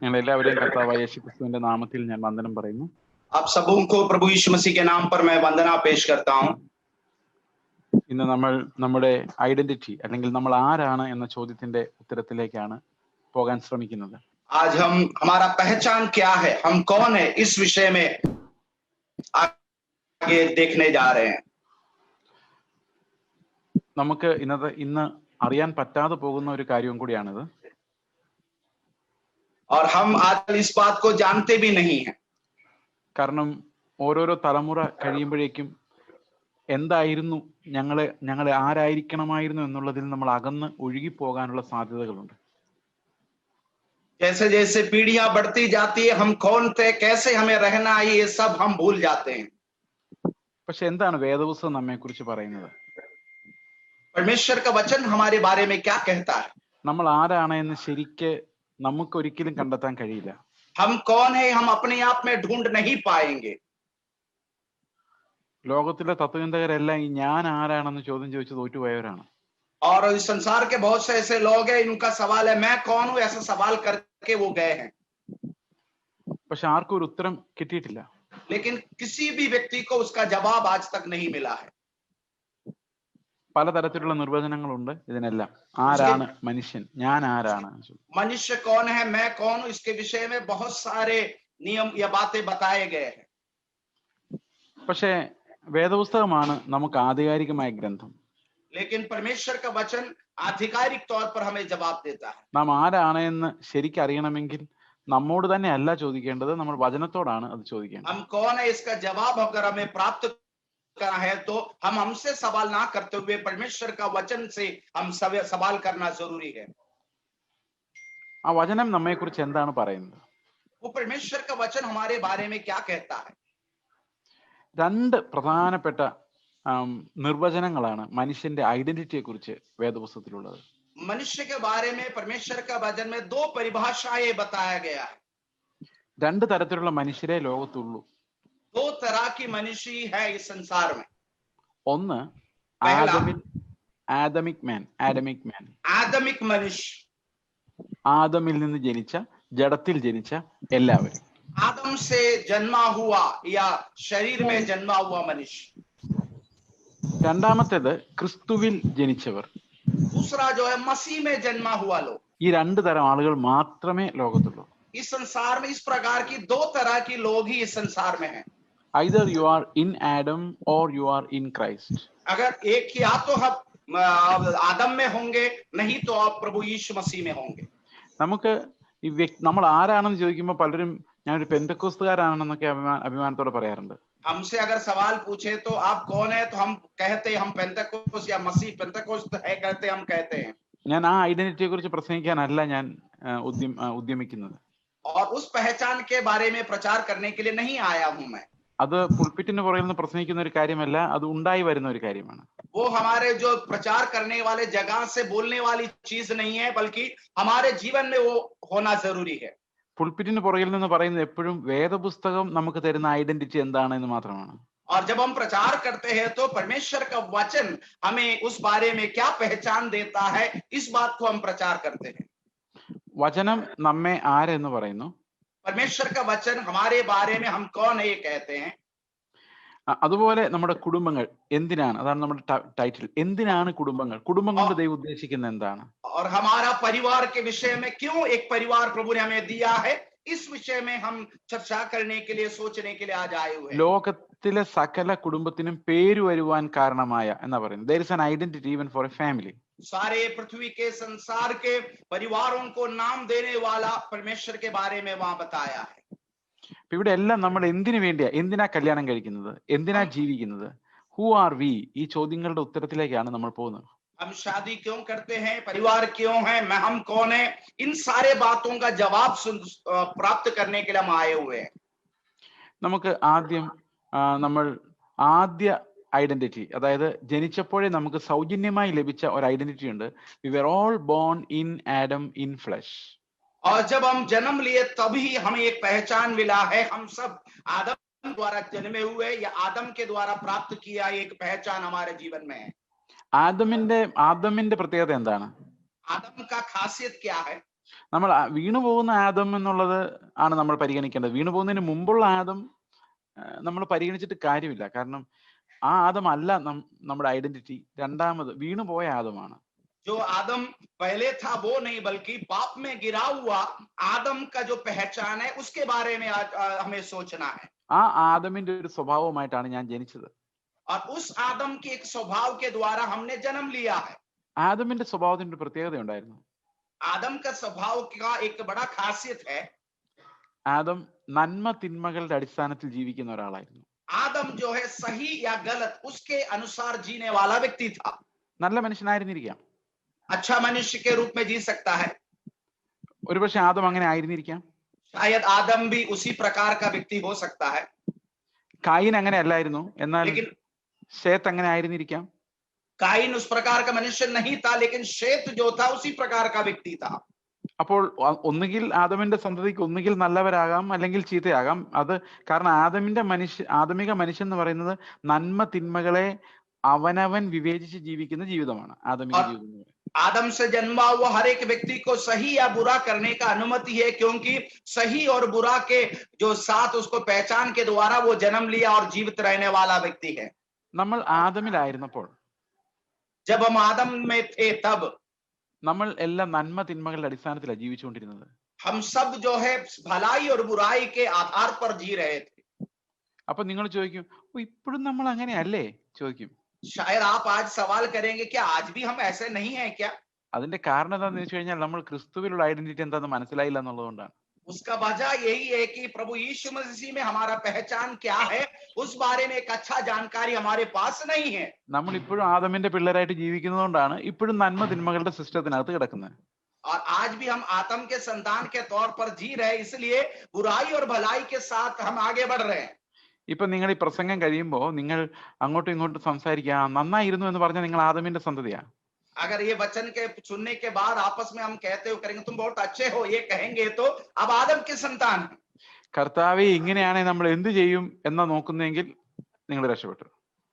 ഞങ്ങൾ എല്ലാവരെയും കർത്താവായ യേശുക്രിസ്തുവിന്റെ നാമത്തിൽ ഞാൻ വന്ദനം പറയുന്നു. आप सबों को प्रभु यीशु मसीह के नाम पर मैं वंदना पेश करता हूं. ഇന്ന് നമ്മൾ നമ്മുടെ ഐഡന്റിറ്റി അല്ലെങ്കിൽ നമ്മൾ ആരാണ് എന്ന ചോദ്യത്തിന്റെ ഉത്തരത്തിലേക്കാണ് പോകാൻ ശ്രമിക്കുന്നത്. आज हम हमारा पहचान क्या है, हम कौन है, इस विषय में आगे देखने जा रहे हैं. നമുക്ക് ഇന്ന് അറിയാൻ പറ്റാതെ പോകുന്ന ഒരു കാര്യവും കൂടിയാണിത്. और हम आज इस बात को जानते भी नहीं हैं. കാരണം ഓരോരോ തലമുറ കഴിയുമ്പോഴേക്കും എന്തായിരുന്നു ഞങ്ങളെ ആരായിരിക്കണമായിരുന്നു എന്നുള്ളതിൽ നമ്മൾ അകന്ന് ഒഴുകി പോകാനുള്ള സാധ്യതകളുണ്ട്. जैसे जैसे पीढ़ियां बढ़ती जाती है, हम कौन थे, कैसे हमें रहना है, ये सब हम भूल जाते हैं. പക്ഷെ എന്താണ് വേദപുസ്തകം നമ്മെ കുറിച്ച് പറയുന്നത്? परमेश्वर का वचन हमारे बारे में क्या कहता है? നമ്മൾ ആരാണ് എന്ന് ശരിക്ക് നമുക്ക് ഒരിക്കലും കണ്ടെത്താൻ കഴിയില്ല. हम कौन है, हम अपने आप में ढूंढ नहीं पाएंगे. ലോകത്തിലെ തത്വചിന്തകരെല്ലാം ഈ ഞാൻ ആരാണെന്ന് ചോദ്യം ചോദിച്ച് തോറ്റുപോയവരാണ്. और इस संसार के बहुत से ऐसे लोग हैं, इनका सवाल है मैं कौन हूं, ऐसा सवाल करके वो गए हैं. പക്ഷെ ആർക്കും ഒരു ഉത്തരം കിട്ടിയിട്ടില്ല. लेकिन किसी भी व्यक्ति को उसका जवाब आज तक नहीं मिला है. പലതരത്തിലുള്ള നിർവചനങ്ങളുണ്ട് ഇതിനെല്ലാം. ആരാണ് മനുഷ്യൻ, ഞാൻ ആരാണ്, मनुष्य कौन है, मैं कौन हूं, इसके विषय में बहुत सारे नियम या बातें बताए गए हैं. പക്ഷേ വേദപുസ്തകമാണ് നമുക്ക് ആധികാരികമായ ഗ്രന്ഥം. लेकिन परमेश्वर का वचन आधिकारिक तौर पर हमें जवाब देता है. നാം ആരാണ് എന്ന് ശരിക്കും അറിയണമെങ്കിൽ നമ്മോട് തന്നെ അല്ല ചോദിക്കേണ്ടത്, നമ്മൾ വചനത്തോടാണ് അത് ചോദിക്കേണ്ടത്. हम कौन है इसका जवाब अगर हमें प्राप्त करना है तो हम हमसे सवाल ना करते हुए परमेश्वर का वचन से हम सवाल करना जरूरी है. ആ വചനം നമ്മെ കുറിച്ച് എന്താണ് പറയുന്നത്? वो परमेश्वर का वचन हमारे बारे में क्या कहता है? രണ്ട് പ്രധാനപ്പെട്ട നിർവചനങ്ങളാണ് മനുഷ്യന്റെ ഐഡന്റിറ്റിയെ കുറിച്ച് വേദപുസ്തകത്തിലുള്ളത്. मनुष्य के बारे में परमेश्वर का वचन में दो परिभाषाएं बताया गया है. രണ്ട് തരത്തിലുള്ള മനുഷ്യരെ ലോകത്തുള്ളൂ. दो तरह की मनुष्य है इस संसार में. ഒന്ന് ആദമിക് മാൻ. आदमिक मनुष्य, ആദമിൽ നിന്ന് ജനിച്ച, ജഡത്തിൽ ജനിച്ച എല്ലാവരും. आदम से जन्मा हुआ या शरीर में जन्मा हुआ मनुष्य. രണ്ടാമത്തേത് ക്രിസ്തുവിൽ ജനിച്ചവർ. दूसरा जो है मसीह में जन्मा हुआ लोग. ഈ രണ്ട് തരം ആളുകൾ മാത്രമേ ലോകത്തുള്ളൂ. इस संसार में इस प्रकार की दो तरह की लोग ही इस संसार में हैं. Either you are in Adam or you are in Christ. अगर एक या तो हम आदम में होंगे, नहीं तो आप प्रभु यीशु मसीह में होंगे. നമുക്ക് നമ്മൾ ആരാണെന്ന് ചോദിക്കുമ്പോൾ പലരും ഞാനൊരു പെന്തക്കോസ്തുകാരാണെന്നൊക്കെ അഭിമാനത്തോടെ പറയാറുണ്ട്. हमसे अगर सवाल पूछे तो आप कौन है, तो हम कहते हैं हम पेंतकोस्त या मसीह पेंतकोस्त है कहते हम कहते हैं. ഞാൻ ആ ഐഡന്റിറ്റിയെ കുറിച്ച് പ്രസംഗിക്കാനല്ല ഞാൻ ഉദ്യമിക്കുന്നത്. और उस पहचान के बारे में प्रचार करने के लिए नहीं आया हूं मैं. അത് പുൾപിറ്റിന് പുറകിൽ നിന്ന് പ്രസംഗിക്കുന്ന ഒരു കാര്യമല്ല, അത് ഉണ്ടായി വരുന്ന ഒരു കാര്യമാണ്. वो हमारे जो प्रचार करने वाले जगह से बोलने वाली चीज नहीं है, बल्कि हमारे जीवन में वो होना जरूरी है. പുൾപിറ്റിന് പുറകിൽ നിന്ന് പറയുന്നത് എപ്പോഴും വേദപുസ്തകം നമുക്ക് തരുന്ന ഐഡന്റിറ്റി എന്താണെന്ന് മാത്രമാണ്. और जब हम प्रचार करते हैं तो परमेश्वर का वचन हमें उस बारे में क्या पहचान देता है, इस बात को हम प्रचार करते हैं. വചനം നമ്മെ ആരെന്ന് പറയുന്നു? परमेश्वर का वचन हमारे बारे में हम कौन है ये कहते हैं. അതുപോലെ നമ്മുടെ കുടുംബങ്ങൾ എന്തിനാണ്, അതാണ് നമ്മുടെ ടൈറ്റിൽ. എന്തിനാണ് കുടുംബങ്ങൾ? കുടുംബം കൊണ്ട് ദൈവം ഉദ്ദേശിക്കുന്നത് എന്താണ്? और हमारा परिवार के विषय में क्यों एक परिवार प्रभु ने हमें दिया है, इस विषय में हम चर्चा करने के लिए सोचने के लिए आज आए हुए हैं. ലോകത്തിലെ സകല കുടുംബത്തിനും പേര് വരുവാൻ കാരണമായ എന്നാ പറയുന്നത്. there is an identity even for a family. सारे पृथ्वी के संसार के परिवारों को नाम देने वाला परमेश्वर के बारे में वहां बताया है. ഇവിടെ എല്ലാം നമ്മൾ എന്തിനാ കല്യാണം കഴിക്കുന്നത്, എന്തിനാ ജീവിക്കുന്നത്, ഹു ആർ വി, ഈ ചോദ്യങ്ങളുടെ ഉത്തരത്തിലേക്കാണ് നമ്മൾ പോകുന്നത്. हम शादी क्यों करते हैं, परिवार क्यों है, मैं हम कौन है, इन सारे बातों का जवाब प्राप्त करने के लिए हम आए हुए हैं. നമുക്ക് നമ്മൾ ആദ്യ ഐഡന്റിറ്റി, അതായത് ജനിച്ചപ്പോഴേ നമുക്ക് സൗജന്യമായി ലഭിച്ച ഒരു ഐഡന്റിറ്റി ഉണ്ട്. We were all born in Adam in flesh. और जब हम जन्म लिए तभी हमें एक पहचान मिला है. हम सब आदम द्वारा जन्मे हुए या आदम के द्वारा प्राप्त किया एक पहचान हमारे जीवन में है. ആദമിന്റെ പ്രത്യേകത എന്താണ്? आदम का खासियत क्या है? നമ്മൾ വീണു പോകുന്ന ആദം എന്നുള്ളത് ആണ് നമ്മൾ പരിഗണിക്കേണ്ടത്. വീണു പോകുന്നതിന് മുമ്പുള്ള ആദം നമ്മൾ പരിഗണിച്ചിട്ട് കാര്യമില്ല. കാരണം ആ ആദം അല്ല നമ്മുടെ ഐഡന്റിറ്റി. രണ്ടാമത് വീണുപോയ ആദമാണ്. जो आदम पहले था वो नहीं, बल्कि पाप में गिरा हुआ आदम का जो पहचान है उसके बारे में आज हमें सोचना है. ആ ആദമിന്റെ ഒരു സ്വഭാവമായിട്ടാണ് ഞാൻ ജനിച്ചത്. और उस आदम के एक स्वभाव के द्वारा हमने जन्म लिया है. ആദമിന്റെ സ്വഭാവത്തിന് ഒരു പ്രത്യേകത ഉണ്ടായിരുന്നു. आदम का स्वभाव का एक बड़ा खासियत है. ആദം നന്മ തിന്മകളുടെ അടിസ്ഥാനത്തിൽ ജീവിക്കുന്ന ഒരാളായിരുന്നു. आदम जो है सही या गलत उसके अनुसार जीने वाला व्यक्ति था. നല്ല മനുഷ്യനായിരുന്നിരിക്കാം. अच्छा मनुष्य के रूप में जी सकता है. ഒരുപക്ഷെ ആദം അങ്ങനെ ആയിരുന്നിരിക്കാം. शायद आदम भी उसी प्रकार का व्यक्ति हो सकता है. കായിൻ അങ്ങനെ അല്ലായിരുന്നു, എന്നാൽ लेकिन ശേത്ത് അങ്ങനെ ആയിരുന്നിരിക്കാം. काइन उस प्रकार का मनुष्य नहीं था, लेकिन शेत जो था उसी प्रकार का व्यक्ति था. അപ്പോൾ ഒന്നുകിൽ ആദമിന്റെ സന്തതിക്ക് ഒന്നുകിൽ നല്ലവരാകാം അല്ലെങ്കിൽ ചീത്തയാകാം. അത് കാരണം ആദമിക മനുഷ്യൻ എന്ന് പറയുന്നത് നന്മ തിന്മകളെ അവനവൻ വിവേചിച്ച് ജീവിക്കുന്ന ജീവിതമാണ് ആദമിക ജീവിതം. आदम से जन्मा हुआ हर एक व्यक्ति को सही या बुरा करने का अनुमति है, क्योंकि सही और बुरा के जो साथ उसको पहचान के द्वारा वो जन्म लिया और जीवित रहने वाला व्यक्ति है. നമ്മൾ ആദമിലായിരുന്നപ്പോൾ, जब हम आदम में थे तब നമ്മൾ എല്ലാം നന്മ തിന്മകളുടെ അടിസ്ഥാനത്തിലാണ് ജീവിച്ചുകൊണ്ടിരുന്നത്. हम सब जो है भलाई और बुराई के आधार पर जी रहे थे. അപ്പൊ നിങ്ങൾ ചോദിക്കും, ഇപ്പോഴും നമ്മൾ അങ്ങനെയല്ലേ ചോദിക്കും. शायद आप आज सवाल करेंगे क्या आज भी हम ऐसे नहीं है क्या? അതിന്റെ കാരണം എന്താണെന്ന് വെച്ച് കഴിഞ്ഞാൽ നമ്മൾ ക്രിസ്തുവിലുള്ള ഐഡന്റിറ്റി എന്താണെന്ന് മനസ്സിലായില്ല എന്നുള്ളതുകൊണ്ടാണ്. उसका वजह यही है कि प्रभु यीशु मसीह में हमारा पहचान क्या है उस बारे में एक अच्छा जानकारी हमारे पास नहीं है. നമ്മൾ ഇപ്പോഴും ആദമിന്റെ പിള്ളേരായിട്ട് ജീവിക്കുന്നതുകൊണ്ടാണ് ഇപ്പോഴും നന്മ തിന്മകളുടെ സിസ്റ്റത്തിനകത്ത് കിടക്കുന്നത്. और आज भी हम आदम के संतान के तौर पर जी रहे, इसलिए बुराई और भलाई के साथ हम आगे बढ़ रहे हैं. ഇപ്പൊ നിങ്ങൾ ഈ പ്രസംഗം കഴിയുമ്പോൾ നിങ്ങൾ അങ്ങോട്ടും ഇങ്ങോട്ടും സംസാരിക്കുക, നന്നായിരുന്നു എന്ന് പറഞ്ഞാൽ നിങ്ങൾ ആദമിന്റെ സന്തതിയാ. अगर ये वचन के सुनने के बाद आपस में हम कहते हो करेंगे तुम बहुत अच्छे हो ये कहेंगे, तो अब आदम के संतान है. കർത്താവേ ഇങ്ങനെയാണെങ്കിൽ നമ്മൾ എന്ത് ചെയ്യും എന്നാ നോക്കുന്നെങ്കിൽ നിങ്ങൾ രക്ഷപ്പെട്ടു.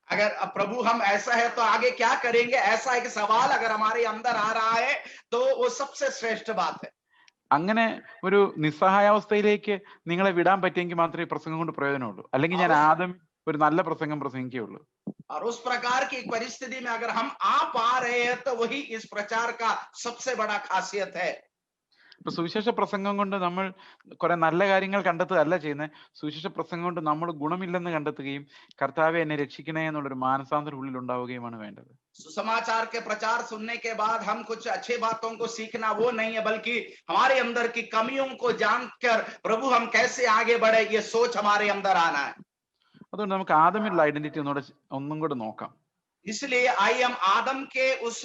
अगर प्रभु हम ऐसा है तो आगे क्या करेंगे, ऐसा एक सवाल अगर हमारे अंदर आ रहा है तो वो सबसे श्रेष्ठ बात है. അങ്ങനെ ഒരു നിസ്സഹായാവസ്ഥയിലേക്ക് നിങ്ങളെ വിടാൻ പറ്റിയെങ്കിൽ മാത്രമേ ഈ പ്രസംഗം കൊണ്ട് പ്രയോജനമുള്ളൂ. അല്ലെങ്കിൽ ഞാൻ ആദ്യം ഒരു നല്ല പ്രസംഗം പ്രസംഗിക്കുകയുള്ളൂ. और उस प्रकार की एक परिस्थिति में अगर हम आ पा रहे हैं तो वही इस प्रचार का सबसे बड़ा खासियत है. ഇപ്പൊ സുവിശേഷ പ്രസംഗം കൊണ്ട് നമ്മൾ കുറെ നല്ല കാര്യങ്ങൾ കണ്ടെത്തുകയല്ല ചെയ്യുന്നത്. സുവിശേഷ പ്രസംഗം കൊണ്ട് നമ്മൾ ഗുണമില്ലെന്ന് കണ്ടെത്തുകയും കർത്താവെ എന്നെ രക്ഷിക്കണേ എന്നുള്ളൊരു മാനസാന്തരം ഉള്ളിൽ ഉണ്ടാവുകയുമാണ് വേണ്ടത്. सुसमाचार के प्रचार सुनने के बाद हम कुछ अच्छे बातों को सीखना वो नहीं है, बल्कि हमारे अंदर की कमियों को जानकर प्रभु हम कैसे आगे बढ़े ये सोच हमारे अंदर आना है. അതുകൊണ്ട് നമുക്ക് ആദമിലുള്ള ഐഡന്റിറ്റി ഒന്നും കൂടെ നോക്കാം. इसलिए आइए हम आदम के उस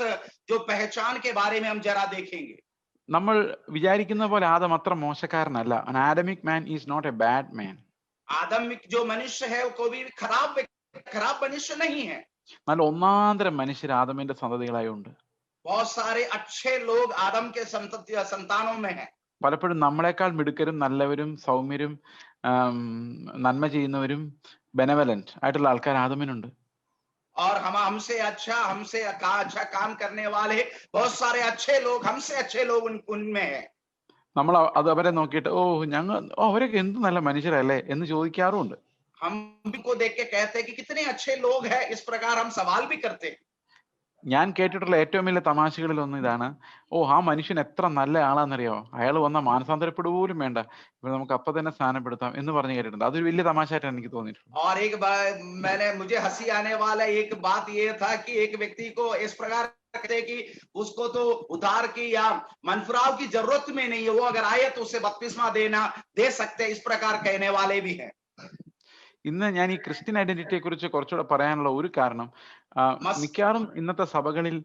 जो पहचान के बारे में हम जरा देखेंगे. നമ്മൾ വിചാരിക്കുന്ന പോലെ ആദം അത്ര മോശക്കാരനല്ല. an adamic man is not a bad man. आदमिक जो मनुष्य है वो कोई भी खराब मनुष्य नहीं है. നല്ല ഒന്നാന്തരം മനുഷ്യർ ആദമിന്റെ സന്തതികളായുണ്ട്. बहुत सारे अच्छे लोग आदम के संतानों में हैं. പലപ്പോഴും നമ്മളെക്കാൾ മിടുക്കരും നല്ലവരും സൗമ്യരും നന്മ ചെയ്യുന്നവരും ബെനവലന്റ് ആയിട്ടുള്ള ആൾക്കാർ ആദമിനുണ്ട്. और हमसे अच्छा काम करने वाले बहुत सारे अच्छे लोग, हमसे अच्छे लोग उनमें हैं. നമ്മൾ അത് അവരെ നോക്കിയിട്ട് അവരൊക്കെ എന്ത് നല്ല മനുഷ്യരല്ലേ എന്ന് ചോദിക്കാറുമുണ്ട്. हम उनको देख के कहते हैं कि कितने अच्छे लोग हैं, इस प्रकार हम सवाल भी करते हैं. ഞാൻ കേട്ടിട്ടുള്ള ഏറ്റവും വലിയ തമാശകളിൽ ഒന്ന് ഇതാണ്, ആ മനുഷ്യൻ എത്ര നല്ല ആളാന്നറിയോ, അയാൾ വന്ന മാനസാന്തരപ്പെടുക പോലും വേണ്ട, ഇപ്പൊ നമുക്ക് അപ്പൊ തന്നെ സ്ഥാനപ്പെടുത്താം എന്ന് പറഞ്ഞു കേട്ടിട്ടുണ്ട്. അതൊരു വലിയ തമാശയായിട്ടാണ് എനിക്ക് തോന്നിയിട്ടുണ്ട്. और एक बार मुझे हंसी आने वाला एक बात ये था कि एक व्यक्ति को इस प्रकार कहते कि उसको तो उधार की या मनफुराव की जरूरत में नहीं है, वो अगर आए तो उसे बपतिस्मा दे सकते, इस प्रकार कहने वाले भी हैं. ഇന്ന് ഞാൻ ഈ ക്രിസ്ത്യൻ ഐഡന്റിറ്റിയെ കുറിച്ച് കുറച്ചുകൂടെ പറയാനുള്ള ഒരു കാരണം, മിക്കവാറും ഇന്നത്തെ സഭകളിൽ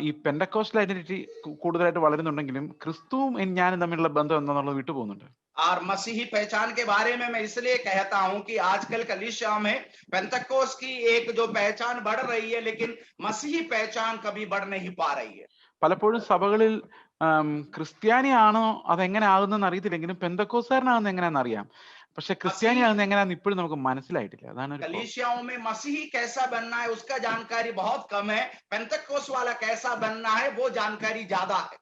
ഈ പെന്തക്കോസ്റ്റൽ ഐഡന്റിറ്റി കൂടുതലായിട്ട് വളരുന്നുണ്ടെങ്കിലും ക്രിസ്തുവും ഞാനും തമ്മിലുള്ള ബന്ധം എന്താണെന്നുള്ളത് വിട്ടുപോകുന്നുണ്ട്. और मसीही पहचान के बारे में मैं इसलिए कहता हूं कि आजकल कलीसिया में पेंतकोस्त की एक जो पहचान बढ़ रही है, लेकिन मसीही पहचान कभी बढ़ नहीं पा रही है. പലപ്പോഴും സഭകളിൽ ക്രിസ്ത്യാനിയാണോ അതെങ്ങനെ ആകുന്നെന്ന് അറിയത്തില്ലെങ്കിലും പെന്തക്കോസ്തുകാരനാകുന്ന എങ്ങനെയാണെന്ന് അറിയാം. പക്ഷെ ക്രിസ്ത്യാനിയാകുന്ന എങ്ങനെയാന്ന് ഇപ്പോഴും നമുക്ക് മനസ്സിലായിട്ടില്ല. അതാണ് कलीसियाओं में मसीही कैसा बनना है उसका जानकारी बहुत कम है, पेंतकोस्त वाला कैसा बनना है वो जानकारी ज्यादा है.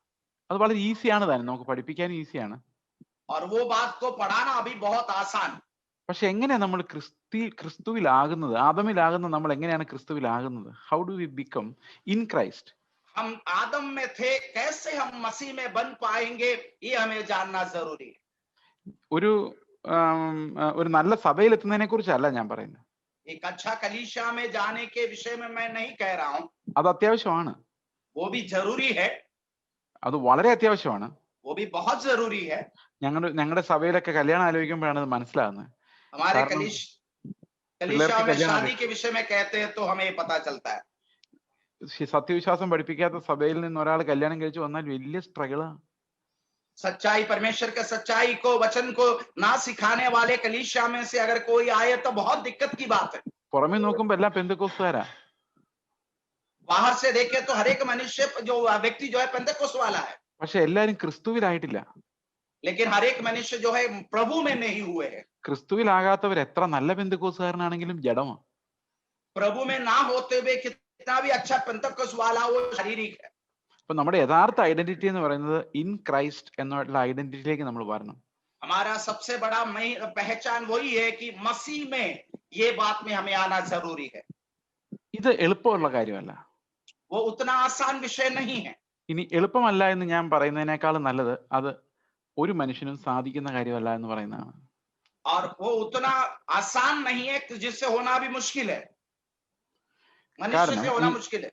അത് വളരെ ഈസിയാണ് താനും, നമുക്ക് പഠിപ്പിക്കാനും ഈസിയാണ്. और वो बात को पढ़ाना भी बहुत आसान। പക്ഷെ എങ്ങനെയാണ് നമ്മൾ ക്രിസ്തുവിലാകുന്നത്, ആദമിലാകുന്ന നമ്മൾ എങ്ങനെയാണ് ക്രിസ്തുവിലാകുന്നത്? How do we become in Christ? हम आदम में थे, कैसे हम मसीह में बन पाएंगे, ये हमें जानना जरूरी है। ഒരു ഒരു നല്ല സഭയിൽ എത്തുന്നതിനെ കുറിച്ചല്ല ഞാൻ പറയുന്നത്. एक अच्छा कलीसिया में जाने के विषय में मैं नहीं कह रहा हूँ, അത് അത്യാവശ്യമാണ്, वो भी जरूरी है, അത് വളരെ അത്യാവശ്യമാണ്. वो भी बहुत जरूरी है। ഞങ്ങളുടെ സഭയിലൊക്കെ കല്യാണം ആലോചിക്കുമ്പോഴാണ് അത് മനസ്സിലാകുന്നത്. हमारे कारण कलीसिया में कल्याण शादी के विषय में कहते हैं तो हमें पता चलता है। സത്യവിശ്വാസം പഠിപ്പിക്കാത്ത സഭയിൽ നിന്ന് ഒരാൾ കല്യാണം കഴിച്ചു വന്നാൽ വലിയ സ്ട്രഗിളാണ്. सच्चाई, परमेश्वर के सच्चाई को, वचन को ना सिखाने वाले कलीसिया में से अगर कोई आए तो बहुत दिक्कत की बात है। പുറമെ നോക്കുമ്പോ എല്ലാം പെന്തക്കോസ്തുകാരാ, बाहर से देखे तो हर एक मनुष्य जो व्यक्ति जो है पेंतेकोस्त वाला है, പക്ഷെ എല്ലാരും ക്രിസ്തുവിലായിട്ടില്ല. लेकिन हर एक मनुष्य जो है प्रभु में नहीं हुए हैं। ക്രിസ്തുവിലാകാത്തവർ എത്ര നല്ല പെന്തക്കോസ്തുകാരനാണെങ്കിലും ജഡമാണ്. प्रभु में ना होते हुए कितना भी अच्छा पेंतेकोस्त वाला वो शारीरिक है। അപ്പൊ നമ്മുടെ യഥാർത്ഥ ഐഡന്റിറ്റി എന്ന് പറയുന്നത് ഇൻ ക്രൈസ്റ്റ് എന്നുള്ള ഐഡന്റിറ്റിയിലേക്ക് നമ്മൾ വരണം. हमारा सबसे बड़ा पहचान वही है कि मसीह में, ये बात में हमें आना जरूरी है। ഇത് എളുപ്പമുള്ള കാര്യമല്ല. वो उतना आसान विषय नहीं है। ഇനി എളുപ്പമല്ല എന്ന് ഞാൻ പറയുന്നതിനേക്കാളും നല്ലത് അത് ഒരു മനുഷ്യനും സാധിക്കുന്ന കാര്യമല്ല എന്ന് പറയുന്നതാണ്. और वो उतना आसान नहीं है जिससे होना भी मुश्किल है, मनुष्य से होना मुश्किल है।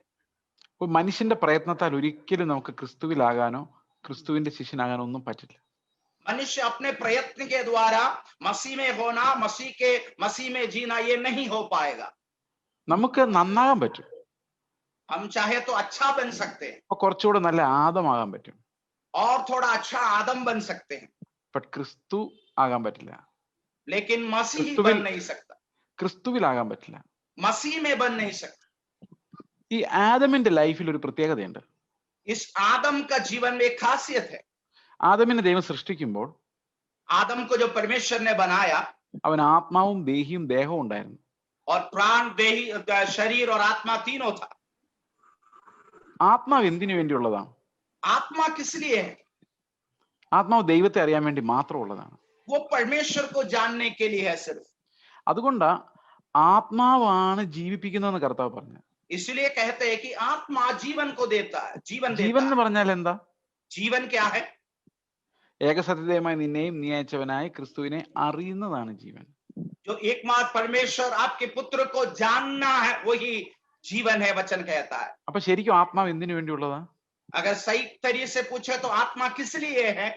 മനുഷ്യന്റെ പ്രയത്നത്താൽ ഒരിക്കലും നമുക്ക് ക്രിസ്തുവിലാകാനോ ക്രിസ്തുവിന്റെ ശിഷ്യനാകാനോ ഒന്നും പറ്റില്ല. मनुष्य अपने प्रयत्न के द्वारा मसीह में होना, मसीह में जीना, ये नहीं हो पाएगा। നമുക്ക് നന്നാകാൻ പറ്റും, हम चाहे तो अच्छा बन सकते हैं അപ്പൊ കുറച്ചുകൂടെ നല്ല ആദമാകാൻ പറ്റും, और थोड़ा अच्छा आदम बन सकते हैं, ബട്ട് ക്രിസ്തു ആകാൻ പറ്റില്ല. लेकिन मसीह बन नहीं सकता, ക്രിസ്തുവിലാകാൻ പറ്റില്ല. मसीह में बन नहीं सकता। ഈ ആദമിന്റെ ലൈഫിൽ ഒരു പ്രത്യേകതയുണ്ട്. इस आदम का जीवन में एक खासियत है। ആദമിനെ ദൈവം സൃഷ്ടിക്കുമ്പോൾ आदम को जो परमेश्वर ने बनाया, അവൻ ആത്മാവും ദേഹിയും ദേഹവും ഉണ്ടായിരുന്നു. और प्राण, देही, शरीर और आत्मा तीनों था। ആത്മാവ് എന്തിനു വേണ്ടിയുള്ളതാണ്? आत्मा किस लिए है? ആത്മാവ് ദൈവത്തെ അറിയാൻ വേണ്ടി മാത്രമുള്ളതാണ്. वो परमेश्वर को जानने के लिए है सिर्फ। അതുകൊണ്ടാ ആത്മാവാണ് ജീവിപ്പിക്കുന്നതെന്ന് കർത്താവ് പറഞ്ഞു. इसलिए कहते हैं कि आत्मा जीवन को देता है, जीवन ജീവൻ देता എന്ന് है। പറഞ്ഞാൽ എന്താ? जीवन क्या है? ഏകസത്യതയുമായി നിന്നെയും നീ അയച്ചവനായ ക്രിസ്തുവിനെ അറിയുന്നതാണ് ജീവൻ. जो एकमात्र परमेश्वर आपके पुत्र को जानना है, वही जीवन है, वचन कहता है। അപ്പൊ ശരിക്കും ആത്മാവ് എന്തിനു വേണ്ടിയുള്ളതാ? अगर सही तरीके से पूछे तो आत्मा किस लिए है?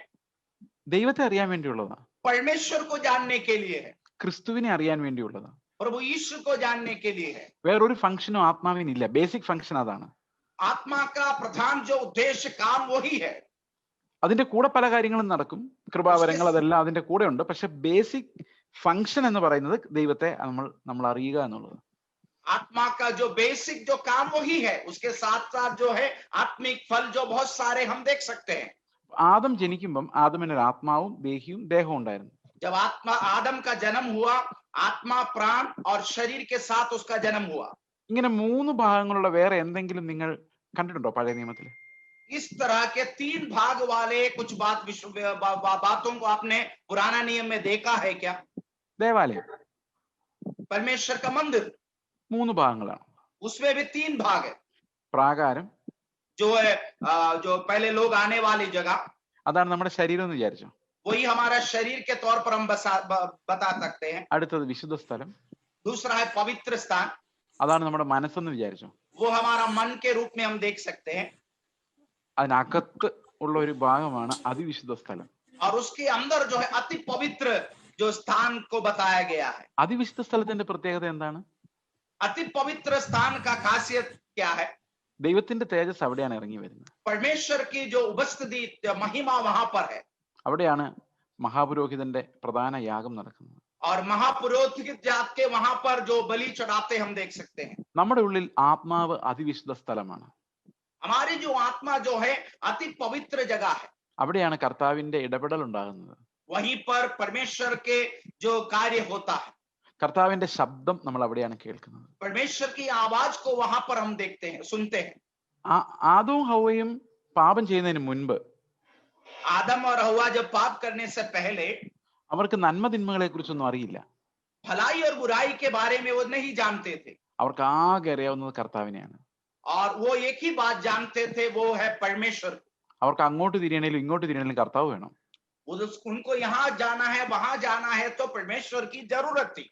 ദൈവത്തെ അറിയാൻ വേണ്ടിയുള്ളതാ, परमेश्वर को जानने के लिए है, ക്രിസ്തുവിനെ അറിയാൻ വേണ്ടിയുള്ളതാ. प्रभु यीशु को जानने के लिए है। വേറൊരു ഫംഗ്ഷനും ആത്മാവിനില്ല. ബേസിക് ഫംഗ്ഷൻ അതാണ്. आत्मा का प्रधान जो उद्देश्य, काम वही है। അതിന്റെ കൂടെ പല കാര്യങ്ങളും നടക്കും, കൃപാവരങ്ങൾ അതെല്ലാം അതിന്റെ കൂടെ ഉണ്ട്. പക്ഷെ ബേസിക് ഫംഗ്ഷൻ എന്ന് പറയുന്നത് ദൈവത്തെ നമ്മൾ അറിയുക എന്നുള്ളത്. आत्मा का जो बेसिक जो काम वही है, उसके साथ साथ जो है आत्मिक फल जो बहुत सारे हम देख सकते हैं। ആദം ജനിക്കുമ്പം ആദമിന് ഒരു ആത്മാവും ദേഹിയും ദേഹവും ഉണ്ടായിരുന്നു. जब आदम का जन्म हुआ, आत्मा, प्राण और शरीर के साथ उसका जन्म हुआ। ഇങ്ങനെ 3 ഭാഗങ്ങളുള്ള വേറെ എന്തെങ്കിലും നിങ്ങൾ കണ്ടിട്ടുണ്ടോ പഴയ നിയമത്തിൽ? इस तरह के 3 भाग वाले कुछ बातों को आपने पुराना नियम में देखा है क्या? ദേവാലയം परमेश्वर का मंदिर, 3 ഭാഗങ്ങളാണ്. उसमें भी 3 भाग है। പ്രാകാരം, जो है जो पहले लोग आने वाली जगह, അതാണ് നമ്മുടെ ശരീരം എന്ന് വിചാരിച്ചോ. वही हमारा शरीर के तौर पर हम बता सकते हैं। അടുത്തത് വിശുദ്ധ സ്ഥലം, दूसरा है पवित्र स्थान, അതാണ് നമ്മുടെ മനസ്സെന്ന് വിചാരിച്ചോ. वो हमारा मन के रूप में हम देख सकते हैं। അതിനകത്ത് ഉള്ള ഒരു ഭാഗമാണ് അതിവിശുദ്ധ സ്ഥലം. और उसके अंदर जो है अति पवित्र जो स्थान को बताया गया है। അതിവിശുദ്ധ സ്ഥലത്തിന്റെ പ്രത്യേകത എന്താണ്? अति पवित्र स्थान का खासियत क्या है? ദൈവത്തിന്റെ തേജസ് അവിടെയാണ് ഇറങ്ങി വരുന്നത്. परमेश्वर की जो उपस्थिति, महिमा वहां पर है। അവിടെയാണ് മഹാപുരോഹിതന്റെ പ്രധാന യാഗം നടക്കുന്നത്. और महापुरोहित जात के वहां पर जो बलि चढ़ाते हम देख सकते हैं। നമ്മുടെ ഉള്ളിൽ ആത്മാവ് അതിവിശുദ്ധ സ്ഥലമാണ്. हमारी जो आत्मा जो है अति पवित्र जगह है। അവിടെയാണ് കർത്താവിന്റെ ഇടപെടൽ ഉണ്ടാകുന്നത്. वहीं पर परमेश्वर के जो कार्य होता है, കർത്താവിന്റെ ശബ്ദം നമ്മൾ അവിടെയാണ് കേൾക്കുന്നത്. परमेश्वर की आवाज को वहां पर हम देखते हैं, सुनते हैं। ആദവും ഹവ്വയും പാപം ചെയ്യുന്നതിന് മുൻപ് आदम और हवा जब पाप करने से पहले അവർക്ക് നന്മ തിന്മകളെ കുറിച്ചൊന്നും അറിയില്ല. भलाई और बुराई के बारे में वो नहीं जानते थे അവർക്ക് ആകെ അറിയാവുന്നത് കർത്താവിനെയാണ്. और वो एक ही बात जानते थे, वो है परमेश्वर। അവർക്ക് അങ്ങോട്ട് തിരിയണേലും ഇങ്ങോട്ട് തിരിയണേലും കർത്താവ് വേണം. उनको यहाँ जाना है वहां जाना है तो परमेश्वर की जरूरत थी।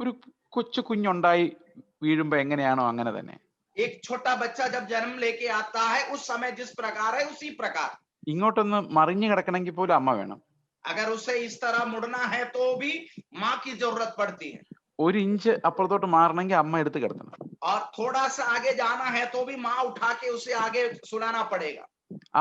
ഒരു കൊച്ചു കുഞ്ഞുണ്ടായി വീഴുമ്പോ എങ്ങനെയാണോ അങ്ങനെ തന്നെ. एक छोटा बच्चा जब जन्म लेके आता है उस समय जिस प्रकार है उसी प्रकार ഇങ്ങോട്ടൊന്ന് മറിഞ്ഞു കിടക്കണമെങ്കിൽ പോലും അമ്മ വേണം. अगर उसे इस तरह मुड़ना है तो भी माँ की जरूरत पड़ती है। ഒരു ഇഞ്ച് അപ്പുറത്തോട്ട് മാറണമെങ്കിൽ അമ്മ എടുത്ത് കിടത്തണം. और थोड़ा सा आगे जाना है तो भी माँ उठा के उसे आगे सुलाना पड़ेगा।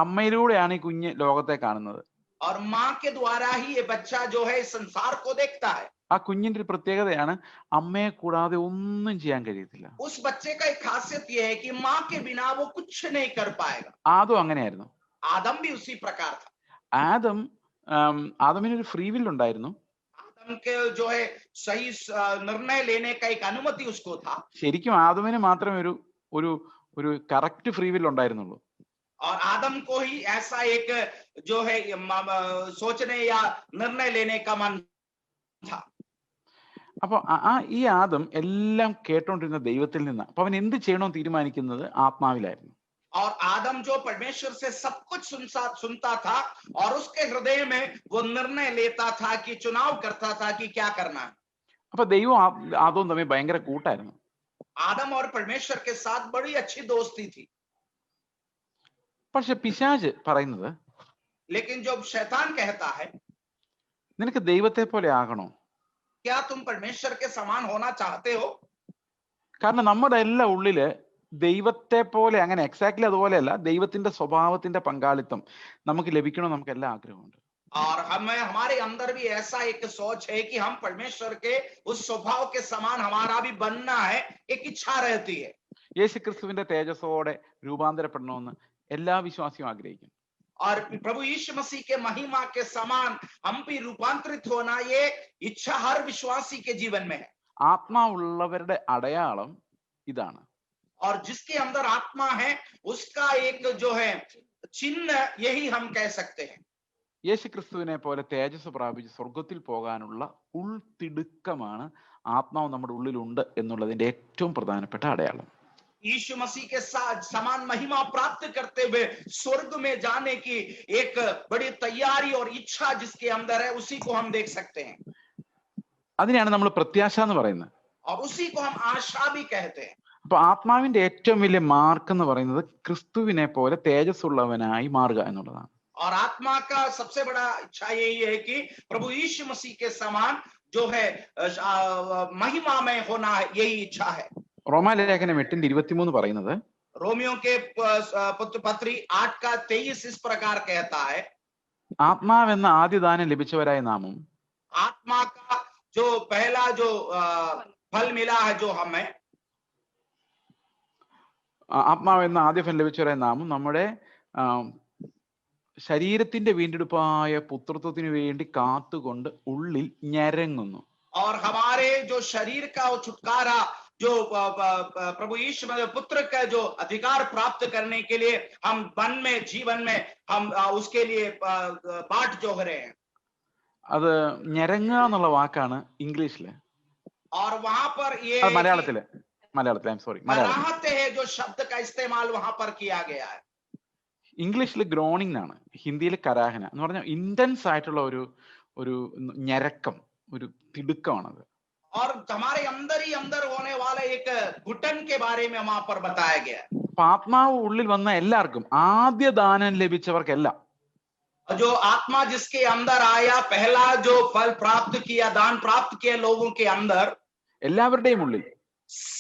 അമ്മയിലൂടെയാണ് ഈ കുഞ്ഞ് ലോകത്തെ കാണുന്നത്. और माँ के द्वारा ही ये बच्चा जो है इस संसार को देखता है। ആ കുഞ്ഞിന്റെ ഒരു പ്രത്യേകതയാണ് അമ്മയെ കൂടാതെ ഒന്നും ചെയ്യാൻ കഴിയത്തില്ല. उस बच्चे का एक खासियत ये है कि माँ के बिना वो कुछ नहीं कर पाएगा। ആദം അങ്ങനെയായിരുന്നു. आदम भी उसी प्रकार था। ആദമിനൊരു ഫ്രീ വിൽ ഉണ്ടായിരുന്നു. आदम के जो है सही निर्णय लेने का एक अनुमति उसको था। ശരിക്കും ആദമിന് മാത്രമേ ഒരു കറക്റ്റ് ഫ്രീ വിൽ ഉണ്ടായിരുന്നുള്ളൂ. और आदम को ही ऐसा एक जो है सोचने या निर्णय लेने का मन था। അപ്പൊ ഈ ആദം എല്ലാം കേട്ടോണ്ടിരുന്ന ദൈവത്തിൽ നിന്ന്. അപ്പൊ അവൻ എന്ത് ചെയ്യണമെന്ന് തീരുമാനിക്കുന്നത് ആത്മാവിലായിരുന്നു. और आदम जो परमेश्वर से सब कुछ सुनता था और उसके हृदय में वो निर्णय लेता था कि चुनाव करता था कि क्या करना है। അപ്പൊ ദൈവം ആദവും തമ്മിൽ ഭയങ്കര കൂട്ടായിരുന്നു. आदम और परमेश्वर के साथ बड़ी अच्छी दोस्ती थी। പക്ഷെ പിശാച് പറയുന്നത്, लेकिन जब शैतान कहता है നിനക്ക് ദൈവത്തെ പോലെ ആകണോ? क्या तुम परमेश्वर के समान होना चाहते हो? കാരണം നമ്മുടെ എല്ലാ ഉള്ളില് ദൈവത്തെ പോലെ അങ്ങനെ എക്സാക്ട്ലി അതുപോലെയല്ല, ദൈവത്തിന്റെ സ്വഭാവത്തിന്റെ പങ്കാളിത്തം നമുക്ക് ലഭിക്കണോ നമുക്ക് എല്ലാ ആഗ്രഹമുണ്ട്. और हमारे अंदर भी ऐसा एक सोच है कि हम परमेश्वर के उस स्वभाव के समान हमारा भी बनना है, एक इच्छा रहती है। യേശു ക്രിസ്തുവിന്റെ തേജസ്സോടെ രൂപാന്തരപ്പെടണമെന്ന് എല്ലാ വിശ്വാസിയും ആഗ്രഹിക്കും. और प्रभु यीशु मसीह के महिमा के समान हम भी रूपांतरित होना, ये इच्छा हर विश्वासी के जीवन में है। ആത്മാവുള്ളവരുടെ അടയാളം ഇതാണ്. और जिसके अंदर आत्मा है उसका एक जो है चिन्ह यही हम कह सकते हैं। യേശു ക്രിസ്തുവിനെ പോലെ തേജസ് പ്രാപിച്ച് സ്വർഗത്തിൽ പോകാനുള്ള ഉൾത്തിടുക്കമാണ് ആത്മാവ് നമ്മുടെ ഉള്ളിലുണ്ട് എന്നുള്ളതിന്റെ ഏറ്റവും പ്രധാനപ്പെട്ട അടയാളം. यीशु मसीह के साथ समान महिमा प्राप्त करते हुए स्वर्ग में जाने की एक बड़ी तैयारी और इच्छा जिसके अंदर है, उसी को हम देख सकते हैं। അതിനെയാണ് നമ്മൾ പ്രത്യാശ എന്ന് പറയുന്നത്. और उसी को हम आशा भी कहते हैं। അപ്പൊ ആത്മാവിന്റെ ഏറ്റവും വലിയ മാർക്ക് എന്ന് പറയുന്നത് ക്രിസ്തുവിനെ പോലെ തേജസ്സുള്ളവനായി മാറുക എന്നുള്ളതാണ്. और आत्मा का सबसे बड़ा इच्छा यही है कि प्रभु यीशु मसीह के समान जो है महिमा में होना है, यही इच्छा है। റോമാലേഖനം 8:23 പറയുന്നത്, रोमियो के पत्री 8:23 इस प्रकार कहता है, ആത്മാവെന്ന ആദ്യദാനം ലഭിച്ചവരായ നാമും आत्मा का जो पहला जो फल मिला है जो हमें, ആത്മാവെന്ന ആദ്യ ഫലം ലഭിച്ചവരായ നാമും നമ്മുടെ ശരീരത്തിന്റെ വീണ്ടെടുപ്പായ പുത്രത്വത്തിന് വേണ്ടി കാത്തുകൊണ്ട് ഉള്ളിൽ ഞരങ്ങുന്നു. और हमारे जो शरीर का वो छुटकारा जो प्रभु यीशु पुत्र का जो अधिकार प्राप्त करने के लिए हम मन में जीवन में हम उसके लिए बाट जोह रहे हैं। അത് ഞരങ്ങുക എന്നുള്ള വാക്കാണ് ഇംഗ്ലീഷില്. और वहां पर ये മലയാളത്തില് कराहते है जो शब्द का इस्तेमाल वहां पर किया गया है। ഇംഗ്ലീഷിൽ ഗ്രോണിംഗ് ആണ്, ഹിന്ദിയിൽ കരാഹന എന്ന് പറഞ്ഞാൽ ഇന്റൻസ് ആയിട്ടുള്ള ഒരു ഞരക്കം, ഒരു തിടുക്കമാണത്. और हमारे अंदर ही अंदर होने वाला एक घुटन के बारे में वहां पर बताया गया है। അപ്പൊ ആത്മാവ് ഉള്ളിൽ വന്ന എല്ലാവർക്കും, ആദ്യ ദാനം ലഭിച്ചവർക്കെല്ലാം, जो आत्मा जिसके अंदर आया, पहला जो फल प्राप्त किया, दान प्राप्त किया लोगों के अंदर, എല്ലാവരുടെയും ഉള്ളിൽ,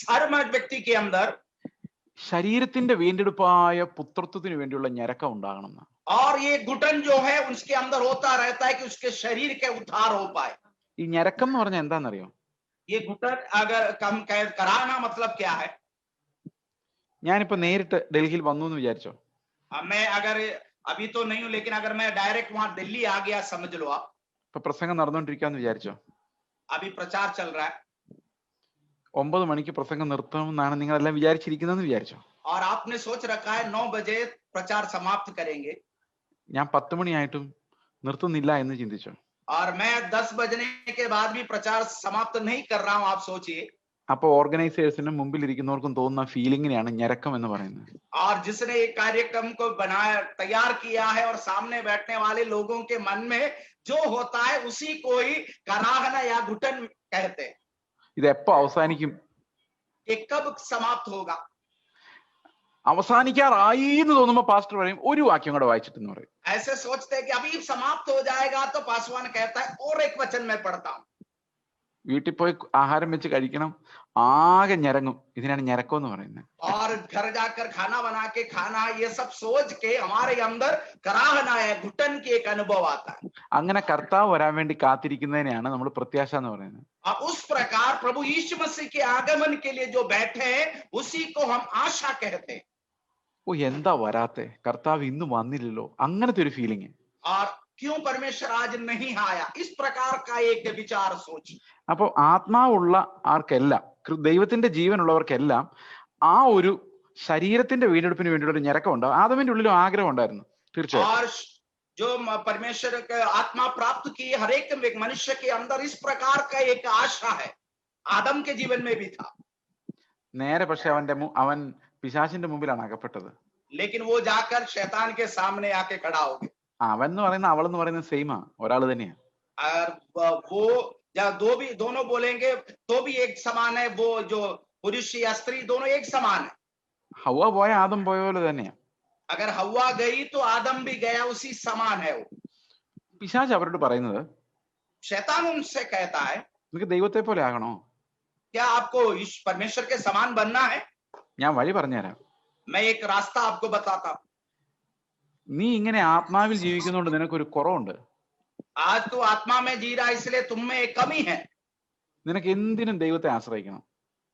हर व्यक्ति के अंदर ശരീരത്തിന്റെ വീണ്ടെടുപ്പായ പുത്രത്വത്തിന് വേണ്ടിയുള്ള ഞരക്കം ഉണ്ടാകണം. और ये घुटन जो है उसके अंदर होता रहता है कि उसके शरीर के उद्धार हो पाए। ഈ ഞരക്കം എന്ന് പറഞ്ഞാൽ എന്താണെന്നറിയോ? ये घुटन अगर कम कराना मतलब क्या है? ഞാനിപ്പോ നേരിട്ട് ഡൽഹിയിൽ വന്നു എന്ന് വിചാരിച്ചോ? मैं अगर अभी तो नहीं हूं, लेकिन अगर मैं डायरेक्ट वहां दिल्ली आ गया, समझ लो आप। ഇപ്പൊ പ്രസംഗം നടന്നുകൊണ്ടിരിക്കാന്ന് വിചാരിച്ചോ? अभी प्रचार चल रहा है, 9 മണിക്ക് പ്രസംഗം നിർത്തണമെന്നാണ് നിങ്ങളെല്ലാം വിചാരിച്ചിരിക്കുന്നതെന്ന് വിചാരിച്ചോ? और आपने सोच रखा है 9 बजे प्रचार समाप्त करेंगे। ഞാൻ 10 മണിയായിട്ടും നിർത്തുന്നില്ല എന്ന് ചിന്തിച്ചോ? और मैं 10 बजने के बाद भी प्रचार समाप्त नहीं कर रहा हूं, आप सोचिए। അപ്പൊ ഓർഗനൈസേഴ്സിനും മുമ്പിൽ ഇരിക്കുന്നവർക്കും തോന്നുന്ന ഫീലിങ്ങിനെയാണ് ഞരക്കം എന്ന് പറയുന്നത്. और जिसने एक कार्यक्रम को बनाया, तैयार किया है, और सामने बैठने वाले लोगों के मन में जो होता है उसी को ही कराहना या घुटन कहते हैं। ഇത് എപ്പോ അവസാനിക്കും? ये कब समाप्त होगा? അവസാനിക്കാറായി എന്ന് തോന്നുമ്പോ പാസ്റ്റർ പറയും ഒരു വാക്യം കൂടെ വായിച്ചിട്ടെന്ന് പറയും. ऐसे सोचते हैं कि अभी समाप्त हो जाएगा, तो पासवान कहता है और एक वचन मैं पढ़ता हूं। വീട്ടിൽ പോയി ആഹാരം വെച്ച് കഴിക്കണം, ആകെ ഞരങ്ങും. ഇതിനാണ് ഞരക്കം എന്ന് പറയുന്നത്. और घर जाकर खाना बना के खाना, ये सब सोच के हमारे अंदर कराहना है, घुटन की एक अनुभव आता है। അങ്ങനെ കർത്താവ് വരാൻ വേണ്ടി കാത്തിരിക്കുന്നതിനെയാണ് നമ്മൾ പ്രത്യാശ എന്ന് പറയുന്നത്. और उस प्रकार प्रभु यीशु मसीह के आगमन के लिए जो बैठे हैं, उसी को हम आशा कहते हैं। ഓ എന്താ വരാത്തെ, കർത്താവ് ഇന്ന് വന്നില്ലല്ലോ, അങ്ങനത്തെ ഒരു ഫീലിംഗ്. और क्यों परमेश्वर आज नहीं आया, इस प्रकार का एक विचार सोच। അപ്പൊ ആത്മാവുള്ള ആർക്കെല്ലാം, ദൈവത്തിന്റെ ജീവനുള്ളവർക്കെല്ലാം ആ ഒരു ശരീരത്തിന്റെ വീണ്ടെടുപ്പിന് വേണ്ടിയുള്ള ഒരു ഞരക്കമുണ്ട്. ആദമിന്റെ ഉള്ളിലും ആഗ്രഹം ഉണ്ടായിരുന്നു തീർച്ചയായും. और जो परमेश्वर का आत्मा प्राप्त की हर एक मनुष्य के अंदर इस प्रकार का एक आशा है, आदम के जीवन में भी था। നേരെ പക്ഷെ അവൻ പിശാചിന്റെ മുമ്പിലാണ് അകപ്പെട്ടത്. लेकिन वो जाकर शैतान के सामने आके खड़ा हो गया। അവൻ എന്ന് പറയുന്ന അവൾ എന്ന് പറയുന്ന സെയിമാ, ഒരാൾ തന്നെയാ. और वो या दोनों बोलेंगे तो भी एक समान है, वो जो पुरुष या स्त्री दोनों एक समान है। ഹവ്വ പോയ ആദം പോയ പോലെ തന്നെയാ. अगर हव्वा गई तो आदम भी गया, उसी समान है वो। പിശാച് അവരോട് പറയുന്നത്, शैतान उनसे कहता है, നിനക്ക് ദൈവത്തെ പോലെ ആകണോ? क्या आपको इस परमेश्वर के समान बनना है? ഞാൻ വഴി പറഞ്ഞുതരാം. मैं एक रास्ता आपको बताता हूं। നീ ഇങ്ങനെ ആത്മാവിൽ ജീവിക്കുന്നതുകൊണ്ട് നിനക്കൊരു കുറവുണ്ട്. आज तो आत्मा में जी रहा, इसलिए तुम में एक कमी है। നിനക്ക് എന്തിനും ദൈവത്തെ ആശ്രയിക്കണം.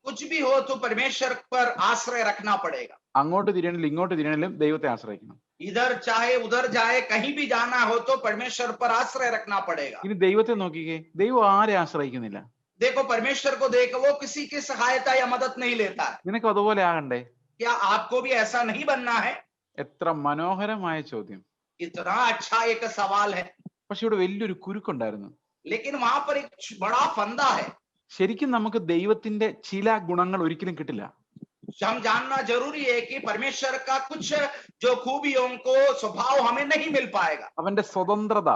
कुछ भी हो तो परमेश्वर पर आश्रय रखना पड़ेगा। അങ്ങോട്ട് തിരിയണിലും ഇങ്ങോട്ട് തിരിയണിലും ദൈവത്തെ ആശ്രയിക്കണം. इधर चाहे उधर जाए, कहीं भी जाना हो तो परमेश्वर पर आश्रय रखना पड़ेगा। ഇനി ദൈവത്തെ നോക്കിക്കേ, ദൈവം ആരെ ആശ്രയിക്കുന്നില്ല. देखो परमेश्वर को देखो, वो किसी की सहायता या मदद नहीं लेता है। നിനക്ക് അതുപോലെ ആകണ്ടേ? क्या आपको भी ऐसा नहीं बनना है? എത്ര മനോഹരമായ ചോദ്യം. इतना अच्छा एक सवाल है, പക്ഷെ ഇവിടെ വലിയൊരു കുരുക്കുണ്ടായിരുന്നു. लेकिन वहां पर एक बड़ा फंदा है। ശരിക്കും നമുക്ക് ദൈവത്തിന്റെ ചില ഗുണങ്ങൾ ഒരിക്കലും കിട്ടില്ല. हम जानना जरूरी है कि परमेश्वर का कुछ जो खूबियों को स्वभाव हमें नहीं मिल पाएगा। അവന്റെ സ്വതന്ത്രത,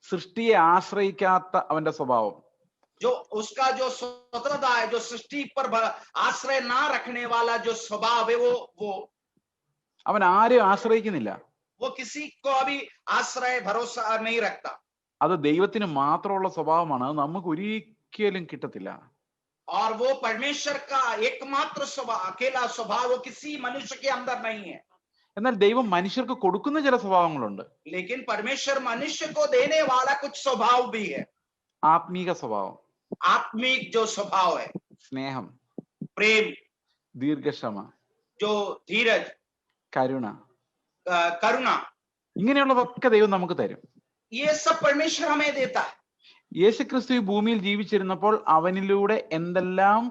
സൃഷ്ടിയെ ആശ്രയിക്കാത്ത അവന്റെ സ്വഭാവം, जो उसका जो स्वतंत्रता है, जो सृष्टि पर आश्रय ना रखने वाला जो स्वभाव है, वो അവൻ ആരെയും ആശ്രയിക്കുന്നില്ല. वो किसी को अभी आश्रय भरोसा नहीं रखता। അത് ദൈവത്തിന് മാത്രമുള്ള സ്വഭാവമാണ്, അത് നമുക്ക് ഒരിക്കലും കിട്ടത്തില്ല. और वो परमेश्वर का एकमात्र स्वभाव, अकेला स्वभाव, वो किसी मनुष्य के अंदर नहीं है। എന്നാൽ ദൈവം മനുഷ്യർക്ക് കൊടുക്കുന്ന ചില സ്വഭാവങ്ങളുണ്ട്. लेकिन परमेश्वर मनुष्य को देने वाला कुछ स्वभाव भी है। ആത്മീക സ്വഭാവം, आत्मिक जो स्वभाव है, സ്നേഹം, प्रेम, ദീർഘക്ഷമ, जो धीरज, കരുണ, करुणा, ഇങ്ങനെയുള്ളതൊക്കെ ദൈവം നമുക്ക് തരും. ये सब परमेश्वर हमें देता है। യേശുക്രിസ്തു ഈ ഭൂമിയിൽ ജീവിച്ചിരുന്നപ്പോൾ അവനിലൂടെ എന്തെല്ലാം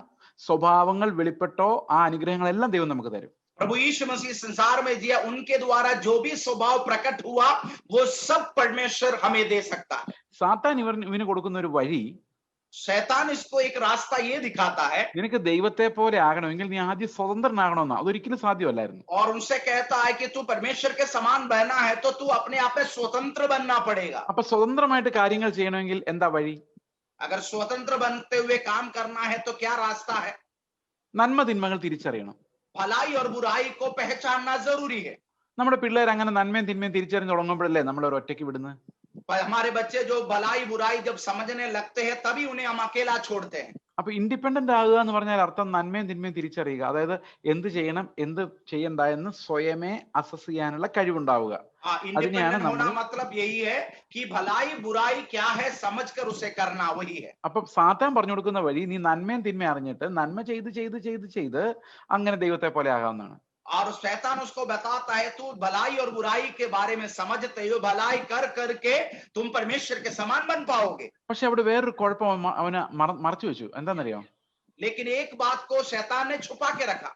സ്വഭാവങ്ങൾ വെളിപ്പെട്ടോ ആ അനുഗ്രഹങ്ങളെല്ലാം ദൈവം നമുക്ക് തരും. प्रभु यीशु मसीह संसार में जिया, उनके द्वारा जो भी स्वभाव प्रकट हुआ, वो सब परमेश्वर हमें दे सकता है। സാത്താൻ ഇവന് കൊടുക്കുന്ന ഒരു വഴി, शैतान इसको एक रास्ता ये दिखाता है, നിനക്ക് ദൈവത്തെ പോലെ ആകണമെങ്കിൽ നീ ആദ്യം സ്വതന്ത്രനാകണമെന്നാ. അതൊരിക്കലും സാധ്യമല്ലായിരുന്നു. और उनसे कहता है कि तू परमेश्वर के समान बनना है तो तू अपने आप में स्वतंत्र बनना पड़ेगा। അപ്പൊ സ്വതന്ത്രമായിട്ട് കാര്യങ്ങൾ ചെയ്യണമെങ്കിൽ എന്താ വഴി? अगर स्वतंत्र बनते हुए काम करना है तो क्या रास्ता है? നന്മ തിന്മകൾ തിരിച്ചറിയണം. भलाई और बुराई को पहचानना जरूरी है। നമ്മുടെ പിള്ളേർ അങ്ങനെ നന്മയും തിന്മയും തിരിച്ചറിഞ്ഞ് തുടങ്ങുമ്പോഴല്ലേ നമ്മൾ ഒരു ഒറ്റയ്ക്ക് വിടുന്നത്. हमारे बच्चे जो भलाई बुराई जब समझने लगते हैं, तभी उन्हें हम अकेला छोड़ते हैं। അപ്പൊ ഇൻഡിപെൻഡന്റ് ആകുക എന്ന് പറഞ്ഞാൽ അർത്ഥം നന്മയും തിന്മയും തിരിച്ചറിയുക, അതായത് എന്ത് ചെയ്യണം എന്ത് ചെയ്യണ്ട എന്ന് സ്വയമേ അസസ് ചെയ്യാനുള്ള കഴിവുണ്ടാവുക. इंडिपेंडेंट होना मतलब यही है कि भलाई बुराई क्या है समझकर उसे करना, वही है। അപ്പൊ സാത്താൻ പറഞ്ഞു കൊടുക്കുന്ന വഴി നീ നന്മയും തിന്മയും അറിഞ്ഞിട്ട് നന്മ ചെയ്ത് ചെയ്ത് ചെയ്ത് ചെയ്ത് അങ്ങനെ ദൈവത്തെ പോലെ ആകാവുന്നതാണ്. और शैतान उसको बताता है, तू भलाई और बुराई के बारे में समझते हो, भलाई कर करके तुम परमेश्वर के समान बन पाओगे। പക്ഷെ അവിടെ വേറൊരു കുഴപ്പം അവന് മറച്ചു വെച്ചു. എന്താണെന്നറിയോ? लेकिन एक बात को शैतान ने छुपा के रखा।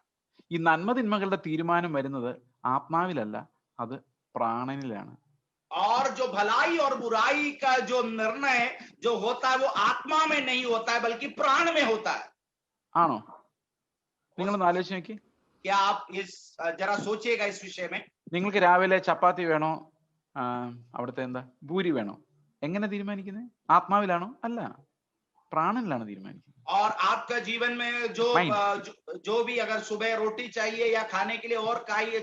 ഈ നന്മ തിന്മകളുടെ തീരുമാനം വരുന്നത് ആത്മാവിലല്ല, അത് പ്രാണനിലാണ്. और जो भलाई और बुराई का जो निर्णय जो होता है वो आत्मा में नहीं होता है बल्कि प्राण में होता है। ആണോ? നിങ്ങളൊന്ന് ആലോചിച്ച് നോക്കി. क्या आप इस जरा सोचिएगा इस विषय में। നിങ്ങൾക്ക് രാവിലെ ചപ്പാത്തി വേണോ, അവിടുത്തെ എന്താ പൂരി വേണോ, എങ്ങനെ തീരുമാനിക്കുന്നത്? ആത്മാവിലാണോ? അല്ല, പ്രാണനിലാണ് തീരുമാനിക്കുന്നത്. और आपका जीवन में जो भी अगर सुबह रोटी चाहिए या खाने के लिए और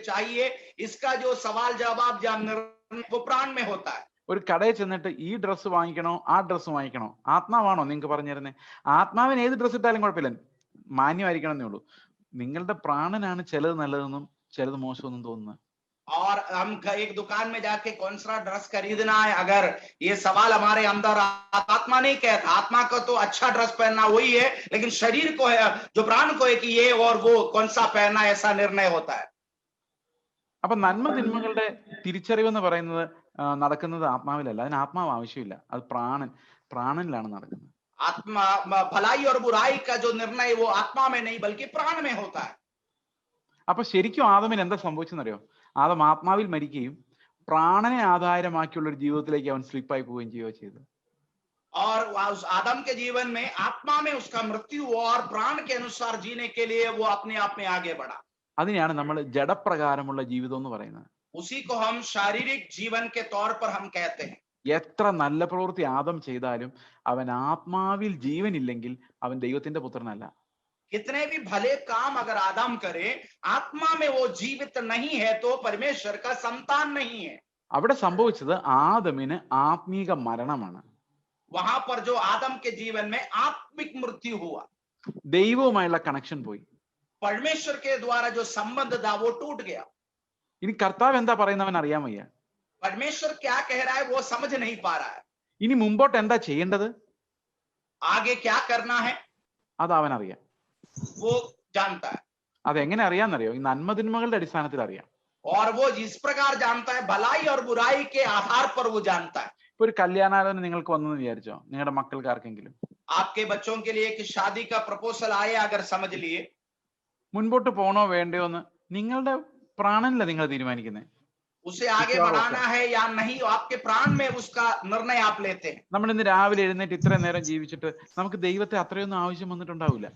चाहिए, इसका जो सवाल जवाब वो प्राण में होता है। ഒരു കടയിൽ ചെന്നിട്ട് ഈ ഡ്രസ്സ് വാങ്ങിക്കണോ ആ ഡ്രസ്സ് വാങ്ങിക്കണോ, ആത്മാവാണോ നിങ്ങൾക്ക് പറഞ്ഞു തരുന്നത്? ആത്മാവിന് ഏത് ഡ്രസ്സ് ഇട്ടാലും കുഴപ്പമില്ല, മാന്യമായിരിക്കണം എന്നേ ഉള്ളൂ. നിങ്ങളുടെ പ്രാണനാണ് ചിലത് നല്ലതെന്നും ചിലത് മോശമെന്നും തോന്നുന്നത്. और हम एक दुकान में जाके कौन सा ड्रेस खरीदना है, अगर ये सवाल हमारे अंदर, आत्मा नहीं कहता, आत्मा को तो अच्छा ड्रेस पहनना वही है, लेकिन शरीर को है, जो प्राण को है कि ये और वो कौन सा पहनना, ऐसा निर्णय होता है। അപ്പൊ നന്മ തിന്മകളുടെ തിരിച്ചറിവെന്ന് പറയുന്നത് നടക്കുന്നത് ആത്മാവിലല്ല. അതിന് ആത്മാവ് ആവശ്യമില്ല, അത് പ്രാണനിലാണ് നടക്കുന്നത്. आत्मा भलाई और बुराई का जो निर्णय वो आत्मा में नहीं बल्कि प्राण में होता है। അപ്പൊ ശരിക്കും ആദമിന് എന്താ സംഭവിച്ചെന്നറിയോ? ആദം ആത്മാവിൽ മരിക്കുകയും പ്രാണനെ ആധാരമാക്കിയുള്ള ഒരു ജീവിതത്തിലേക്ക് അവൻ സ്ലിപ്പായി പോവുകയും ചെയ്യുകയോ ചെയ്തു. और उस आदम के जीवन में आत्मा में उसका मृत्यु और प्राण के अनुसार जीने के लिए वो अपने आप में आगे बढ़ा। അതിനെയാണ് നമ്മൾ ജഡപ്രകാരമുള്ള ജീവിതം എന്ന് പറയുന്നത്. उसी को हम शारीरिक जीवन के तौर पर हम कहते हैं। എത്ര നല്ല പ്രവൃത്തി ആദം ചെയ്താലും അവൻ ആത്മാവിൽ ജീവനില്ലെങ്കിൽ അവൻ ദൈവത്തിന്റെ പുത്രനല്ല. कितने भी भले काम अगर आदम करे, आत्मा में वो जीवित नहीं है तो परमेश्वर का संतान नहीं है। അവിടെ സംഭവിച്ചത് ആദമിന് ആത്മീക മരണമാണ്. वहां पर जो आदम के जीवन में आत्मिक मृत्यु हुआ, ദൈവവുമായുള്ള കണക്ഷൻ പോയി. परमेश्वर के द्वारा जो संबंध था वो टूट गया। ഇനി കർത്താവ് എന്താ പറയുന്നവൻ അറിയാൻ വയ്യ. परमेश्वर क्या कह रहा है वो समझ नहीं पा रहा है। ഇനി മുമ്പോട്ട് എന്താ ചെയ്യേണ്ടത്, आगे क्या करना है അത് അവൻ അറിയാം. वो जानता है। അതെങ്ങനെ അറിയാന്നറിയോ? ഈ നന്മതിന്മകളുടെ അടിസ്ഥാനത്തിൽ അറിയാം. और वो जिस प्रकार जानता है, भलाई और बुराई के आधार पर वो जानता है। ഇപ്പൊ ഒരു കല്യാണാലോചന നിങ്ങൾക്ക് വന്നെന്ന് വിചാരിച്ചോ, നിങ്ങളുടെ മക്കൾക്ക് ആർക്കെങ്കിലും आपके बच्चों के लिए कि शादी का प्रपोजल आए, अगर समझ लिए, മുൻപോട്ട് പോകണോ വേണ്ടയോ എന്ന് നിങ്ങളുടെ പ്രാണനില നിങ്ങൾ തീരുമാനിക്കുന്നത്. उसे आगे बढ़ाना है या नहीं, आपके प्राण में उसका निर्णय आप लेते हैं। നമ്മൾ ഇന്ന് രാവിലെ എഴുന്നേറ്റ് ഇത്രയും നേരം ജീവിച്ചിട്ട് നമുക്ക് ദൈവത്തെ അത്രയൊന്നും ആവശ്യം വന്നിട്ടുണ്ടാവില്ല.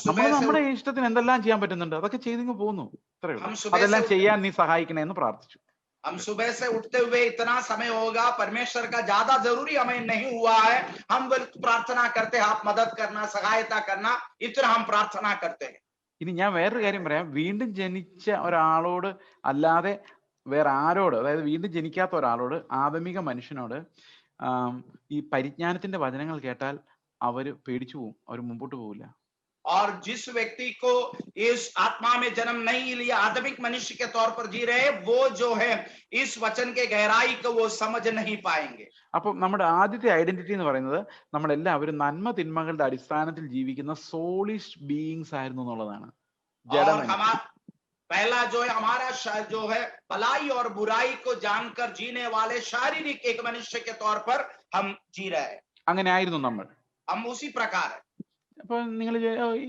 നമ്മൾ നമ്മുടെ ഇഷ്ടത്തിന് എന്തെല്ലാം ചെയ്യാൻ പറ്റുന്നുണ്ട് അതൊക്കെ ചെയ്തിങ്ങ് പോകുന്നു, അത്രേ ഉള്ളൂ. അതെല്ലാം ചെയ്യാൻ നീ സഹായിക്കണേ എന്ന് പ്രാർത്ഥിച്ചു. हम सुबह से उठते हुए इतना समय होगा, परमेश्वर का ज्यादा जरूरी हमें नहीं हुआ है, हम प्रार्थना करते हैं, आप मदद करना, सहायता करना, इतना हम प्रार्थना करते हैं। ഇനി ഞാൻ വേറൊരു കാര്യം പറയാം. വീണ്ടും ജനിച്ച ഒരാളോട് അല്ലാതെ വേറെ ആരോട്, അതായത് വീണ്ടും ജനിക്കാത്ത ഒരാളോട്, ആദമിക മനുഷ്യനോട് ഈ പരിജ്ഞാനത്തിന്റെ വചനങ്ങൾ കേട്ടാൽ അവര് പേടിച്ചു പോവും, അവർ മുമ്പോട്ട് പോവില്ല. और जिस व्यक्ति को इस आत्मा में जन्म नहीं लिया, आदमिक मनुष्य के तौर पर जी रहे, वो जो है इस वचन के गहराई को वो समझ नहीं पाएंगे। അപ്പൊ നമ്മുടെ ആദ്യത്തെ ഐഡന്റിറ്റി എന്ന് പറയുന്നത് നമ്മളെല്ലാവരും നന്മ തിന്മകളുടെ അടിസ്ഥാനത്തിൽ ജീവിക്കുന്ന സോളിഷ് ബീയിങ്സ് ആയിരുന്നു എന്നുള്ളതാണ്. पहला जो है हमारा जो है भलाई और बुराई को जानकर जीने वाले शारीरिक एक मनुष्य के तौर पर हम जी रहे हैं। അങ്ങനെ ആയിരുന്നു നമ്മൾ. हम उसी प्रकार है। അപ്പൊ നിങ്ങൾ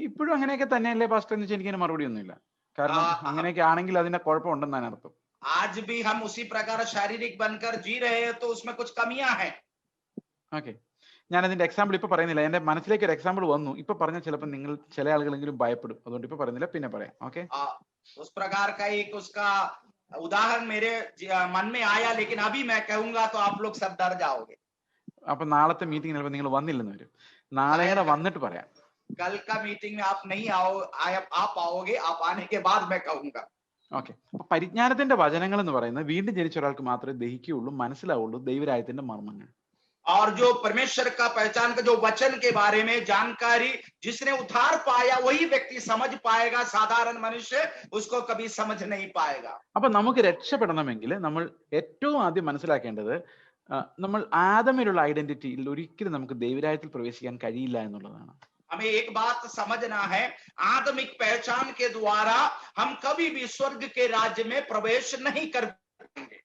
ഇപ്പോഴും അങ്ങനെയൊക്കെ തന്നെയല്ലേ പാസ്റ്റർ എന്ന് വെച്ചാൽ എനിക്കതിന് മറുപടി ഒന്നുമില്ല. കാരണം അങ്ങനെയൊക്കെ ആണെങ്കിൽ അതിന്റെ കുഴപ്പമുണ്ടെന്നാണ് അർത്ഥം. आज भी हम उसी प्रकार शारीरिक बनकर जी रहे हैं तो उसमें कुछ कमियां हैं। ഓക്കെ, ഞാൻ അതിന്റെ എക്സാമ്പിൾ ഇപ്പൊ പറയുന്നില്ല. എന്റെ മനസ്സിലേക്ക് ഒരു എക്സാമ്പിൾ വന്നു. ഇപ്പൊ പറഞ്ഞ ചിലപ്പോൾ നിങ്ങൾ ചില ആളുകളെങ്കിലും ഭയപ്പെടും, അതുകൊണ്ട് ഇപ്പൊ പറയുന്നില്ല, പിന്നെ പറയാം. ഓക്കെ, उस प्रकार का एक उसका उदाहरण मेरे मन में आया, लेकिन अभी मैं कहूंगा तो आप लोग सब डर जाओगे. അപ്പൊ നാളത്തെ മീറ്റിംഗ് ചിലപ്പോൾ നിങ്ങൾ വന്നില്ലെന്ന് വരും. നാളെ കൂടെ വന്നിട്ട് പറയാം. कल का मीटिंग में आप नहीं आप आओगे, आप आने के बाद मैं कहूंगा. ഓക്കെ, അപ്പൊ പരിജ്ഞാനത്തിന്റെ വചനങ്ങൾ എന്ന് പറയുന്നത് വീണ്ടും ജനിച്ച ഒരാൾക്ക് മാത്രമേ ദഹിക്കുകയുള്ളൂ, മനസ്സിലാവുള്ളൂ ദൈവരാജ്യത്തിന്റെ മർമ്മങ്ങൾ. और जो परमेश्वर का पहचान का जो वचन के बारे में जानकारी जिसने उद्धार पाया वही व्यक्ति समझ पाएगा, साधारण मनुष्य उसको कभी समझ नहीं पाएगा. അപ്പൊ നമുക്ക് രക്ഷപ്പെടണമെങ്കിൽ നമ്മൾ ഏറ്റവും ആദ്യം മനസ്സിലാക്കേണ്ടത് നമ്മൾ ആദമിലുള്ള ഐഡന്റിറ്റിയിൽ ഒരിക്കലും നമുക്ക് ദൈവരാജ്യത്തിൽ പ്രവേശിക്കാൻ കഴിയില്ല എന്നുള്ളതാണ്. हमें एक बात समझना है, आदमिक पहचान के द्वारा हम कभी भी स्वर्ग के राज्य में प्रवेश नहीं कर पाएंगे.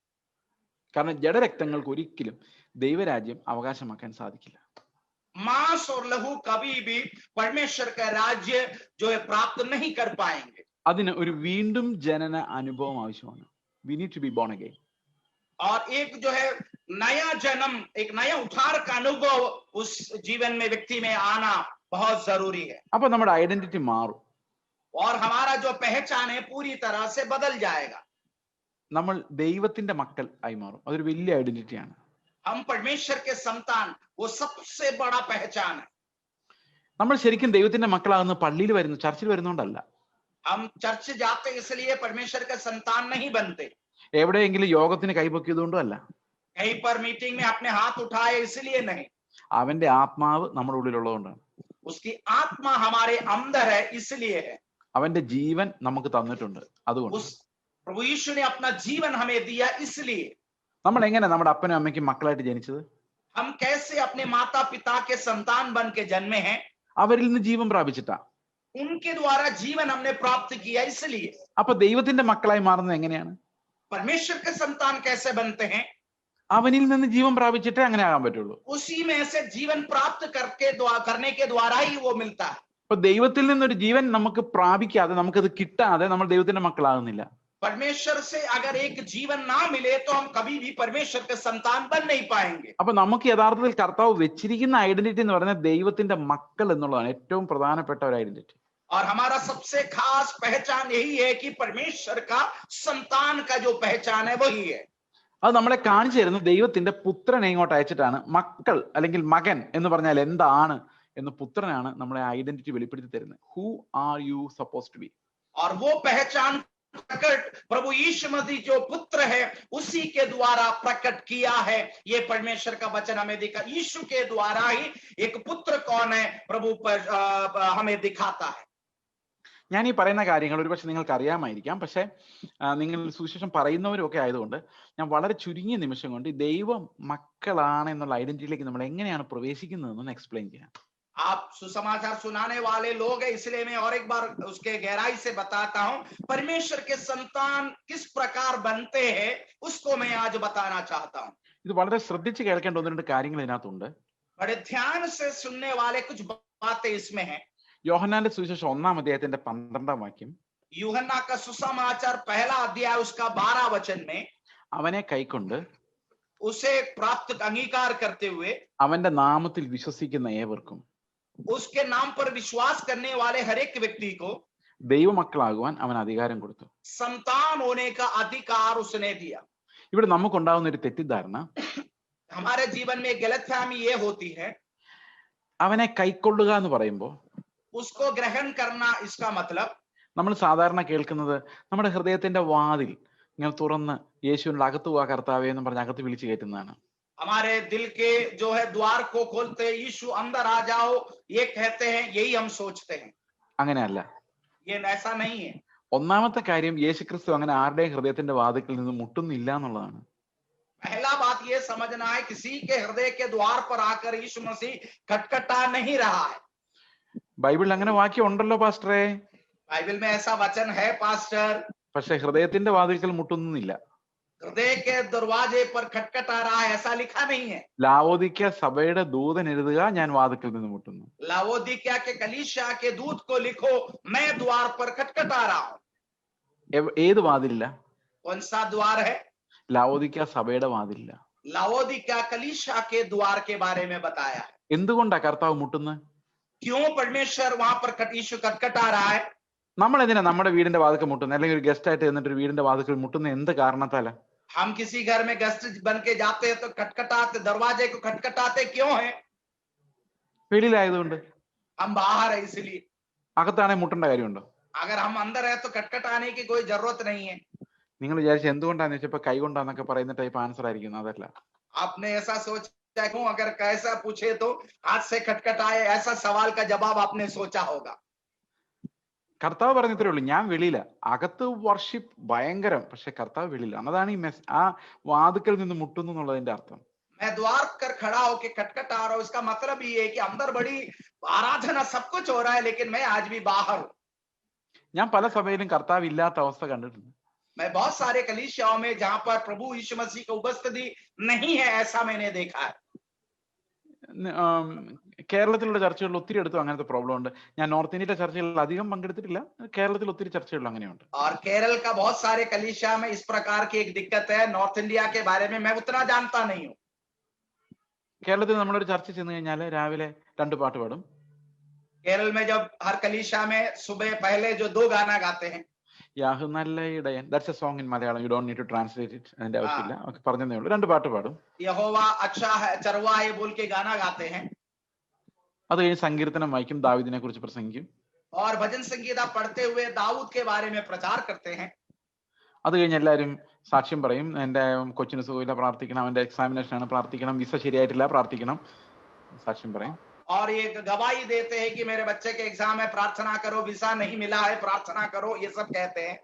കാരണം ജഡരക്തങ്ങൾക്ക് ഒരിക്കലും ദൈവരാജ്യം അവകാശമാക്കാൻ സാധിക്കില്ല. मांस और लहू कभी भी परमेश्वर का राज्य जो है प्राप्त नहीं कर पाएंगे. അതിന് ഒരു വീണ്ടും ജനന അനുഭവം ആവശ്യമാണ്. We need to be born again. और एक जो है नया जन्म, एक नया उद्धार का अनुभव उस जीवन में व्यक्ति में आना बहुत जरूरी है। അപ്പൊ നമ്മുടെ ഐഡന്റിറ്റി മാറും. और हमारा जो पहचान है पूरी तरह से बदल जाएगा। നമ്മൾ ദൈവത്തിന്റെ മക്കൾ ആയി മാറും. അതൊരു വലിയ ഐഡന്റിറ്റിയാണ്. हम परमेश्वर के संतान, वो सबसे बड़ा पहचान है। നമ്മൾ ശരിക്കും ദൈവത്തിന്റെ മക്കളാകുന്ന പള്ളിയിൽ വരുന്നു, ചർച്ചിൽ വരുന്നോണ്ടല്ല. हम चर्च जाते इसलिए परमेश्वर के संतान नहीं बनते। എവിടെയെങ്കിലും യോഗത്തിന് കൈപൊക്കിയതുകൊണ്ടും അല്ല. कहीं पर मीटिंग में अपने हाथ उठाए इसलिए नहीं। അവന്റെ ആത്മാവ് നമ്മുടെ ഉള്ളിലുള്ളതുകൊണ്ടാണ്. उसकी आत्मा हमारे अंदर है इसलिए है। അവന്റെ ജീവൻ നമുക്ക് തന്നിട്ടുണ്ട്, അതുകൊണ്ട്. उस प्रभु यीशु ने अपना जीवन हमें दिया इसलिए। നമ്മൾ എങ്ങനെ നമ്മുടെ അപ്പനും അമ്മയ്ക്കും മക്കളായിട്ട് ജനിച്ചത്? हम कैसे अपने माता पिता के संतान बन के जन्मे हैं? അവരിൽ നിന്ന് ജീവൻ പ്രാപിച്ചിട്ടാ. उनके द्वारा जीवन हमने प्राप्त किया इसलिए। അപ്പൊ ദൈവത്തിന്റെ മക്കളായി മാറുന്നത് എങ്ങനെയാണ്? परमेश्वर के संतान कैसे बनते हैं? അവനിൽ നിന്ന് ജീവൻ പ്രാപിച്ചിട്ടേ അങ്ങനെ ആകാൻ പറ്റുള്ളൂ. उसी में से जीवन प्राप्त करने के द्वारा ही वो मिलता है। അപ്പൊ ദൈവത്തിൽ നിന്നൊരു ജീവൻ നമുക്ക് പ്രാപിക്കാതെ, നമുക്കത് കിട്ടാതെ നമ്മൾ ദൈവത്തിന്റെ മക്കളാകുന്നില്ല. परमेश्वर से अगर एक जीवन ना मिले तो हम कभी भी परमेश्वर के संतान बन नहीं पाएंगे। അപ്പൊ നമുക്ക് യഥാർത്ഥത്തിൽ കർത്താവ് വെച്ചിരിക്കുന്ന ഐഡന്റിറ്റി എന്ന് പറയുന്നത് ദൈവത്തിന്റെ മക്കൾ എന്നുള്ളതാണ് ഏറ്റവും പ്രധാനപ്പെട്ട ഒരു ഐഡന്റിറ്റി. और हमारा सबसे खास पहचान यही है कि परमेश्वर का संतान का जो पहचान है वही है। അത് നമ്മളെ കാണിച്ചു തരുന്നത് ദൈവത്തിന്റെ പുത്രനെ ഇങ്ങോട്ട് അയച്ചിട്ടാണ്. മക്കൾ അല്ലെങ്കിൽ മകൻ എന്ന് പറഞ്ഞാൽ എന്താണ് എന്ന് പുത്രനാണ് നമ്മളെ ഐഡന്റിറ്റി വെളിപ്പെടുത്തി തരുന്നത്. Who are you suppose to be? और वो पहचान प्रकट प्रभु यीशु मसीह जो पुत्र है उसी के द्वारा प्रकट किया है। ये परमेश्वर का वचन हमें दिखा, यीशु के द्वारा ही एक पुत्र कौन है प्रभु पर हमें दिखाता है। ഞാൻ ഈ പറയുന്ന കാര്യങ്ങൾ ഒരുപക്ഷെ നിങ്ങൾക്ക് അറിയാമായിരിക്കാം, പക്ഷെ നിങ്ങൾ സുവിശേഷം പറയുന്നവരും ഒക്കെ ആയതുകൊണ്ട് ഞാൻ വളരെ ചുരുങ്ങിയ നിമിഷം കൊണ്ട് ദൈവ മക്കളാണ് എന്നുള്ള ഐഡന്റിറ്റിയിലേക്ക് നമ്മൾ എങ്ങനെയാണ് പ്രവേശിക്കുന്നതെന്ന് എക്സ്പ്ലെയിൻ ചെയ്യാം. आप सुसमाचार सुनाने वाले लोग हैं इसलिए मैं और एक बार उसके गहराई से बताता हूं। परमेश्वर के संतान किस प्रकार बनते हैं उसको मैं आज बताना चाहता हूं। ഇത് വളരെ ശ്രദ്ധിച്ച് കേൾക്കേണ്ട ഒന്ന് രണ്ട് കാര്യങ്ങൾ ഇതിനകത്തുണ്ട്. बड़े ध्यान से सुनने वाले कुछ बातें इसमें हैं। യോഹന്നാന്റെ സുവിശേഷം 1-ാം അധ്യായത്തിന്റെ 12-ാം വാക്യം, यूहन्ना का सुसमाचार पहला अध्याय उसका 12 वचन में, അവനെ കൈക്കൊണ്ട് उसे प्राप्त अंगीकार करते हुए അവന്റെ നാമത്തിൽ വിശ്വസിക്കുന്ന ഏവർക്കും उसके नाम पर विश्वास करने वाले हर एक व्यक्ति को ദൈവമക്കളാകുവാൻ അവൻ അധികാരം കൊടുത്തു. संतान होने का अधिकार उसने दिया। ഇവിടെ നമുക്കുണ്ടാകുന്ന ഒരു തെറ്റിദ്ധാരണ, हमारे जीवन में गलतफहमी ये होती है, അവനെ കൈക്കൊള്ളുക എന്ന് പറയുമ്പോൾ उसको ग्रहण करना इसका मतलब നമ്മൾ സാധാരണ കേൾക്കുന്നത് നമ്മുടെ ഹൃദയത്തിന്റെ വാതിൽ ഇങ്ങനെ തുറന്ന് യേശുവിനോട് അകത്ത് പോവാ കർത്താവേ എന്ന് പറഞ്ഞ് അകത്ത് വിളിച്ചു കയറ്റുന്നതാണ്. हमारे दिल के जो है द्वार को खोलते यीशु अंदर आ जाओ ये कहते हैं, यही हम सोचते हैं। അങ്ങനെയല്ല. ये ऐसा नहीं है। ഒന്നാമത്തെ കാര്യം, യേശുക്രിസ്തു അങ്ങനെ ആരുടെയും ഹൃദയത്തിന്റെ വാതിൽക്കൽ നിന്ന് മുട്ടുന്നില്ല എന്നുള്ളതാണ്. पहला बात ये समझना है, किसी के हृदय के द्वार पर आकर यीशु मसीह खटखटा नहीं रहा है। ബൈബിളിൽ അങ്ങനെ വാക്യം ഉണ്ടല്ലോ പാസ്റ്ററെ, बाइबल में ऐसा वचन है पास्टर, പക്ഷെ ഹൃദയത്തിന്റെ വാതിൽക്കൽ മുട്ടുന്നില്ല. हृदय के दरवाजे पर खटखटा रहा है ऐसा लिखा नहीं है। ലാവോദിക്യ സഭയുടെ ദൂതൻ എഴുതുക, ഞാൻ വാതിൽക്കൽ നിന്ന് മുട്ടുന്നു. लावोदिकिया के कलीसिया के दूत को लिखो, मैं द्वार पर खटखटा रहा हूं। ഏത് വാതിലില്ല? कौन सा द्वार है? ലാവോദിക്യ സഭയുടെ വാതിലില്ല. लावोदिकिया कलीसिया के द्वार के बारे में बताया है। എന്തുകൊണ്ടാ കർത്താവ് മുട്ടുന്നത്? क्यों परमेश्वर वहां पर यीशु खटखटा रहा है? നമ്മൾ എന്തിനാ നമ്മുടെ വീടിന്റെ വാതിൽക്കൽ മുട്ടുന്നത്? അല്ലെങ്കിൽ ഒരു ഗസ്റ്റ് ആയിട്ട് എന്നിട്ട് ഒരു വീടിന്റെ വാതിൽക്കൽ മുട്ടുന്ന എന്ത് കാരണത്താല? हम किसी घर में गेस्ट बन के जाते हैं तो खटखटाते, दरवाजे को खटखटाते क्यों है? വെളിയിലായതുകൊണ്ട്. हम बाहर है इसलिए। അകത്താണെങ്കിൽ മുട്ടേണ്ട കാര്യമുണ്ടോ? अगर हम अंदर है तो खटखटाने की कोई जरूरत नहीं है। നിങ്ങൾ വിചാരിച്ചു എന്തുകൊണ്ടാന്ന് വെച്ചപ്പോ കൈ കൊണ്ടാന്നൊക്കെ പറയുന്ന ടൈപ്പ് ആൻസർ ആയിരിക്കും. അതല്ല. आपने ऐसा सोचा क्यों? अगर कैसा पूछे तो हाथ से खटखटाए, ऐसा सवाल का जवाब आपने सोचा होगा। കർത്താവ് പറഞ്ഞത്രേ ഉള്ളൂ, ഞാൻ വെളിയില. അകത്ത് വർഷിപ്പ് ഭയങ്കരം, പക്ഷെ കർത്താവ് വെളിയില. അതാണ് ഈ ആ വാതുക്കൽ നിന്ന് മുട്ടുന്നു എന്നുള്ളതിന്റെ അർത്ഥം. मैं द्वार कर खड़ा होके खटखटा रहा हूं, इसका मतलब ये है कि अंदर बड़ी आराधना सब कुछ हो रहा है लेकिन मैं आज भी बाहर हूं। ഞാൻ പല സഭയിലും കർത്താവ് ഇല്ലാത്ത അവസ്ഥ കണ്ടിട്ടുണ്ട്. मैं बहुत सारे कलीसियाओं में जहां पर प्रभु यीशु मसीह की उपस्थिति नहीं है ऐसा मैंने देखा है। കേരളത്തിലുള്ള ചർച്ചകളിൽ ഒത്തിരി അടുത്തും അങ്ങനത്തെ പ്രോബ്ലം ഉണ്ട്. ഞാൻ നോർത്ത് ഇന്ത്യയിലെ ചർച്ചകളിൽ അധികം പങ്കെടുത്തിട്ടില്ല. കേരളത്തിൽ ഒത്തിരി ചർച്ചകളിൽ അങ്ങനെയുണ്ട്. और केरल का बहुत सारे कलीसिया में इस प्रकार की एक दिक्कत है. नॉर्थ इंडिया के बारे में मैं उतना जानता नहीं हूँ. കേരളത്തിൽ നമ്മളൊരു ചർച്ച ചെന്ന് കഴിഞ്ഞാൽ രാവിലെ 2 പാട്ട് പാടും. केरल में जब हर कलीसिया में सुबह पहले जो 2 गाना गाते हैं. യാഹ് നല്ല ഇടയൻ. That's a song in Malayalam. You don't need to translate it. അതിന്റെ ആവശ്യമില്ല. ഓക്കെ, പറഞ്ഞതേ ഉള്ളൂ. 2 പാട്ട് പാടും. यहोवा अच्छा है चरवा है बोल के गाना गाते हैं. അത് കഴിഞ്ഞ് സങ്കീർത്തനം വായിക്കും, ദാവീദിനെ കുറിച്ച് പ്രസംഗിക്കും. और भजन संगीता पढ़ते हुए दाऊद के बारे में प्रचार करते हैं. അത് കഴിഞ്ഞ് എല്ലാവരും സാക്ഷ്യം പറയും. എന്റെ കൊച്ചിന് സുഖമില്ല, പ്രാർത്ഥിക്കണം. അവന്റെ എക്സാമിനേഷൻ ആണ്, പ്രാർത്ഥിക്കണം. വിസ ശരിയായിട്ടില്ല, പ്രാർത്ഥിക്കണം. സാക്ഷ്യം പറയും. और एक गवाही देते हैं कि मेरे बच्चे के एग्जाम है, प्रार्थना करो. वीसा नहीं मिला है, प्रार्थना करो. ये सब कहते हैं.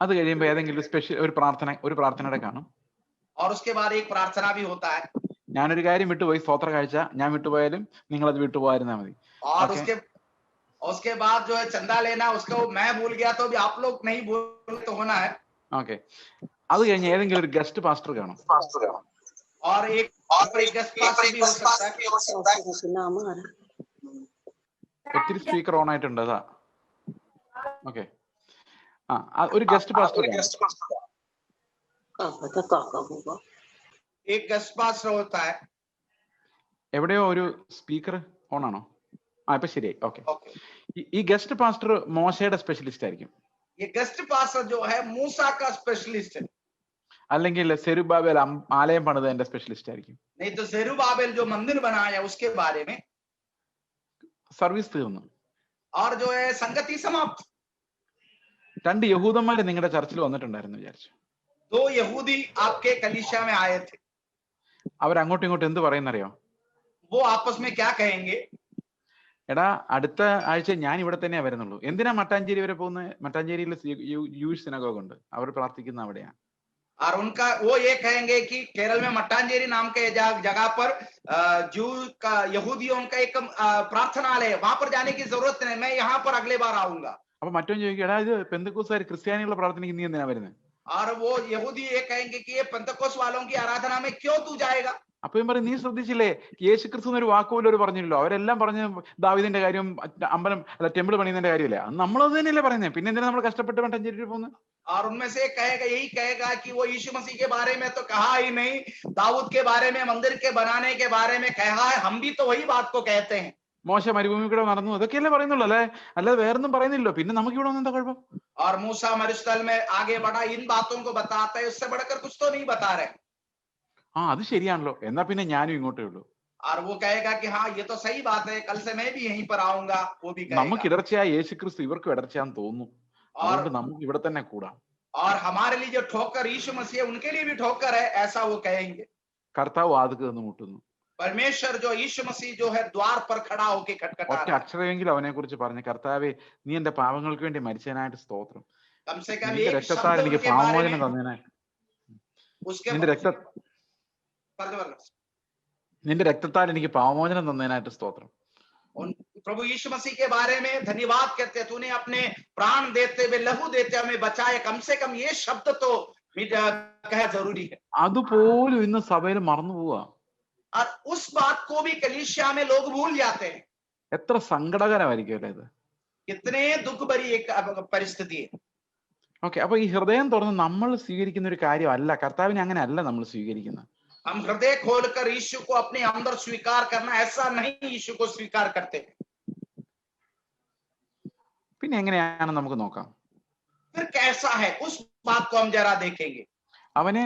അത് കഴിയുമ്പോൾ ഏതെങ്കിലും സ്പെഷ്യൽ ഒരു പ്രാർത്ഥനയുടെ കാണും. और उसके बाद एक प्रार्थना भी होता है. ഞാനൊരു കാര്യം വിട്ടുപോയി, സ്തോത്ര കാഴ്ച. ഞാൻ വിട്ടുപോയാലും നിങ്ങൾ അത് വിട്ടുപോയിരുന്നാ മതി. और उसके बाद जो है चंदा लेना, उसको मैं भूल गया तो भी आप लोग नहीं भूल तो होना है. ഓക്കെ, അത് കഴിഞ്ഞ് ഏതെങ്കിലും ഒരു ഗസ്റ്റ് പാസ്റ്റർ കാണും. और एक गेस्ट पास्टर भी हो सकता है. ഒത്തിരി സ്പീക്കർ ഓൺ ആയിട്ടുണ്ട്, അതാ. ഓക്കെ, ഒരു ഗസ്റ്റ് പാസ്റ്റർ കാണും. एक गेस्ट पास्टर होता है. എവിടെയോ ഒരു സ്പീക്കർ ഓൺ ആണോ? ഇപ്പൊ ശരിയായി. ഓക്കെ, ഈ ഗസ്റ്റ് പാസ്റ്റർ മോശയുടെ സ്പെഷ്യലിസ്റ്റ് ആയിരിക്കും. ये गेस्ट पास्टर जो है मूसा का स्पेशलिस्ट है. അല്ലെങ്കിൽ സെരുബാബേൽ ആലയം പണിതതിന്റെ സ്പെഷ്യലിസ്റ്റ് ആയിരിക്കും. नहीं तो जेरुब्बाबेल जो मंदिर बनाया उसके बारे में. സർവീസ് തീർന്നു. और जो है संगति समाप्त. 2 യഹൂദന്മാര് നിങ്ങളുടെ ചർച്ചിൽ വന്നിട്ടുണ്ടായിരുന്നു വിചാരിച്ചു. 2 यहूदी आपके कलीसिया में आए थे. അവർ അങ്ങോട്ടും ഇങ്ങോട്ടും എന്ത് പറയുന്നറിയോ? वो आपस में क्या कहेंगे? എടാ, അടുത്ത ആഴ്ച ഞാൻ ഇവിടെ തന്നെയാ വരുന്നുള്ളൂ. എന്തിനാ മട്ടാഞ്ചേരി വരെ പോകുന്നത്? മട്ടാഞ്ചേരിയിൽ യൂഷ് സിനഗോഗ് ഉണ്ട്, അവർ പ്രാർത്ഥിക്കുന്ന അവിടെയാണ്. और उनका वो ये कहेंगे कि केरल में मट्टांजेरी नाम के जगह पर जू का यहूदियों का एक प्रार्थनालय है, वहां पर जाने की जरूरत नहीं, मैं यहाँ पर अगले बार आऊंगा. അപ്പൊ മറ്റോ ചോദിക്കും, എടാ ഇത് പെന്തക്കോസ്തുകാർ ക്രിസ്ത്യാനികളുടെ പ്രാർത്ഥനയ്ക്ക് നീ എന്തിനാ വരുന്നത്? और वो यहूदी ये कहेंगे कि ये पेंतकोस वालों की आराधना में क्यों तू जाएगा? അപ്പൊ ഞാൻ പറയും, നീ ശ്രദ്ധിച്ചില്ലേ, യേശു ക്രിസ്തു എന്നൊരു വാക്കുപോലും അവർ പറഞ്ഞില്ലല്ലോ. അവരെല്ലാം പറഞ്ഞ ദാവീദിന്റെ കാര്യം, അമ്പലം അല്ല ടെമ്പിൾ പണിയുന്നതിന്റെ കാര്യമില്ലേ. അത് നമ്മളത് തന്നെയല്ലേ പറയുന്നത്. പിന്നെ എന്തിനാ നമ്മൾ കഷ്ടപ്പെട്ട് മട്ടാഞ്ചേരി പോകുന്നത്? और उनमें से यही कहेगा कि वो यीशु मसीह के बारे में तो कहा ही नहीं, दाऊद के बारे में, मंदिर के बनाने के बारे में कहा है. हम भी तो वही बात को कहते हैं. മോശ മരുഭൂമി കൂടെ നടന്നു, അതൊക്കെയല്ലേ പറയുന്നുള്ളൂ അല്ലേ? അല്ലാതെ വേറൊന്നും പറയുന്നില്ലല്ലോ. പിന്നെ നമുക്ക് ഇവിടെ എന്താ കുഴപ്പം? और मूसा मरुस्थल में आगे बढ़ा, इन बातों को बताता है, उससे बढ़कर कुछ तो नहीं बता रहे. അത് ശരിയാണല്ലോ, എന്നാ പിന്നെ ഞാനും ഇങ്ങോട്ടേ ഉള്ളൂ. और वो कहेगा कि हाँ ये तो सही बात है, कल से मैं भी यहीं पर आऊंगा. वो भी कहेगा. നമുക്ക് ഇടർച്ചയായ യേശു ക്രിസ്തു ഇവർക്കും ഇടർച്ചയാന്ന് തോന്നുന്നു. അതുകൊണ്ട് നമുക്ക് ഇവിടെ തന്നെ കൂടാം. और हमारे लिए जो ठोकर यीशु मसीह है, उनके लिए भी ठोकर है, ऐसा वो कहेंगे. കർത്താവ് വാതിൽക്ക് നിന്ന് മുട്ടുന്നു. परमेश्वर जो यीशु मसीह जो है द्वार पर खड़ा होके खटखटा ഒറ്റ रहा है. അക്ഷരമെങ്കിലും അവനെ കുറിച്ച് പറഞ്ഞു, കർത്താവേ നീ എന്റെ പാപങ്ങൾക്ക് വേണ്ടി മരിച്ചതിനായിട്ട് സ്തോത്രം. कम से कम നിന്റെ एक രക്തത്താൽ शब्द എനിക്ക് उनके बारे പാപമോചനം में തന്നതിനായിട്ട് उसके നിന്റെ രക്തത്താൽ എനിക്ക് പാപമോചനം തന്നതിനായിട്ട് സ്തോത്രം. प्रभु यीशु मसीह के बारे में धन्यवाद कहते हैं, तूने अपने प्राण देते हुए, लहू देते हमें बचाए. कम से कम ये शब्द तो कह जरूरी है. അതുപോലും ഇന്ന് സഭയിൽ മറന്നു പോവാ. और उस बात को भी कलीसिया में लोग भूल जाते हैं. എത്ര സങ്കടകരമായിരിക്കും അല്ലേ ഇത്? कितने दुख भरी एक परिस्थिति है. ഓക്കെ, അപ്പൊ ഈ ഹൃദയം തുറന്ന് നമ്മൾ സ്വീകരിക്കുന്ന ഒരു കാര്യമല്ല, കർത്താവിനെ അങ്ങനെ അല്ല നമ്മൾ സ്വീകരിക്കുന്നത്. हम हृदय खोलकर यीशु को अपने अंदर स्वीकार करना, ऐसा नहीं यीशु को स्वीकार करते. പിന്നെ എങ്ങനെയാണ് നമുക്ക് നോക്കാം. फिर कैसा है, उस बात को हम जरा देखेंगे. അവനെ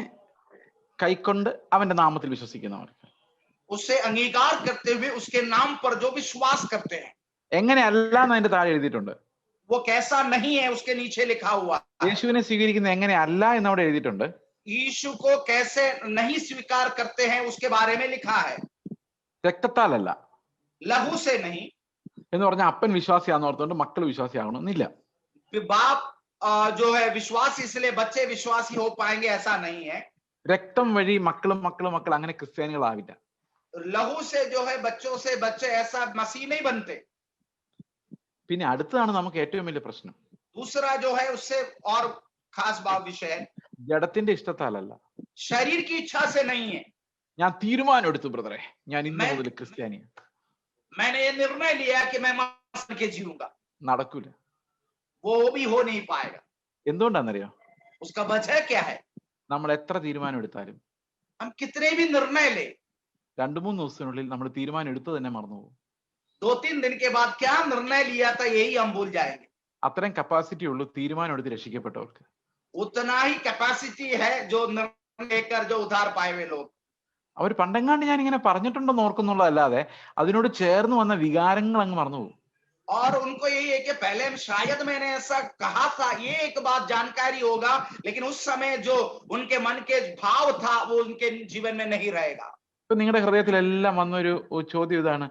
കൈക്കൊണ്ട് അവന്റെ നാമത്തിൽ വിശ്വസിക്കുന്നവർക്ക്, उससे अंगीकार करते हुए उसके नाम पर जो विश्वास करते हैं. എങ്ങനെയല്ല എന്ന് അതിന്റെ താഴെ എഴുതിയിട്ടുണ്ട്. वो कैसा नहीं है उसके नीचे लिखा हुआ. യേശുവിനെ സ്വീകരിക്കുന്നത് എങ്ങനെയല്ല എന്ന് അവിടെ എഴുതിയിട്ടുണ്ട്. यीशु को कैसे नहीं स्वीकार करते हैं उसके बारे में लिखा है. രക്തത്താലല്ല, लहू से नहीं. എന്ന് പറഞ്ഞാൽ അപ്പൻ വിശ്വാസിയാന്ന് ഓർത്തുകൊണ്ട് മക്കൾ വിശ്വാസിയാകണമെന്നില്ല. बाप जो है विश्वासी इसलिए बच्चे विश्वासी हो पाएंगे, ऐसा नहीं है. രക്തം വഴി മക്കൾ അങ്ങനെ ക്രിസ്ത്യാനികളാവില്ല. लहू से जो है बच्चों से बच्चे ऐसा मसीह नहीं बनते. പിന്നെ അടുത്തതാണ് നമുക്ക് ഏറ്റവും വലിയ പ്രശ്നം. दूसरा जो है उससे और खास बात विषय है, ജഡത്തിന്റെ ഇഷ്ടത്താലല്ല, शरीर की इच्छा से नहीं है. ഞാൻ തീരുമാനം എടുത്തു ബ്രദറെ, ഞാൻ ഇന്ന് മുതൽ ക്രിസ്ത്യാനിയാണ്. मैंने ये निर्णय लिया कि मैं मांस बन के जीऊंगा, നടക്കൂല. वो भी हो नहीं पाएगा। എന്തുകൊണ്ടാണെന്നറിയോ? उसका वजह क्या है? നമ്മൾ എത്ര തീരുമാനം എടുത്താലും हम कितने भी निर्णय ले, 2-3 ദിവസത്തിനുള്ളിൽ നമ്മൾ തീരുമാനം എടുത്തു തന്നെ മറന്നുപോകും. 2-3 दिन के बाद क्या निर्णय लिया था यही हम भूल जाएंगे। അത്രയും കപ്പാസിറ്റി ഉള്ളൂ തീരുമാനം എടുത്ത് രക്ഷിക്കപ്പെട്ടവർക്ക്. उतना ही कैपेसिटी है जो निर्णय लेकर जो उधार पाए हुए लोग। അവർ പണ്ടെങ്ങാണ്ട് ഞാൻ ഇങ്ങനെ പറഞ്ഞിട്ടുണ്ടെന്ന് ഓർക്കുന്നുള്ളതല്ലാതെ അതിനോട് ചേർന്ന് വന്ന വികാരങ്ങൾ അങ്ങ് മറന്നുപോകും. और उनको यही है कि पहले शायद मैंने ऐसा कहा था, ये एक बात जानकारी होगा, लेकिन उस समय जो उनके मन के भाव था वो उनके जीवन में नहीं रहेगा। ഇപ്പൊ നിങ്ങളുടെ ഹൃദയത്തിലെല്ലാം വന്നൊരു ചോദ്യം ഇതാണ്,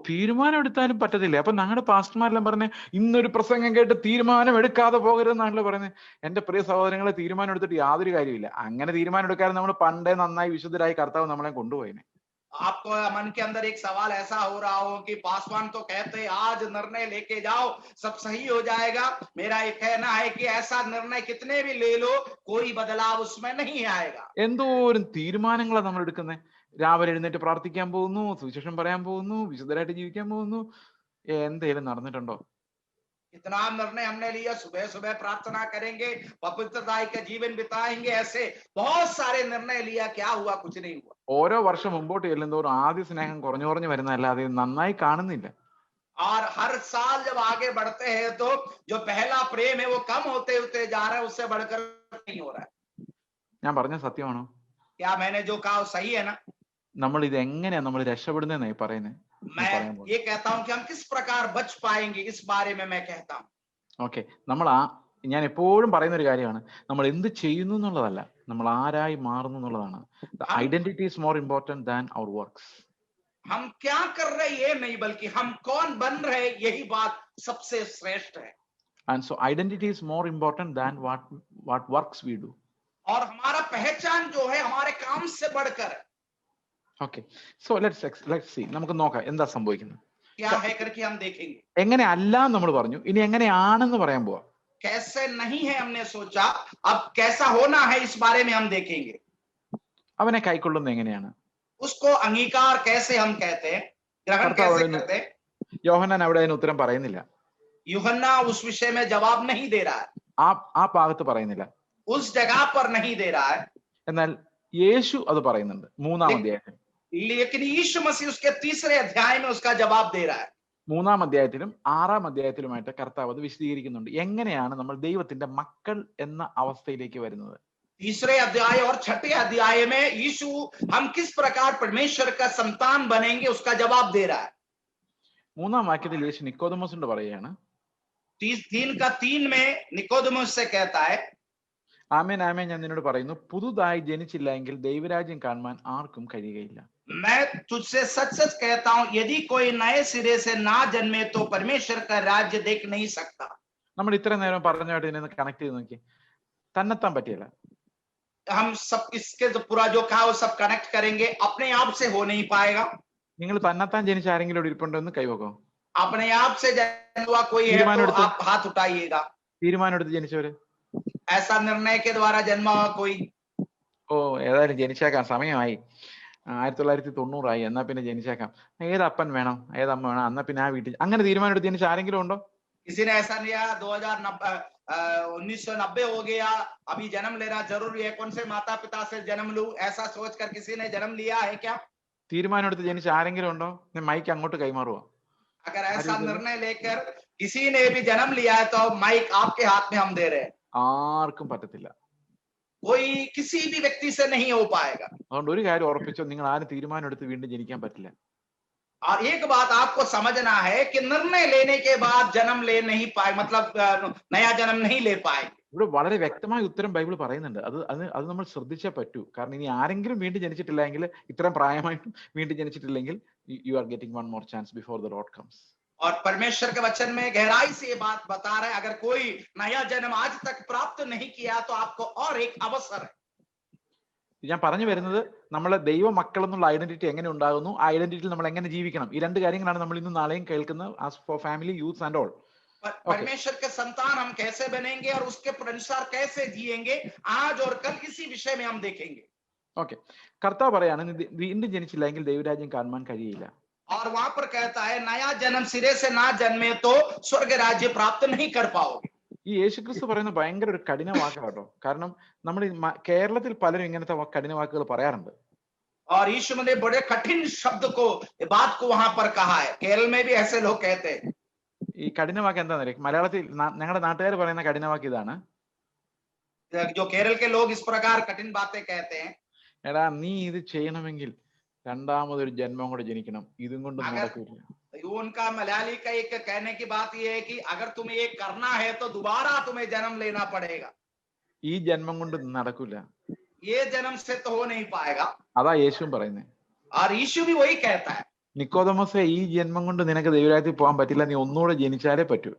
തീരുമാനം എടുത്താലും പറ്റത്തില്ല. അപ്പൊ ഞങ്ങളുടെ പാസ്റ്റർമാരെല്ലാം പറഞ്ഞ് ഇന്നൊരു പ്രസംഗം കേട്ട് തീരുമാനം എടുക്കാതെ പോകരുതെന്നാണല്ലോ പറയുന്നത്. എന്റെ പ്രിയ സഹോദരങ്ങളെ, തീരുമാനം എടുത്തിട്ട് യാതൊരു കാര്യമില്ല. അങ്ങനെ തീരുമാനം എടുക്കാതെ നമ്മൾ പണ്ടേ നന്നായി വിശുദ്ധരായി കർത്താവ് നമ്മളെ കൊണ്ടുപോയിനെ. आपको मन के अंदर एक सवाल ऐसा हो रहा हो कि पासवान तो कहते आज निर्णय लेके जाओ सब सही हो जाएगा। मेरा ये कहना है कि ऐसा निर्णय कितने भी ले लो कोई बदलाव उसमें नहीं आएगा। എന്തോരം തീരുമാനങ്ങളാണ് നമ്മൾ എടുക്കുന്നത്. രാവിലെ എഴുന്നേറ്റ് പ്രാർത്ഥിക്കാൻ പോകുന്നു, സുവിശേഷം പറയാൻ പോകുന്നു, വിശുദ്ധരായിട്ട് ജീവിക്കാൻ പോകുന്നു. എന്തേലും നടന്നിട്ടുണ്ടോ? इतना निर्णय हमने लिया, सुबह सुबह प्रार्थना करेंगे, पवित्रताई का जीवन बिताएंगे, ऐसे बहुत सारे निर्णय लिया, क्या हुआ? कुछ नहीं हुआ। ഓരോ വർഷം മുമ്പോട്ട് ചെല്ലുന്തോറും ആദ്യ സ്നേഹം കുറഞ്ഞു കുറഞ്ഞു വരുന്നതല്ലാതെ നന്നായി കാണുന്നില്ല. और हर साल जब आगे बढ़ते हैं तो जो पहला प्रेम है वो कम होते होते जा रहा है, उससे बढ़कर नहीं हो रहा है। ഞാൻ പറഞ്ഞ സത്യമാണോ? क्या मैंने जो कहा वो सही है ना? നമ്മൾ ഇത് എങ്ങനെയാ നമ്മൾ രക്ഷപ്പെടുന്നതെന്നായി പറയുന്നത്? मैं ये कहता हूं कि हम किस प्रकार बच पाएंगे, इस बारे में मैं कहता हूं। ഓക്കെ, ഞാൻ എപ്പോഴും പറയുന്ന ഒരു കാര്യമാണ്, നമ്മൾ എന്ത് ചെയ്യുന്നു എന്നുള്ളതല്ല, നമ്മൾ ആരായി മാറുന്നു എന്നുള്ളതാണ്. Identity is more important than our works. हम क्या कर रहे ये नहीं, बल्कि हम कौन बन रहे यही बात सबसे श्रेष्ठ है। And so identity is more important than what works we do. और हमारा पहचान जो है हमारे काम से बढ़कर है। Okay, so let's see. നമുക്ക് നോക്കാം എന്താ സംഭവിക്കുന്നത്. क्या है करके हम देखेंगे। എങ്ങനെ അല്ല നമ്മൾ പറഞ്ഞു, ഇനി എങ്ങനെയാണെന്ന് പറയാൻ പോവാ. कैसे नहीं है हमने सोचा, अब कैसा होना है इस बारे में हम देखेंगे। അവനെ കൈക്കൊള്ളുന്നത് എങ്ങനെയാണ്? उसको अंगीकार कैसे हम कहते हैं, ग्रहण कैसे करते हैं। യോഹന്നാൻ അവിടെ അതിന് ഉത്തരം പറയുന്നില്ല. यूहन्ना उस विषय में जवाब नहीं दे रहा है, ആ ഭാഗത്ത് പറയുന്നില്ല, उस जगह पर नहीं दे रहा है। എന്നാൽ യേശു അത് പറയുന്നുണ്ട് 3-ാം അധ്യായത്തിൽ. लेकिन यीशु मसीह उसके 3रे अध्याय में उसका जवाब दे रहा है। 3-ാം അധ്യായത്തിലും 6-ാം അധ്യായത്തിലുമായിട്ട് കർത്താവ് അത് വിശദീകരിക്കുന്നുണ്ട്, എങ്ങനെയാണ് നമ്മൾ ദൈവത്തിന്റെ മക്കൾ എന്ന അവസ്ഥയിലേക്ക് വരുന്നത്. 3रे अध्याय और 6ठे अध्याय में यीशु हम किस प्रकार परमेश्वर का संतान बनेंगे उसका जवाब दे रहा है। 3-ാം വാക്യത്തിൽ യേശു നിക്കോദെമോസിനോട് പറയുകയാണ്, 3 में निकोदेमुस से कहता है, ആമേൻ ആമേൻ ഞാൻ നിന്നോട് പറയുന്നു, പുതുതായി ജനിച്ചില്ല എങ്കിൽ ദൈവരാജ്യം കാണുവാൻ ആർക്കും കഴിയുകയില്ല. मैं तुझसे सच सच कहता हूं, यदि कोई नए सिरे से ना जन्मे तो परमेश्वर का राज्य देख नहीं सकता। നമ്മൾ ഇത്ര നേരം പറഞ്ഞായിട്ട് ഇതിനെ കണക്ട് ചെയ്ത് നോക്കി, തന്നെത്താൻ പറ്റിയല്ല. हम सब इसके जो पूरा जो कहा वो सब कनेक्ट करेंगे, अपने आप से हो नहीं पाएगा। നിങ്ങൾ തന്നെത്താൻ ജനിച്ച ആരെങ്കിലും ഇവിടെ ഇരിപ്പുണ്ടോ എന്ന് കൈവക്കോ. अपने आप से जन्म हुआ कोई है तो आप हाथ उठाइएगा। തീരുമാനം എടുത്ത് ജനിച്ചവര്, ऐसा निर्णय के द्वारा जन्मा हुआ कोई, ഏതായാലും ജനിച്ചേക്കാം, സമയമായി, 1990 എന്നാ പിന്നെ ജനിച്ചേക്കാം, ഏതപ്പൻ വേണം ഏതമ്മ വേണം എന്നാ പിന്നെ ആ വീട്ടിൽ, അങ്ങനെ തീരുമാനം എടുത്ത് ജനിച്ച ആരെങ്കിലും ഉണ്ടോ? किसी ने ऐसा नहीं, 1990 हो गया, अभी जन्म लेना जरूरी है, कौन से माता पिता से जन्म लूं, ऐसा सोचकर किसी ने जन्म लिया है क्या? തീരുമാനം എടുത്ത് ജനിച്ച ആരെങ്കിലും ഉണ്ടോ? മൈക്ക് അങ്ങോട്ട് കൈമാറുക. अगर ऐसा निर्णय लेकर किसी ने भी जन्म लिया है तो माइक आपके हाथ में हम दे रहे हैं। ആർക്കും പറ്റത്തില്ല. कोई किसी भी व्यक्ति से नहीं हो पाएगा। അതുകൊണ്ട് ഒരു കാര്യം ഉറപ്പിച്ചോ, നിങ്ങൾ ആരും തീരുമാനം എടുത്ത് വീണ്ടും ജനിക്കാൻ പറ്റില്ല. और एक बात आपको समझना है कि निर्णय लेने के बाद जन्म ले नहीं पाए, मतलब नया जन्म नहीं ले पाएंगे। ഇവിടെ വളരെ വ്യക്തമായ ഉത്തരം ബൈബിൾ പറയുന്നുണ്ട്. അത് നമ്മൾ ശ്രദ്ധിച്ചേ പറ്റൂ. കാരണം ഇനി ആരെങ്കിലും വീണ്ടും ജനിച്ചിട്ടില്ല എങ്കിൽ, ഇത്രയും പ്രായമായിട്ടും വീണ്ടും ജനിച്ചിട്ടില്ലെങ്കിൽ, you are getting one more chance before the Lord comes. और परमेश्वर के वचन में गहराई से ये बात बता रहा है, अगर कोई नया जन्म आज तक प्राप्त नहीं किया तो आपको और एक अवसर है। ഞാൻ പറഞ്ഞു വരുന്നത്, നമ്മളെ ദൈവ മക്കൾ എന്നുള്ള ഐഡന്റിറ്റി എങ്ങനെ ഉണ്ടാകുന്നു, ആ ഐഡന്റിറ്റിയിൽ നമ്മൾ എങ്ങനെ ജീവിക്കണം, ഈ രണ്ട് കാര്യങ്ങളാണ് നമ്മൾ ഇന്നും നാളെയും കേൾക്കുന്നത്. As four family, youth and all. परमेश्वर के संतान हम कैसे बनेंगे और उसके अनुसार कैसे जिएंगे, आज और कल इसी विषय में हम देखेंगे। ഓക്കെ, കർത്താവ് പറയാണ് വീണ്ടും ജനിച്ചില്ലെങ്കിൽ ദൈവരാജ്യം കാണുവാൻ കഴിയില്ല. और वहां पर कहता है नया जन्म सिरे से ना जन्मे तो स्वर्ग राज्य प्राप्त नहीं कर पाओगे. ഈ യേശുക്രിസ്തു പറയുന്ന ഭയങ്കര ഒരു കഠിന വാക്കാണ് കേട്ടോ. കാരണം നമ്മൾ കേരളത്തിൽ പലരും ഇങ്ങനത്തെ കഠിന വാക്കുകൾ പറയാറുണ്ട്. और यीशु ने बड़े कठिन शब्द को बात को वहां पर कहा है. केरल में भी ऐसे लोग कहते हैं. ഈ കഠിന വാക്ക് എന്താണെന്ന് മലയാളത്തിൽ ഞങ്ങളുടെ നാട്ടുകാർ പറയുന്ന കഠിന വാക്ക് ഇതാണ്. जो केरल के लोग इस प्रकार कठिन बातें कहते हैं. എടാ നീ ഇത് ചെയ്യണമെങ്കിൽ രണ്ടാമതൊരു ജന്മം കൂടെ ജനിക്കണം, ഇതും കൊണ്ട് നടക്കില്ല. उनका मलयाली का एक कहने की बात यह है कि अगर तुम्हें ये करना है तो दोबारा तुम्हें जन्म लेना पड़ेगा. ഈ ജന്മം കൊണ്ട് നടക്കില്ല. ये जन्म से तो हो नहीं पाएगा. അതാ യേശുവും പറയുന്നത്. और यीशु भी वही कहता है. നിക്കോദമോസേ, ഈ ജന്മം കൊണ്ട് നിനക്ക് ദൈവരാജ്യത്തിൽ പോകാൻ പറ്റില്ല, നീ ഒന്നുകൂടെ ജനിച്ചാലേ പറ്റൂ.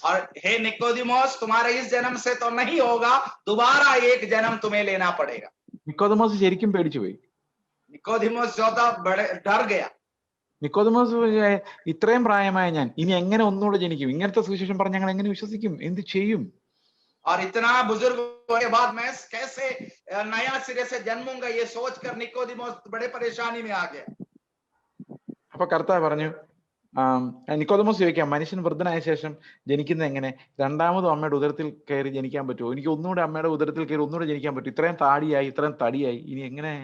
और हे निकोदिमोस, तुम्हारे इस जन्म से तो नहीं होगा, दोबारा एक जन्म तुम्हें लेना पड़ेगा. നിക്കോദമോസ് ശരിക്കും പേടിച്ചു പോയി. निकोदिमोस ज्यादा डर गया. നിക്കോദമോസ് ഇത്രയും പ്രായമായ ഞാൻ ഇനി എങ്ങനെ ഒന്നുകൂടെ ജനിക്കും? ഇങ്ങനത്തെ സുവിശേഷം പറഞ്ഞ് ഞങ്ങൾ എങ്ങനെ വിശ്വസിക്കും? എന്ത് ചെയ്യും? और इतना बुजुर्ग होने के बाद मैं कैसे नया सिरे से जन्मूंगा, ये सोचकर निकोदिमोस बड़े परेशानी में आ गया. അപ്പൊ കർത്താവ് പറഞ്ഞു, നിക്കോദമോസ് ചോദിക്കാം, മനുഷ്യൻ വൃദ്ധനായ ശേഷം ജനിക്കുന്നത് എങ്ങനെ? രണ്ടാമതും അമ്മയുടെ ഉദരത്തിൽ കയറി ജനിക്കാൻ പറ്റുമോ? എനിക്ക് ഒന്നുകൂടെ അമ്മയുടെ ഉദരത്തിൽ കയറി ഒന്നുകൂടെ ജനിക്കാൻ പറ്റും? ഇത്രയും താടിയായി, ഇത്രയും തടിയായി, ഇനി എങ്ങനെ?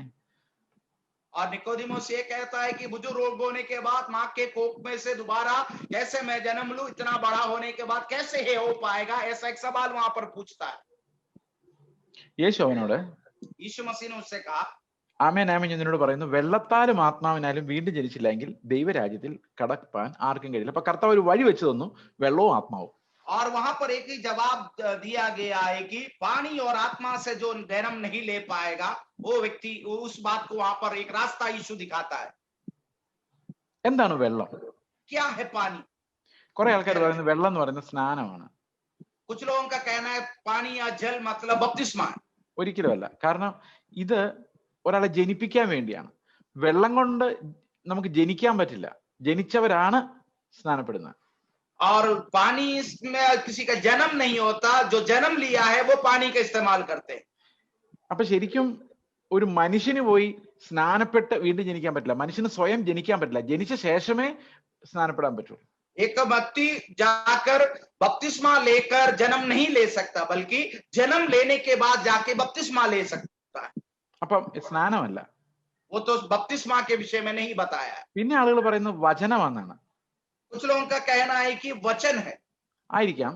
और निकोदिमोस ये कहता है कि बुजुर्ग होने के बाद माँ के कोख में से दोबारा कैसे मैं जन्म लूं, इतना बड़ा होने के बाद कैसे ये हो पाएगा? ऐसा एक सवाल वहां पर पूछता है. യേശു അവനോട്, यीशु मसीह ने उससे कहा, ആമേൻ ആമേൻ ഞാൻ നിന്നോട് പറയുന്നു, വെള്ളത്താലും ആത്മാവിനാലും വീണ്ടും ജനിച്ചില്ലെങ്കിൽ ദൈവരാജ്യത്തിൽ കടപ്പാൻ ആർക്കും കഴിയില്ല. അപ്പൊ കർത്താവ് ഒരു വഴി വെച്ച് തന്നു, വെള്ളവും ആത്മാവും. और वहां पर एक ही जवाब दिया गया है कि पानी और आत्मा से जो जन्म नहीं ले पाएगा वो व्यक्ति, उस बात को वहां पर एक रास्ता यीशु दिखाता है. എന്താണ് വെള്ളം? क्या है पानी? കുറെ ആൾക്കാർ പറയുന്നത് വെള്ളം എന്ന് പറയുന്നത് സ്നാനമാണ്. कुछ लोगों का कहना है पानी या जल मतलब बपतिस्मा. ഒരിക്കലുമല്ല. കാരണം ഇത് ഒരാളെ ജനിപ്പിക്കാൻ വേണ്ടിയാണ്. വെള്ളം കൊണ്ട് നമുക്ക് ജനിക്കാൻ പറ്റില്ല, ജനിച്ചവരാണ് സ്നാനപ്പെടുന്നത്. और पानी में किसी का जन्म नहीं होता, जो जन्म लिया है वो पानी का इस्तेमाल करते हैं. അപ്പൊ ശരിക്കും ഒരു മനുഷ്യന് പോയി സ്നാനപ്പെട്ട് വീണ്ടും ജനിക്കാൻ പറ്റില്ല. മനുഷ്യന് സ്വയം ജനിക്കാൻ പറ്റില്ല, ജനിച്ച ശേഷമേ സ്നാനപ്പെടാൻ പറ്റുള്ളൂ. एक व्यक्ति जाकर बपतिस्मा लेकर जन्म नहीं ले सकता, बल्कि जन्म लेने के बाद जाके बपतिस्मा ले सकता है. അപ്പം സ്നാനമല്ല. वो तो बपतिस्मा के विषय में नहीं बताया है. പിന്നെ ആളുകൾ പറയുന്നത് വചനമാണെന്നാണ്. कुछ लोगों का कहना है कि वचन है. ആയിരിക്കാം,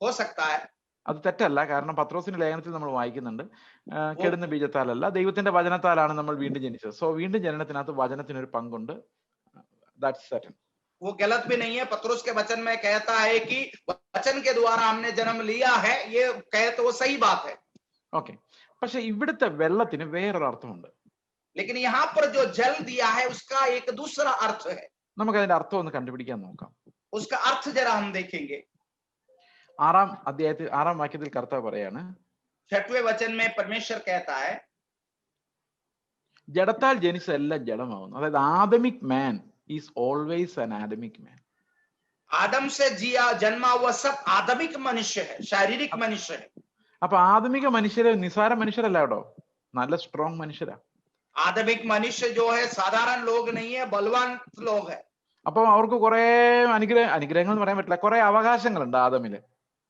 हो सकता है. അത് തെറ്റല്ല. കാരണം പത്രോസിന്റെ ലേഖനത്തിൽ നമ്മൾ വായിക്കുന്നുണ്ട്, കെടുന്ന ബീജത്താലല്ല ദൈവത്തിന്റെ വചനത്താലാണ് നമ്മൾ വീണ്ടും ജനിച്ചത്. സോ വീണ്ടും ജനനത്തിനകത്ത് വചനത്തിനൊരു പങ്കുണ്ട്. That's certain. वो गलत भी नहीं है. पत्रोस के वचन में कहता है कि वचन के द्वारा हमने जन्म लिया है, ये कहे तो वो सही बात है. ഓക്കെ. പക്ഷെ ഇവിടുത്തെ വെള്ളത്തിന് വേറൊരു അർത്ഥമുണ്ട്. लेकिन यहाँ पर जो जल दिया है उसका एक दूसरा अर्थ है. നമുക്ക് അതിന്റെ അർത്ഥം ഒന്ന് കണ്ടുപിടിക്കാൻ നോക്കാം. उसका अर्थ जरा हम देखेंगे. 6-ാം അധ്യായത്തിൽ 6-ാം വാക്യത്തിൽ കർത്താവ് പറയാണ്, 6वें वचन में परमेश्वर कहता है, ജഡത്താൽ ജനിച്ചതെല്ലാം ജഡമാവുന്നു. അതായത് ആദമിക് മാൻ ഈസ് ഓൾവേസ് ആൻ ആദമിക് മാൻ. आदम से जिया जन्मा हुआ सब आदमिक मनुष्य है, शारीरिक मनुष्य है. അപ്പൊ ആദമിക മനുഷ്യര് നിസാര മനുഷ്യരല്ല കേട്ടോ, നല്ല സ്ട്രോങ് മനുഷ്യരാ. आदमिक मनुष्य जो है साधारण लोग नहीं है, बलवान लोग है. അപ്പൊ അവർക്ക് കുറെ അനുഗ്രഹങ്ങൾ എന്ന് പറയാൻ പറ്റില്ല, കുറെ അവകാശങ്ങളുണ്ട് ആദമില്.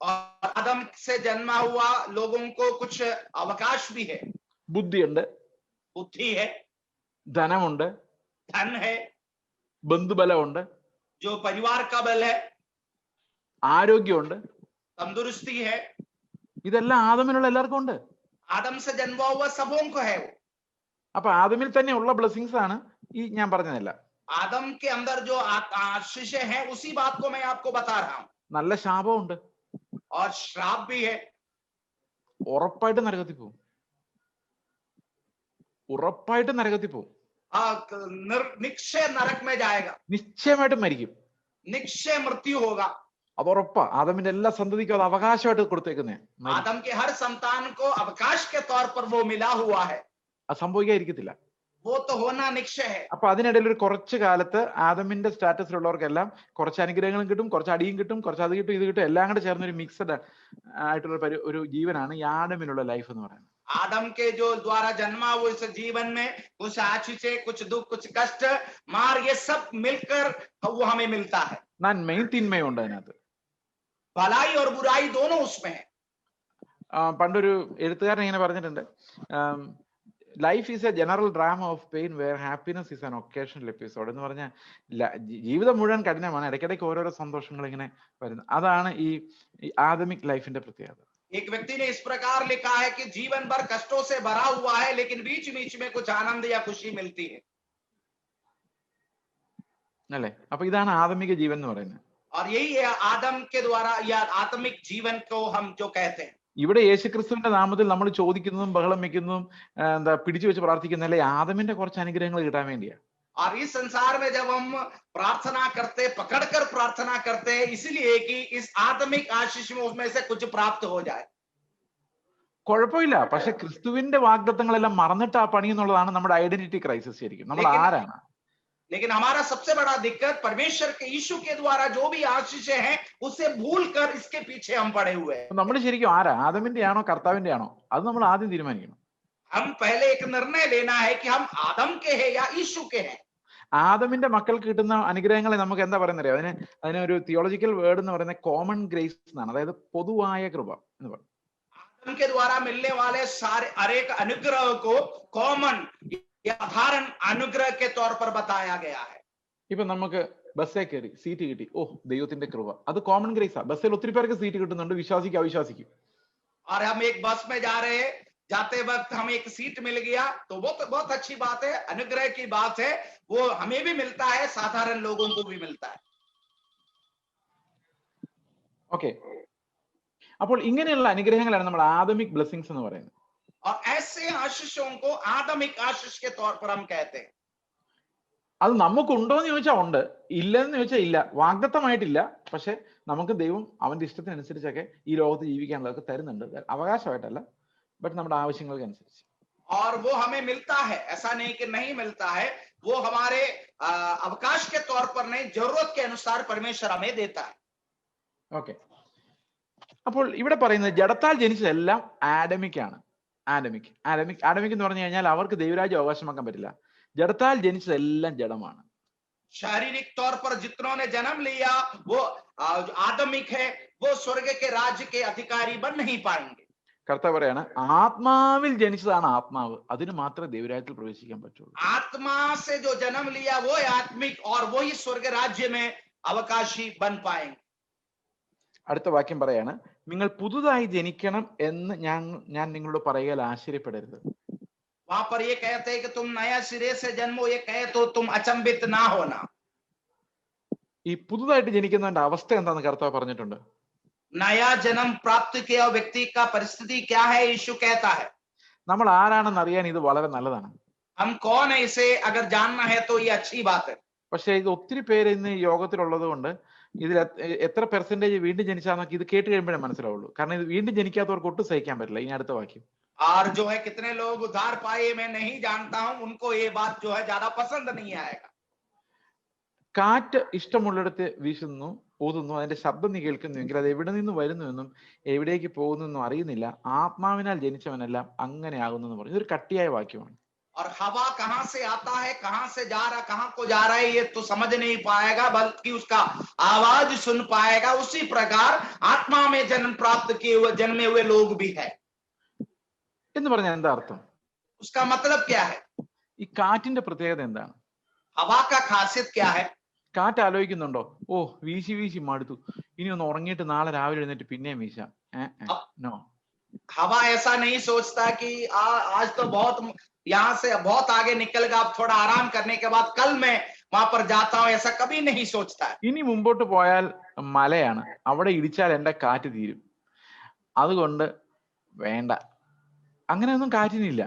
और आदम से जन्मा हुआ लोगों को कुछ अवकाश भी है. ബുദ്ധിയുണ്ട്, बुद्धि है, ധനമുണ്ട്, धन है, ബന്ധുബലമുണ്ട്, जो परिवार का बल है, ആരോഗ്യമുണ്ട്. तंदुरुस्ती है. ഇതെല്ലാം ആദമിലുള്ള എല്ലാവർക്കും ഉണ്ട്. आदम से जन्मा हुआ सबों को है वो. അപ്പൊ ആദമിൽ തന്നെ ഉള്ള ബ്ലെസ്സിങ്സ് ആണ് ഈ ഞാൻ പറഞ്ഞതല്ല. आदम के अंदर जो आशीष है उसी बात को मैं आपको बता रहा हूं. നല്ല ശാപമുണ്ട്, और श्राप भी है. ഉറപ്പായിട്ട് നരകത്തിൽ പോവും, ഉറപ്പായിട്ട് നരകത്തിൽ പോവും. निश्चय नरक में जाएगा, നിശ്ചയമായിട്ടും മരിക്കും, निश्चय मृत्यु होगा. അത് ഉറപ്പാ. ആദമിന്റെ എല്ലാ സന്തതിക്കും അത് അവകാശമായിട്ട് കൊടുത്തേക്കുന്നേ. आदम के हर संतान को अवकाश के तौर पर वो मिला हुआ है. അത് സംഭവിക്കാതിരിക്കത്തില്ല. वो तो होना निश्चय है. അപ്പൊ അതിനിടയിൽ ഒരു കുറച്ച് കാലത്ത് ആദമിന്റെ സ്റ്റാറ്റസിലുള്ളവർക്കെല്ലാം കുറച്ച് അനുഗ്രഹങ്ങളും കിട്ടും, കുറച്ച് അടിയും കിട്ടും, കുറച്ച് അത് കിട്ടും, ഇത് കിട്ടും, എല്ലാം കൂടെ ചേർന്ന ഒരു മിക്സഡ് ആയിട്ടുള്ള ഒരു ജീവനാണ് ഈ ആദമിലുള്ള ലൈഫ് എന്ന് പറയുന്നത്. आदम के जो द्वारा जन्मा वो इस जीवन में कुछ आशीषें, कुछ दुख, कुछ कष्ट, मार, ये सब मिलकर वो हमें मिलता है। നന്മയും തിന്മയും ഉണ്ട് അതിനകത്ത്. भलाई और बुराई दोनों उसमें है। പണ്ടൊരു എഴുത്തുകാരൻ ഇങ്ങനെ പറഞ്ഞിട്ടുണ്ട്, life is a general drama of pain where happiness is an occasional episode എന്ന് പറഞ്ഞാൽ ജീവിതം മുഴുവൻ കഠിനമാണ്, ഇടയ്ക്കിടയ്ക്ക് ഓരോരോ സന്തോഷങ്ങൾ ഇങ്ങനെ വരുന്നു. അതാണ് ഈ ആദമിക് ലൈഫിന്റെ പ്രത്യേകത. एक व्यक्ति ने इस प्रकार लिखा है कि जीवन भर कष्टों से भरा हुआ है, लेकिन बीच बीच में कुछ आनंद या खुशी मिलती है. അല്ലേ? അപ്പൊ ഇതാണ് ആദമിക ജീവൻ എന്ന് പറയുന്നത്. और यही है आदम के द्वारा या आत्मिक जीवन को हम जो कहते हैं. ഇവിടെ യേശുക്രിസ്തുവിന്റെ നാമത്തിൽ നമ്മൾ ചോദിക്കുന്നതും ബഹളം വെക്കുന്നതും എന്താ പിടിച്ചു വെച്ച് പ്രാർത്ഥിക്കുന്നതല്ലേ ആദമിന്റെ കുറച്ച് അനുഗ്രഹങ്ങൾ കിട്ടാൻ വേണ്ടിയാ. और इस संसार में जब हम प्रार्थना करते, पकड़कर प्रार्थना करते हैं, इसलिए कि इस आत्मिक आशीष में उसमें से कुछ प्राप्त हो जाए. കുഴപ്പമില്ല, പക്ഷെ ക്രിസ്തുവിന്റെ വാഗ്ദത്തങ്ങളെല്ലാം മറന്നിട്ട് ആ പണി എന്നുള്ളതാണ് നമ്മുടെ ഐഡന്റിറ്റി ക്രൈസിസ്. ശരിക്കും നമ്മൾ ആരാണ്? लेकिन हमारा सबसे बड़ा दिक्कत परमेश्वर के यीशु के द्वारा जो भी आशीषें हैं उसे भूलकर इसके पीछे हम पड़े हुए हैं. നമ്മൾ ശരിക്കും ആരാ? ആദമിന്റെ ആണോ കർത്താവിന്റെ ആണോ? അത് നമ്മൾ ആദ്യം തീരുമാനിക്കണം. हम पहले एक निर्णय लेना है कि हम आदम के हैं या यीशु के हैं. ആദമിന്റെ മക്കൾക്ക് കിട്ടുന്ന അനുഗ്രഹങ്ങളെ നമുക്ക് എന്താ പറയുന്നത്? അതിനൊരു തിയോളജിക്കൽ വേർഡ് എന്ന് പറയുന്നത് കോമൺ ഗ്രേസ് എന്നാണ്, അതായത് പൊതുവായ കൃപ എന്ന് പറയും. आदम के द्वारा मिलने वाले सारे अनेक अनुग्रह को कॉमन या साधारण अनुग्रह के तौर पर बताया गया है. ഇപ്പൊ നമുക്ക് ബസ്സിൽ കയറി സീറ്റ് കിട്ടി, ഓ ദൈവത്തിന്റെ കൃപ, അത് കോമൺ ഗ്രേസാ. ബസ്സിൽ ഒത്തിരി പേർക്ക് സീറ്റ് കിട്ടുന്നുണ്ട്, വിശ്വാസിക്കും അവിശ്വാസിക്കും. और हम एक बस में जा रहे हैं, जाते वक्त हमें एक सीट मिल गया तो वो तो बहुत अच्छी बात है, अनुग्रह की बात है, वो हमें भी मिलता है, साधारण लोगों को भी मिलता है. ഓക്കെ, അപ്പോൾ ഇങ്ങനെയുള്ള അനുഗ്രഹങ്ങളാണ് നമ്മൾ ആദമിക് ബ്ലെസ്സിങ്സ് എന്ന് പറയുന്നത്. और ऐसे आशीषों को आदमिक आशीष के तौर पर हम कहते हैं. അത് നമുക്കുണ്ടോ എന്ന് ചോദിച്ചാൽ ഉണ്ട്, ഇല്ലെന്ന് ചോദിച്ചാൽ ഇല്ല. വാഗ്ദത്തമായിട്ടില്ല, പക്ഷെ നമുക്ക് ദൈവം അവന്റെ ഇഷ്ടത്തിനനുസരിച്ചൊക്കെ ഈ ലോകത്ത് ജീവിക്കാനുള്ളതൊക്കെ തരുന്നുണ്ട്, അവകാശമായിട്ടല്ല, ബട്ട് നമ്മുടെ ആവശ്യങ്ങൾക്ക് അനുസരിച്ച്. और वो हमें मिलता है, ऐसा नहीं कि नहीं मिलता है, वो हमारे अवकाश के तौर पर नहीं, जरूरत के अनुसार परमेश्वर हमें देता है. ഓക്കെ, അപ്പോൾ ഇവിടെ പറയുന്നത് ജഡത്താൽ ജനിച്ചതെല്ലാം ആഡമിക് ആണ്. ആഡമിക് എന്ന് പറഞ്ഞു കഴിഞ്ഞാൽ അവർക്ക് ദൈവരാജ്യം അവകാശമാക്കാൻ പറ്റില്ല. ജഡത്താൽ ജനിച്ചതെല്ലാം ജഡമാണ്. शारीरिक तौर पर जितनों ने जन्म लिया वो आदमिक है, वो स्वर्ग के राज्य के अधिकारी बन नहीं पाएंगे. കർത്താവ് പറയാണ്, ആത്മാവിൽ ജനിച്ചതാണ് ആത്മാവ്, അതിന് മാത്രമേ ദൈവരാജ്യത്തിൽ പ്രവേശിക്കാൻ പറ്റുള്ളൂ. आत्मा से जो जन्म लिया वो आत्मिक और वो ही स्वर्ग राज्य में अवकाशी बन पाएंगे. അടുത്ത വാക്യം പറയാണ്, നിങ്ങൾ പുതുതായി ജനിക്കണം എന്ന് ഞാൻ നിങ്ങളോട് പറയുകയാൽ ആശ്ചര്യപ്പെടരുത്. वहां पर ये कहते हैं कि तुम नया सिरे से जन्मो, ये कहे तो तुम अचंभित ना होना. ഈ പുതുതായിട്ട് ജനിക്കുന്നതിന്റെ അവസ്ഥ എന്താണെന്ന് കർത്താവ് പറഞ്ഞിട്ടുണ്ട്. नया जन्म प्राप्त किया व्यक्ति का परिस्थिति क्या है, यीशु कहता है. നമ്മൾ ആരാണെന്ന് അറിയാൻ ഇത് വളരെ നല്ലതാണ്. हम कौन है इसे अगर जानना है तो ये अच्छी बात है. പക്ഷെ ഇത് ഒത്തിരി പേര് ഇന്ന് യോഗത്തിലുള്ളത് കൊണ്ട് ഇതിൽ എത്ര പെർസെന്റേജ് വീണ്ടും ജനിച്ചാന്നൊക്കെ ഇത് കേട്ട് കഴിയുമ്പോഴേ മനസ്സിലാവുള്ളൂ. കാരണം ഇത് വീണ്ടും ജനിക്കാത്തവർക്ക് ഒട്ടും സഹിക്കാൻ പറ്റില്ല. ഇനി അടുത്ത വാക്യം, और जो है कितने लोग उद्धार पाए मैं नहीं जानता हूं, उनको ये बात जो है ज्यादा पसंद नहीं आएगा. കാറ്റ് ഇഷ്ടമുള്ളിടത്ത് വീശുന്നു, ഊതുന്നു, അതിന്റെ ശബ്ദം നീ കേൾക്കുന്നുവെങ്കിൽ അത് എവിടെ നിന്ന് വരുന്നുവെന്നും എവിടേക്ക് പോകുന്നെന്നും അറിയുന്നില്ല. ആത്മാവിനാൽ ജനിച്ചവനെല്ലാം അങ്ങനെ ആകുന്നു എന്ന് പറഞ്ഞു. ഇതൊരു കട്ടിയായ വാക്യമാണ്. और हवा कहां से आता है, कहां से जा रहा, कहां को जा रहा है, ये तो समझ नहीं पाएगा, बल्कि उसका आवाज सुन पाएगा. उसी प्रकार आत्मा में जन्म प्राप्त किए हुए जन्मे हुए लोग भी है. എന്ന് പറഞ്ഞാൽ എന്താ അർത്ഥം? उसका मतलब क्या है? ഈ കാറ്റിന്റെ പ്രത്യേകത എന്താണ്? हवा का खासियत क्या है? കാറ്റ് ആലോചിക്കുന്നുണ്ടോ, ഓ വീശി വീശി മടുത്തു, ഇനി ഒന്ന് ഉറങ്ങിയിട്ട് നാളെ രാവിലെ എഴുന്നേറ്റ് പിന്നെയും വീശാം? നോ. हवा ऐसा नहीं सोचता कि आज तो बहुत यहाँ से बहुत आगे निकल गया, अब थोड़ा आराम करने के बाद कल मैं वहां पर जाता हूं, ऐसा कभी नहीं सोचता है. ഇനി മുമ്പോട്ട് പോയാൽ മലയാണ്, അവിടെ ഇടിച്ചാൽ എന്റെ കാറ്റ് തീരും, അതുകൊണ്ട് വേണ്ട. അങ്ങനെയൊന്നും കാറ്റിനില്ല.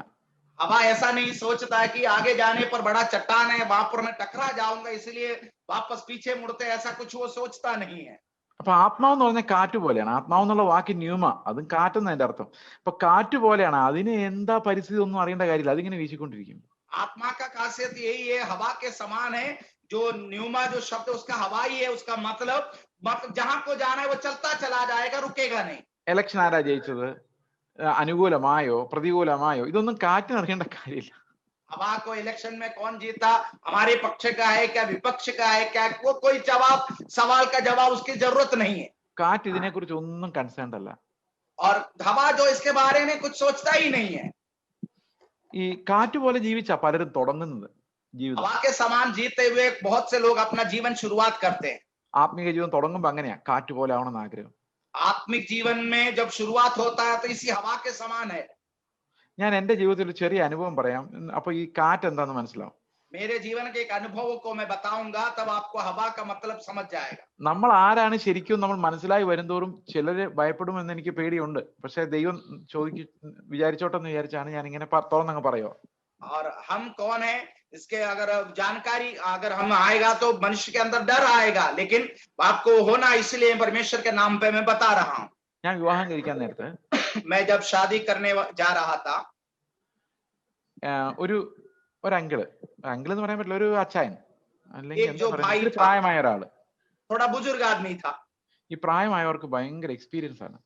हवा ऐसा नहीं सोचता है कि आगे जाने पर बड़ा चट्टान है, वहां पर मैं टकरा जाऊंगा इसलिए वापस पीछे मुड़ते, ऐसा कुछ वो सोचता नहीं है. അപ്പൊ ആത്മാവ് എന്ന് പറഞ്ഞാൽ കാറ്റ് പോലെയാണ്. ആത്മാവ് എന്നുള്ള വാക്ക് ന്യൂമ, അതും കാറ്റെന്ന് അതിന്റെ അർത്ഥം. അപ്പൊ കാറ്റ് പോലെയാണ്, അതിന് എന്താ പരിസ്ഥിതി ഒന്നും അറിയേണ്ട കാര്യമില്ല, അതിങ്ങനെ വീശിക്കൊണ്ടിരിക്കും. आत्मा का खासियत यही है, हवा के समान है. जो न्यूमा जो शब्द उसका हवा ही है, उसका मतलब जहां को जाना है वो चलता चला जाएगा, रुकेगा नहीं. ഇലക്ഷൻ ആരാ ജയിച്ചത്? അനുകൂലമായോ പ്രതികൂലമായോ ഇതൊന്നും കാറ്റിനറിയേണ്ട കാര്യമില്ല. हवा को इलेक्शन में कौन जीता, हमारे पक्ष का है क्या विपक्ष का है क्या, वो कोई जवाब, सवाल का जवाब उसकी जरूरत नहीं है. കാറ്റ് ഇതിനെക്കുറിച്ച് ഒന്നും കൺസേൺഡ് അല്ല. और हवा जो इसके बारे में कुछ सोचता ही नहीं है. ഈ കാറ്റ് പോലെ ജീവിച്ച പലരും തുടങ്ങുന്നത് ജീവിതം. हवा के समान जीते हुए बहुत से लोग अपना जीवन शुरुआत करते हैं. ആത്മീയ ജീവിതം തുടങ്ങുമ്പോ അങ്ങനെയാ, കാറ്റ് പോലെ ആവണമെന്ന് ആഗ്രഹം. आत्मिक जीवन में जब शुरुआत होता है तो इसी हवा के समान है. ഞാൻ എന്റെ ജീവിതത്തിൽ ഒരു ചെറിയ അനുഭവം പറയാം, അപ്പൊ ഈ കാറ്റ് എന്താന്ന് മനസ്സിലാവും. मेरे जीवन के एक अनुभव को मैं बताऊंगा, तब आपको हवा का मतलब समझ जाएगा. നമ്മൾ ആരാണ് ശരിക്കും നമ്മൾ മനസ്സിലായി വരുന്തോറും ചിലര് ഭയപ്പെടുമെന്ന് എനിക്ക് പേടിയുണ്ട്. പക്ഷെ ദൈവം വിചാരിച്ചോട്ടെന്ന് വിചാരിച്ചാണ് ഞാൻ ഇങ്ങനെ തുറന്നങ്ങ് പറയോ. और हम कौन है इसके अगर जानकारी अगर हम आएगा तो मनुष्य के अंदर डर आएगा, लेकिन आपको होना इसलिए परमेश्वर के नाम पे मैं बता रहा हूँ. ഞാൻ വിവാഹം കഴിക്കാൻ നേരത്ത് मैं जब शादी करने जा रहा था, ഒരു അങ്കിള് എന്ന് പറയാൻ പറ്റില്ല, ഒരു അച്ചായൻ അല്ലെങ്കിൽ एक जो भाई था, പ്രായമായ ഒരാള്, थोड़ा बुजुर्ग आदमी था. ഈ പ്രായമായവർക്ക് ഭയങ്കര എക്സ്പീരിയൻസ് ആണ്.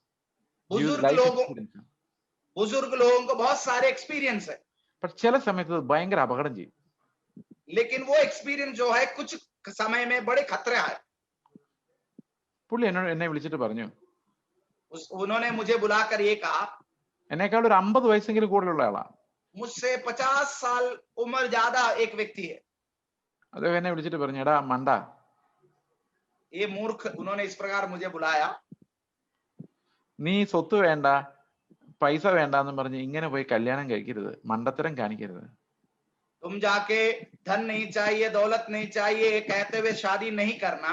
बुजुर्ग लोगों को बहुत सारे एक्सपीरियंस है, പക്ഷെ ചില സമയത്ത് അത് ഭയങ്കര അപകടം ചെയ്യും. लेकिन वो एक्सपीरियंस जो है कुछ समय में बड़े खतरे है. പുള്ളി എന്നെ വിളിച്ചിട്ട് പറഞ്ഞു, उन्होंने मुझे बुलाकर ये कहा, എന്നെക്കാൾ ഒരു 50 വയസ്സെങ്കിലും കൂടുതലുള്ള ആളാണ്, मुझसे 50 साल उम्र ज्यादा एक व्यक्ति है. അദ്ദേഹം എന്നെ വിളിച്ചിട്ട് പറഞ്ഞു, എടാ മണ്ട, ये मूर्ख, उन्होंने इस प्रकार मुझे बुलाया, നീ സ്വത്ത് വേണ്ട പൈസ വേണ്ട എന്ന് പറഞ്ഞ് ഇങ്ങനെ പോയി കല്യാണം കഴിക്കരുത്, മണ്ടത്തരം കാണിക്കരുത്. तुम जाके धन नहीं चाहिए, दौलत नहीं चाहिए कहते हुए शादी नहीं करना.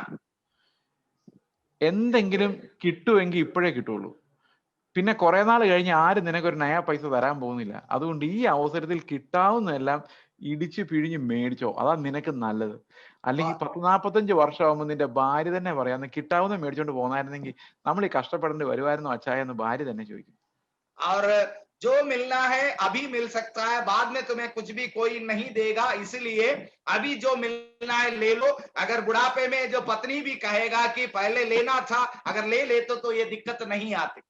എന്തെങ്കിലും കിട്ടുമെങ്കിൽ ഇപ്പോഴേ കിട്ടുള്ളൂ, പിന്നെ കുറെ നാൾ കഴിഞ്ഞ് ആരും നിനക്കൊരു നയാ പൈസ തരാൻ പോകുന്നില്ല. അതുകൊണ്ട് ഈ അവസരത്തിൽ കിട്ടാവുന്നതെല്ലാം ഇടിച്ചു പിഴിഞ്ഞ് മേടിച്ചോ, അതാ നിനക്ക് നല്ലത്. അല്ലെങ്കിൽ 40-45 വർഷമാകുമ്പോൾ നിന്റെ ഭാര്യ തന്നെ പറയാന്ന് കിട്ടാവുന്ന മേടിച്ചോണ്ട് പോന്നായിരുന്നെങ്കിൽ നമ്മൾ ഈ കഷ്ടപ്പെടേണ്ടി വരുമായിരുന്നു അച്ചായ എന്ന് ഭാര്യ തന്നെ ചോദിക്കും. और जो मिलना है अभी मिल सकता है, बाद में तुम्हें कुछ भी कोई नहीं देगा, इसलिए अभी जो मिलना है ले लो. अगर बुढ़ापे में जो पत्नी भी कहेगा कि पहले लेना था, अगर ले लेते तो ये दिक्कत नहीं आती.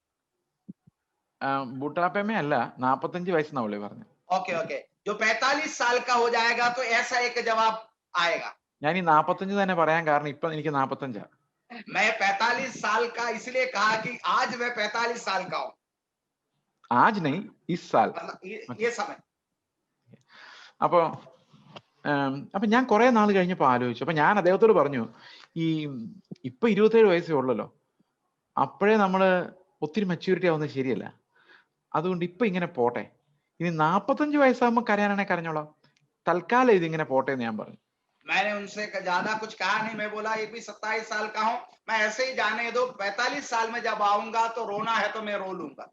ബുട്ടാപ്പേമേ അല്ല, 45 വയസ്സെന്നാ പുള്ളി പറഞ്ഞു. ओके ओके, जो 45 साल का हो जाएगा तो ऐसा एक जवाब आएगा. ഞാൻ ഈ 45 തന്നെ പറയാൻ കാരണം ഇപ്പൊ എനിക്ക് 45. मैं 45 साल का इसलिए कहा कि आज मैं 45 साल का हूं. आज नहीं, इस साल. ये समय. അപ്പൊ ഞാൻ കുറെ നാൾ കഴിഞ്ഞപ്പോ ആലോചിച്ചു. അപ്പൊ ഞാൻ അദ്ദേഹത്തോട് പറഞ്ഞു, ഇപ്പൊ 27 വയസ്സേ ഉള്ളല്ലോ, അപ്പോഴേ നമ്മള് ഒത്തിരി മെച്യൂരിറ്റി ആവുന്നത് ശരിയല്ല. അതുകൊണ്ട് ഇപ്പൊ ഇങ്ങനെ പോട്ടെ, ഇനി 45 വയസ്സാകുമ്പോ കരയാനാണെ കരഞ്ഞോളാം, തൽക്കാലം ഇതിങ്ങനെ പോട്ടെ എന്ന് ഞാൻ പറഞ്ഞു. मैंने उनसे ज्यादा कुछ कहा नहीं. मैं बोला ये भी 27 साल का हूं, मैं ऐसे ही जाने दो, 45 साल में जब आऊंगा तो रोना है तो मैं रो लूंगा.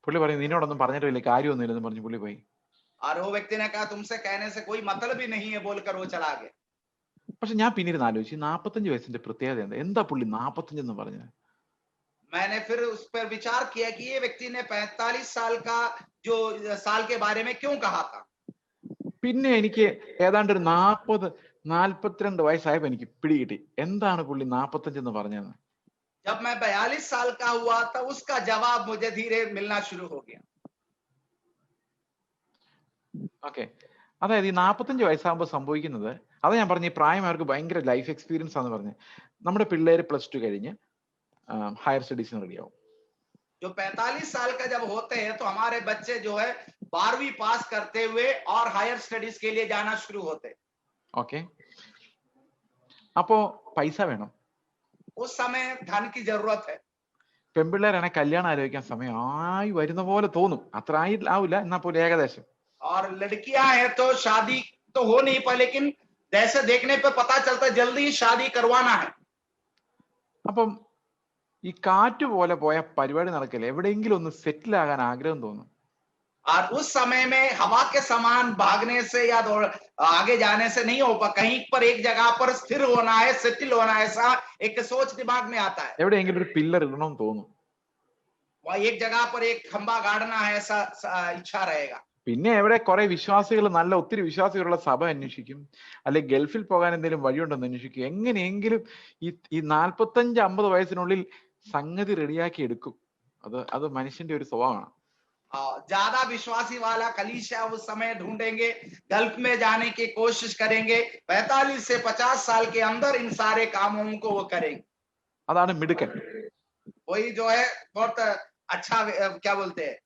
പുള്ളി പറയും, നിന്നോടൊന്നും പറഞ്ഞിട്ട് വലിയ കാര്യമൊന്നുമില്ലെന്ന് പറഞ്ഞു പുള്ളി പോയി. और वो व्यक्ति ने कहा तुमसे कहने से कोई मतलब ही नहीं है बोलकर वो चला गया. പക്ഷെ ഞാൻ പിന്നീട് ആലോചിച്ചു, 45 വയസ്സിന്റെ പ്രത്യേകത എന്താ പുള്ളി 45 എന്ന് പറഞ്ഞത്. मैंने फिर उस पर विचार किया कि ये व्यक्ति ने 45 साल का जो साल के बारे में क्यों कहा था. പിന്നെ എനിക്ക് ഏതാണ്ട് ഒരു 40-42 വയസ്സായപ്പോ എനിക്ക് പിടികിട്ടി എന്താണ് പുള്ളി 45 എന്ന് പറഞ്ഞത്. जब मैं 42 साल का हुआ था उसका जवाब मुझे धीरे मिलना शुरू हो गया. ഓക്കെ, അതായത് ഈ 45 വയസ്സാകുമ്പോൾ സംഭവിക്കുന്നത്, അത് ഞാൻ പറഞ്ഞു, ഈ പ്രായമായവർക്ക് ഭയങ്കര ലൈഫ് എക്സ്പീരിയൻസ് ആണെന്ന് പറഞ്ഞ് നമ്മുടെ പിള്ളേര് +2 കഴിഞ്ഞ് ഹയർ സ്റ്റഡീസിന് റെഡിയാവും. जो 45 साल का जब होते हैं तो हमारे बच्चे जो है 12वीं पास करते हुए और हायर स्टडीज के लिए जाना शुरू होते. ഓക്കെ, അപ്പോ പൈസ വേണം. उस समय धन की जरूरत है. പെൺപിള്ളേരാണെ കല്യാണം ആലോചിക്കാൻ സമയം ആയി വരുന്ന പോലെ തോന്നും, അത്ര ആവില്ല എന്നാ പോലെ ഏകദേശം. और लड़कियां हैं तो शादी तो हो नहीं पाए, लेकिन जैसे देखने पे पता चलता है जल्दी ही शादी करवाना है. അപ്പം ഈ കാറ്റ് പോലെ പോയ പരിപാടി നടക്കില്ല, എവിടെയെങ്കിലും ഒന്ന് സെറ്റിൽ ആകാൻ ആഗ്രഹം തോന്നും. और उस समय में हवा के समान भागने से या आगे जाने से नहीं हो पा, कहीं पर एक जगह पर स्थिर होना है, सेटल होना है, ऐसा एक सोच दिमाग में आता है. എവിടെയെങ്കിലും ഒരു പില്ലർ ഇടണം തോന്നും. वह एक जगह पर एक खंबा गाड़ना है, ऐसा इच्छा रहेगा. പിന്നെ എവിടെ കുറെ വിശ്വാസികൾ, നല്ല ഒത്തിരി വിശ്വാസികളുള്ള സഭ അന്വേഷിക്കും, അല്ലെങ്കിൽ ഗൾഫിൽ പോകാൻ എന്തെങ്കിലും വഴിയുണ്ടെന്ന് അന്വേഷിക്കും. എങ്ങനെയെങ്കിലും ഈ 45-50 വയസ്സിനുള്ളിൽ സംഗതി റെഡിയാക്കി എടുക്കും. അത് മനുഷ്യന്റെ ഒരു സ്വഭാവമാണ്. ज्यादा विश्वासी वाला कलीसिया उस समय ढूंढेंगे, गल्फ में जाने की कोशिश करेंगे, 45 से 50 साल के अंदर इन सारे कामों को वो करेंगे. അതാണ് മിടുക്കൻ. वही जो है बहुत अच्छा क्या बोलते हैं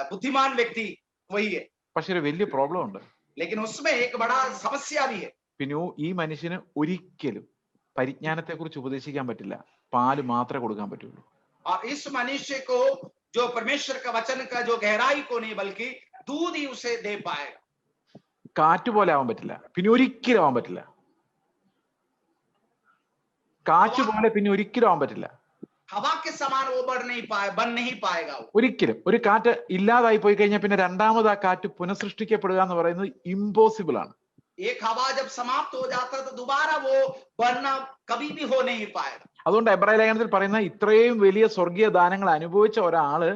बुद्धिमान व्यक्ति वही है. പക്ഷെ ഒരു വലിയ പ്രോബ്ലം ഉണ്ട്. लेकिन उसमें एक बड़ा समस्या भी है. പിന്നെ ഈ മനുഷ്യന് ഒരിക്കലും പരിജ്ഞാനത്തെ കുറിച്ച് ഉപദേശിക്കാൻ പറ്റില്ല, പാല് മാത്രമേ കൊടുക്കാൻ പറ്റുള്ളൂ. और इस मनुष्य को जो परमेश्वर का वचन का जो गहराई को नहीं बल्कि दूध ही उसे दे पाएगा. കാറ്റ് പോലെ ആവാൻ പറ്റില്ല, പിന്നെ ഒരിക്കലും ആവാൻ പറ്റില്ല. കാറ്റ് പോലെ പിന്നെ ഒരിക്കലും ആവാൻ പറ്റില്ല. हवा के समान वो बन नहीं पाएगा. ഒരിക്കലും ഒരു കാറ്റ് ഇല്ലാതായി പോയി കഴിഞ്ഞാൽ പിന്നെ രണ്ടാമത് ആ കാറ്റ് പുനഃസൃഷ്ടിക്കപ്പെടുക എന്ന് പറയുന്നത് ഇമ്പോസിബിൾ ആണ്. एक हवा जब समाप्त हो जाता है तो दोबारा वो बनना कभी भी हो नहीं पाएगा. അതുകൊണ്ട് എബ്രായ ലേഖനത്തിൽ പറയുന്ന ഇത്രയും വലിയ സ്വർഗീയ ദാനങ്ങൾ അനുഭവിച്ച ഒരാള്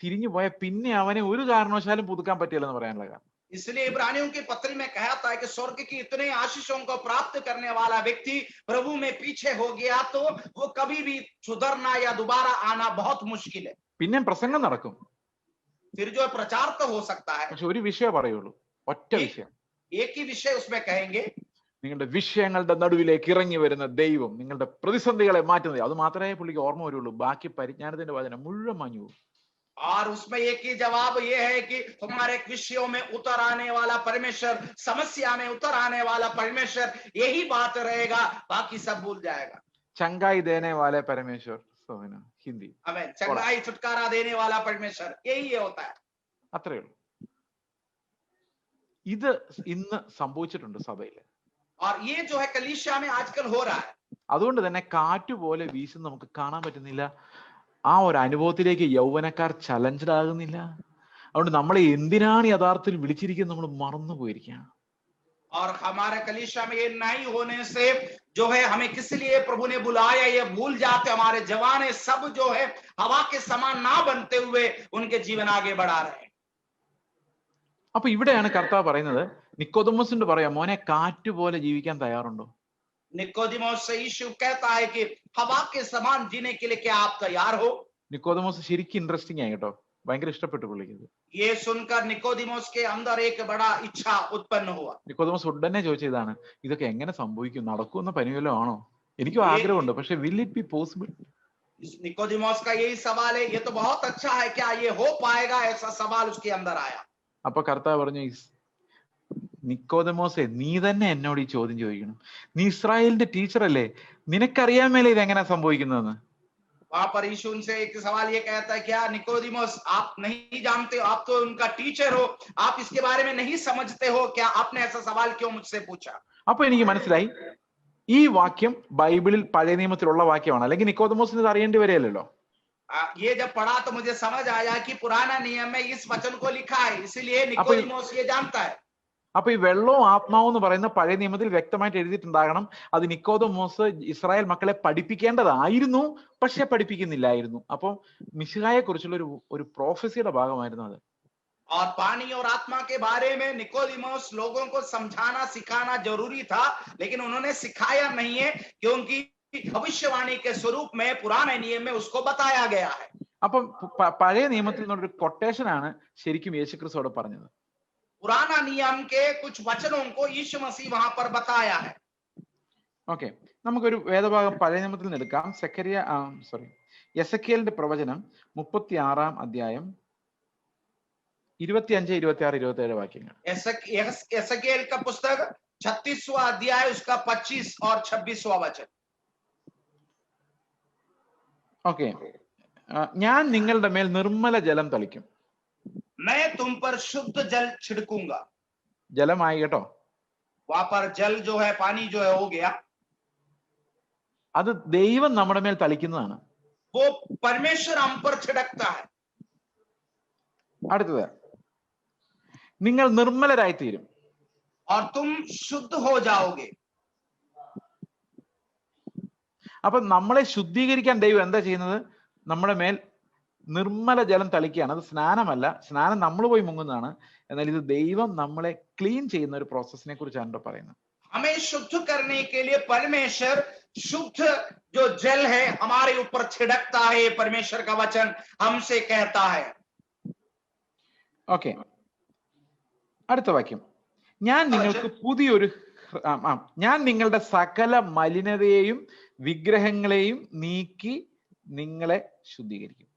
തിരിഞ്ഞു പോയ പിന്നെ അവനെ ഒരു കാരണവശാലും പുതുക്കാൻ പറ്റില്ലെന്ന് പറയാനുള്ള കാരണം. इसलिए इब्रानियों के पत्र में कहा था कि स्वर्ग की इतने आशीषों को प्राप्त करने वाला व्यक्ति प्रभु में पीछे हो गया तो वो कभी भी सुधरना या दोबारा आना बहुत मुश्किल है. പിന്നെ പ്രസംഗം നടക്കും, फिर जो प्रचार तो हो सकता है, പക്ഷെ ഒരു വിഷയം പറയുള്ളൂ, ഒറ്റ വിഷയം. एक ही विषय उसमें कहेंगे. നിങ്ങളുടെ വിഷയങ്ങളുടെ നടുവിലേക്ക് ഇറങ്ങി വരുന്ന ദൈവം നിങ്ങളുടെ പ്രതിസന്ധികളെ മാറ്റുന്നത്, അത് മാത്രമേ പുള്ളിക്ക് ഓർമ്മ വരുള്ളൂ. ബാക്കി പരിജ്ഞാനത്തിന്റെ വചനം മുഴുവൻ മാഞ്ഞു പോകും. और उसमें एक ही जवाब ये है कि तुम्हारे विषयों में उतर आने वाला परमेश्वर, समस्या में उतर आने वाला परमेश्वर, यही बात रहेगा, बाकी सब भूल जाएगा. ചങ്കായി ദേനെ വാലെ പരമേശ്വർ, ഹിന്ദി. हमें चंगाई छुटकारा देने वाला परमेश्वर, यही ये होता है. അത്രേ ഉള്ളൂ. ഇത് ഇന്ന് സംഭവിച്ചിട്ടുണ്ട് സഭയിൽ. और ये जो है कलीसिया में आजकल हो रहा है. അതുകൊണ്ട് തന്നെ കാറ്റ് പോലെ വീശുന്ന നമുക്ക് കാണാൻ പറ്റുന്നില്ല. ആ ഒരു അനുഭവത്തിലേക്ക് യൗവനക്കാർ ചലഞ്ചഡ് ആകുന്നില്ല. അതുകൊണ്ട് നമ്മളെ എന്തിനാണ് യഥാർത്ഥത്തിൽ വിളിച്ചിരിക്കുന്നത് നമ്മൾ മറന്നു പോയിരിക്കുകയാണ്. और हमारे कलीसिया में ये नहीं होने से जो है हमें किस लिए प्रभु ने बुलाया ये भूल जाते. हमारे जवान सब जो है हवा के समान ना बनते हुए उनके जीवन आगे बढ़ा रहे हैं. അപ്പൊ ഇവിടെയാണ് കർത്താവ് പറയുന്നത്, നിക്കോദെമോസിനോട് പറയാം, മോനെ കാറ്റ് പോലെ ജീവിക്കാൻ തയ്യാറുണ്ടോ? निकोदेमोस से यीशु कहता है कि हवा के समान जीने के लिए क्या आप तैयार हो? നിക്കോദെമോസ് ശരിക്കും ഇൻട്രസ്റ്റിംഗ് ആയി കേട്ടോ, ഭയങ്കര ഇഷ്ടപ്പെട്ടു പുള്ളിക്ക്. ये सुनकर निकोदेमोस के अंदर एक बड़ा इच्छा उत्पन्न हुआ. നിക്കോദെമോസ് ഉടനെ ചോദിച്ചതാണ്, ഇതൊക്കെ എങ്ങനെ സംഭവിക്കും, നടക്കുമെന്ന പനിവല്ലോ ആണോ? എനിക്കും ആഗ്രഹമുണ്ട്, പക്ഷെ വിൽ ഇറ്റ് ബി പോസിബിൾ? निकोदेमोस का यही सवाल है, ये तो बहुत अच्छा है, क्या ये हो पाएगा? ऐसा सवाल उसके अंदर आया. അപ്പൊ കർത്താവ് പറഞ്ഞു, നിക്കോദെമോസെ നീ തന്നെ എന്നോട് ഈ ചോദ്യം ചോദിക്കണം. നീ ഇസ്രായേലിന്റെ ടീച്ചർ അല്ലേ, നിനക്കറിയാൻ മേലെ ഇത് എങ്ങനെ സംഭവിക്കുന്നതെന്ന്. वहां पर यीशु उनसे एक सवाल ये कहता है, क्या निकोदेमोस आप नहीं जानते हो, आप तो उनका टीचर हो, आप इसके बारे में नहीं समझते हो क्या? आपने ऐसा सवाल क्यों मुझसे पूछा? അപ്പൊ എനിക്ക് മനസ്സിലായി ഈ വാക്യം ബൈബിളിൽ പഴയ നിയമത്തിലുള്ള വാക്യമാണ്, അല്ലെങ്കിൽ നിക്കോദെമോസിന് ഇത് അറിയേണ്ടി വരികയല്ലോ. ये जब पढ़ा तो मुझे समझ आया कि पुराना नियम में इस वचन को लिखा है, इसलिए निकोदेमोस ये जानता है. അപ്പൊ ഈ വെള്ളവും ആത്മാവും എന്ന് പറയുന്ന പഴയ നിയമത്തിൽ വ്യക്തമായിട്ട് എഴുതിയിട്ടുണ്ടാകണം. അത് നിക്കോദെമോസ് ഇസ്രായേൽ മക്കളെ പഠിപ്പിക്കേണ്ടതായിരുന്നു, പക്ഷെ പഠിപ്പിക്കുന്നില്ലായിരുന്നു. അപ്പൊ മിശിഹായെ കുറിച്ചുള്ള ഒരു പ്രോഫസിയുടെ ഭാഗമായിരുന്നു അത്. और पानी और आत्मा के बारे में निकोदेमोस लोगों को समझाना सिखाना जरूरी था, लेकिन उन्होंने सिखाया नहीं है क्योंकि भविष्यवाणी के स्वरूप में पुराने नियम में उसको बताया गया है. അപ്പം പഴയ നിയമത്തിൽ നിന്നൊരു കൊട്ടേഷൻ ആണ് ശരിക്കും യേശുക്രിസ്തുവോട് പറഞ്ഞത്. पुराना नियम के कुछ वचनों को यीशु मसीह वहां पर बताया है. ഓക്കെ, നമുക്കൊരു വേദഭാഗം പഴയ നിയമത്തിൽ നിന്ന് എടുക്കാം. യെസെക്കിയേലിന്റെ പ്രവചനം 36-ാം അധ്യായം 25, 26, 27 വാക്യങ്ങൾ. एसेकिएल का पुस्तक 36वां अध्याय उसका 25 और 26वां वचन. ഓക്കെ, ഞാൻ നിങ്ങളുടെ മേൽ നിർമ്മല ജലം തളിക്കും. मैं तुम पर शुद्ध जल छिड़कूंगा. ജലമായി കേട്ടോ. वहां पर जल जो है पानी जो है हो गया. അത് ദൈവം നമ്മുടെ മേൽ തളിക്കുന്നതാണ്. वो परमेश्वर हम पर छिड़कता है. അടുത്തത്, നിങ്ങൾ നിർമ്മലരായി തീരും. और तुम शुद्ध हो जाओगे. അപ്പൊ നമ്മളെ ശുദ്ധീകരിക്കാൻ ദൈവം എന്താ ചെയ്യുന്നത്? നമ്മുടെ മേൽ നിർമ്മല ജലം തളിക്കുകയാണ്. അത് സ്നാനമല്ല, സ്നാനം നമ്മൾ പോയി മുങ്ങുന്നതാണ്. എന്നാൽ ഇത് ദൈവം നമ്മളെ ക്ലീൻ ചെയ്യുന്ന ഒരു പ്രോസസ്സിനെ കുറിച്ചാണ് പറയുന്നത്. हमें शुद्ध करने के लिए परमेश्वर शुद्ध जो जल है हमारे ऊपर छिड़कता है, परमेश्वर का वचन हमसे कहता है। ഓക്കെ, അടുത്ത വാക്യം. ഞാൻ നിങ്ങൾക്ക് പുതിയൊരു ഞാൻ നിങ്ങളുടെ സകല മലിനതയെയും വിഗ്രഹങ്ങളെയും നീക്കി നിങ്ങളെ ശുദ്ധീകരിക്കും.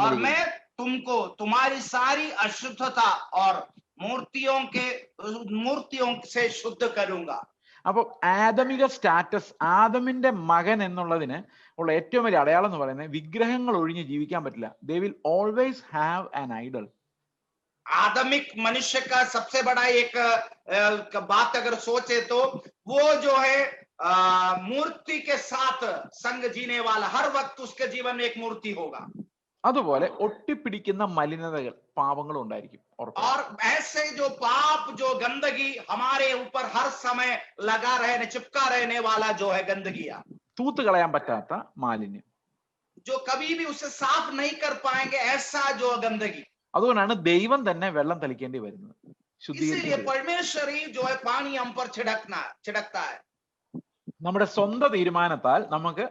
और मैं तुमको तुम्हारी सारी अशुद्धता और मूर्तियों से शुद्ध करूंगा. അപ്പൊ ആദമിക സ്റ്റാറ്റസ്, ആദമിന്റെ മകൻ എന്നുള്ളതിന് ഉള്ള ഏറ്റവും വലിയ അടയാളം എന്ന് പറയുന്നത് വിഗ്രഹങ്ങൾ ഒഴിഞ്ഞ് ജീവിക്കാൻ പറ്റില്ല. They will always have an idol. आदमिक मनुष्य का सबसे बड़ा एक बात अगर सोचे तो वो जो है मूर्ति के साथ संग जीने वाला, हर वक्त उसके जीवन में एक मूर्ति होगा. അതുപോലെ ഒട്ടിപ്പിടിക്കുന്ന മലിനതകൾ, പാപങ്ങളും ഉണ്ടായിരിക്കും. और ऐसे जो पाप, जो गंदगी हमारे ऊपर हर समय लगा रहने, चिपका रहने वाला जो है गंदगियां, തൂത്ത് കളയാൻ പറ്റാത്ത മാലിന്യം, जो कभी भी उसे साफ नहीं कर पाएंगे, ऐसा जो गंदगी. അതുകൊണ്ടാണ് ദൈവം തന്നെ വെള്ളം തളിക്കേണ്ടി വരുന്നത്. इसीलिए परमेश्वर ही जो है पानी हम पर छिड़कता है. നമ്മുടെ സ്വന്തം തീരുമാനത്താൽ നമുക്ക്